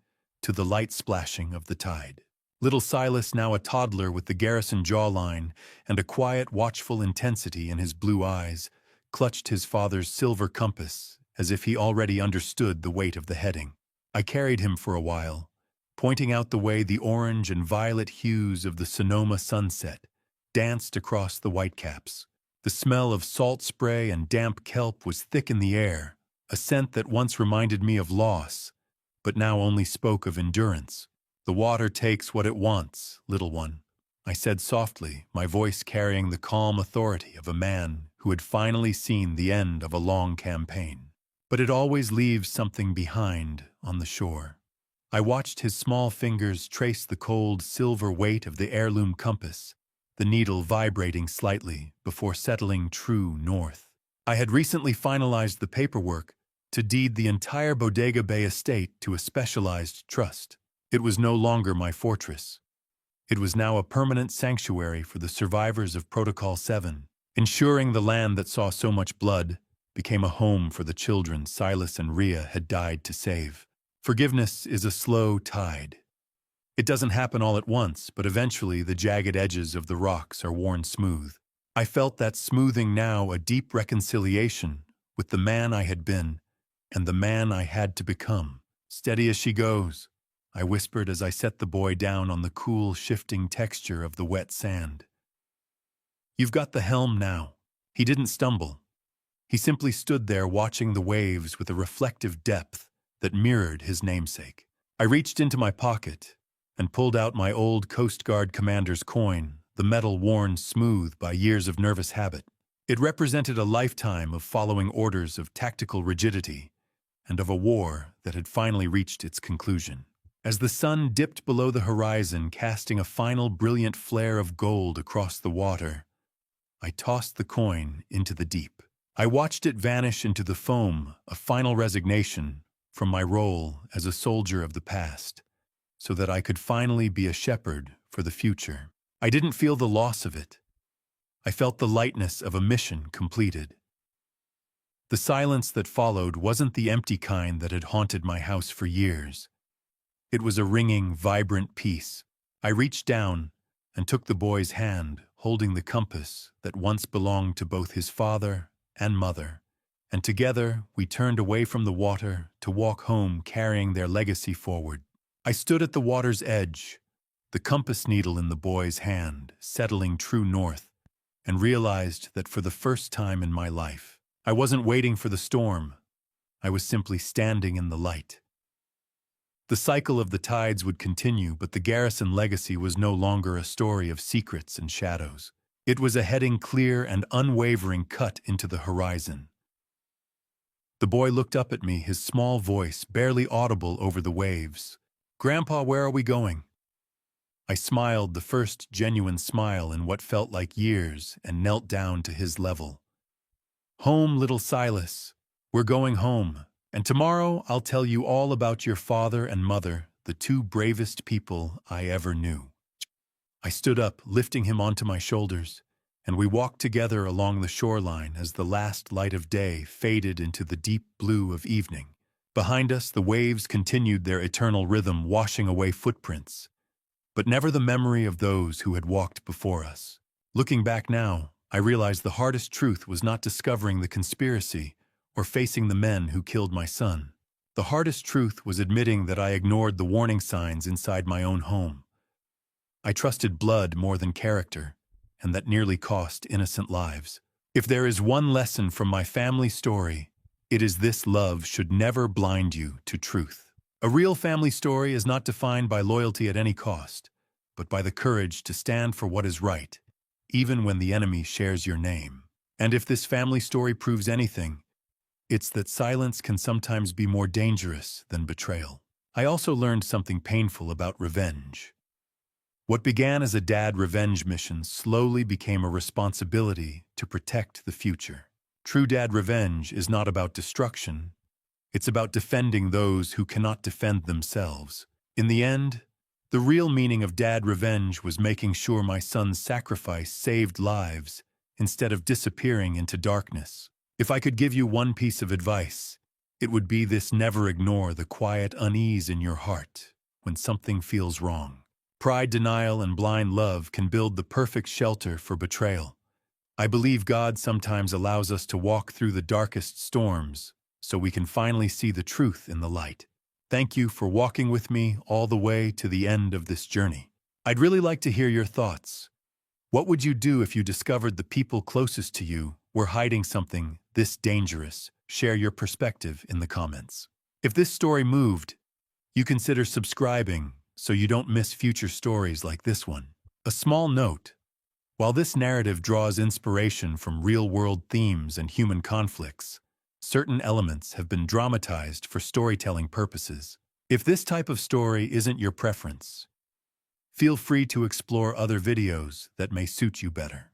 to the light splashing of the tide. Little Silas, now a toddler with the Garrison jawline and a quiet, watchful intensity in his blue eyes, clutched his father's silver compass as if he already understood the weight of the heading. I carried him for a while, pointing out the way the orange and violet hues of the Sonoma sunset danced across the whitecaps. The smell of salt spray and damp kelp was thick in the air, a scent that once reminded me of loss, but now only spoke of endurance. The water takes what it wants, little one, I said softly, my voice carrying the calm authority of a man who had finally seen the end of a long campaign. But it always leaves something behind on the shore. I watched his small fingers trace the cold silver weight of the heirloom compass, the needle vibrating slightly before settling true north. I had recently finalized the paperwork to deed the entire Bodega Bay estate to a specialized trust. It was no longer my fortress. It was now a permanent sanctuary for the survivors of Protocol 7, ensuring the land that saw so much blood became a home for the children Silas and Rhea had died to save. Forgiveness is a slow tide. It doesn't happen all at once, but eventually the jagged edges of the rocks are worn smooth. I felt that smoothing now, a deep reconciliation with the man I had been and the man I had to become. Steady as she goes, I whispered as I set the boy down on the cool, shifting texture of the wet sand. You've got the helm now. He didn't stumble. He simply stood there watching the waves with a reflective depth that mirrored his namesake. I reached into my pocket and pulled out my old Coast Guard commander's coin, the metal worn smooth by years of nervous habit. It represented a lifetime of following orders of tactical rigidity and of a war that had finally reached its conclusion. As the sun dipped below the horizon, casting a final brilliant flare of gold across the water, I tossed the coin into the deep. I watched it vanish into the foam, a final resignation from my role as a soldier of the past, so that I could finally be a shepherd for the future. I didn't feel the loss of it. I felt the lightness of a mission completed. The silence that followed wasn't the empty kind that had haunted my house for years. It was a ringing, vibrant peace. I reached down and took the boy's hand, holding the compass that once belonged to both his father and mother, and together we turned away from the water to walk home carrying their legacy forward. I stood at the water's edge, the compass needle in the boy's hand, settling true north, and realized that for the first time in my life, I wasn't waiting for the storm. I was simply standing in the light. The cycle of the tides would continue, but the garrison legacy was no longer a story of secrets and shadows. It was a heading clear and unwavering cut into the horizon. The boy looked up at me, his small voice barely audible over the waves. "Grandpa, where are we going?" I smiled, the first genuine smile in what felt like years, and knelt down to his level. "Home, little Silas. We're going home. And tomorrow I'll tell you all about your father and mother, the two bravest people I ever knew." I stood up, lifting him onto my shoulders, and we walked together along the shoreline as the last light of day faded into the deep blue of evening. Behind us, the waves continued their eternal rhythm, washing away footprints, but never the memory of those who had walked before us. Looking back now, I realized the hardest truth was not discovering the conspiracy or facing the men who killed my son. The hardest truth was admitting that I ignored the warning signs inside my own home. I trusted blood more than character, and that nearly cost innocent lives. If there is one lesson from my family story, it is this: love should never blind you to truth. A real family story is not defined by loyalty at any cost, but by the courage to stand for what is right, even when the enemy shares your name. And if this family story proves anything, it's that silence can sometimes be more dangerous than betrayal. I also learned something painful about revenge. What began as a dad revenge mission slowly became a responsibility to protect the future. True dad revenge is not about destruction. It's about defending those who cannot defend themselves. In the end, the real meaning of dad revenge was making sure my son's sacrifice saved lives instead of disappearing into darkness. If I could give you one piece of advice, it would be this: never ignore the quiet unease in your heart when something feels wrong. Pride, denial, and blind love can build the perfect shelter for betrayal. I believe God sometimes allows us to walk through the darkest storms so we can finally see the truth in the light. Thank you for walking with me all the way to the end of this journey. I'd really like to hear your thoughts. What would you do if you discovered the people closest to you were hiding something this dangerous? Share your perspective in the comments. If this story moved, you consider subscribing so you don't miss future stories like this one. A small note: while this narrative draws inspiration from real-world themes and human conflicts, certain elements have been dramatized for storytelling purposes. If this type of story isn't your preference, feel free to explore other videos that may suit you better.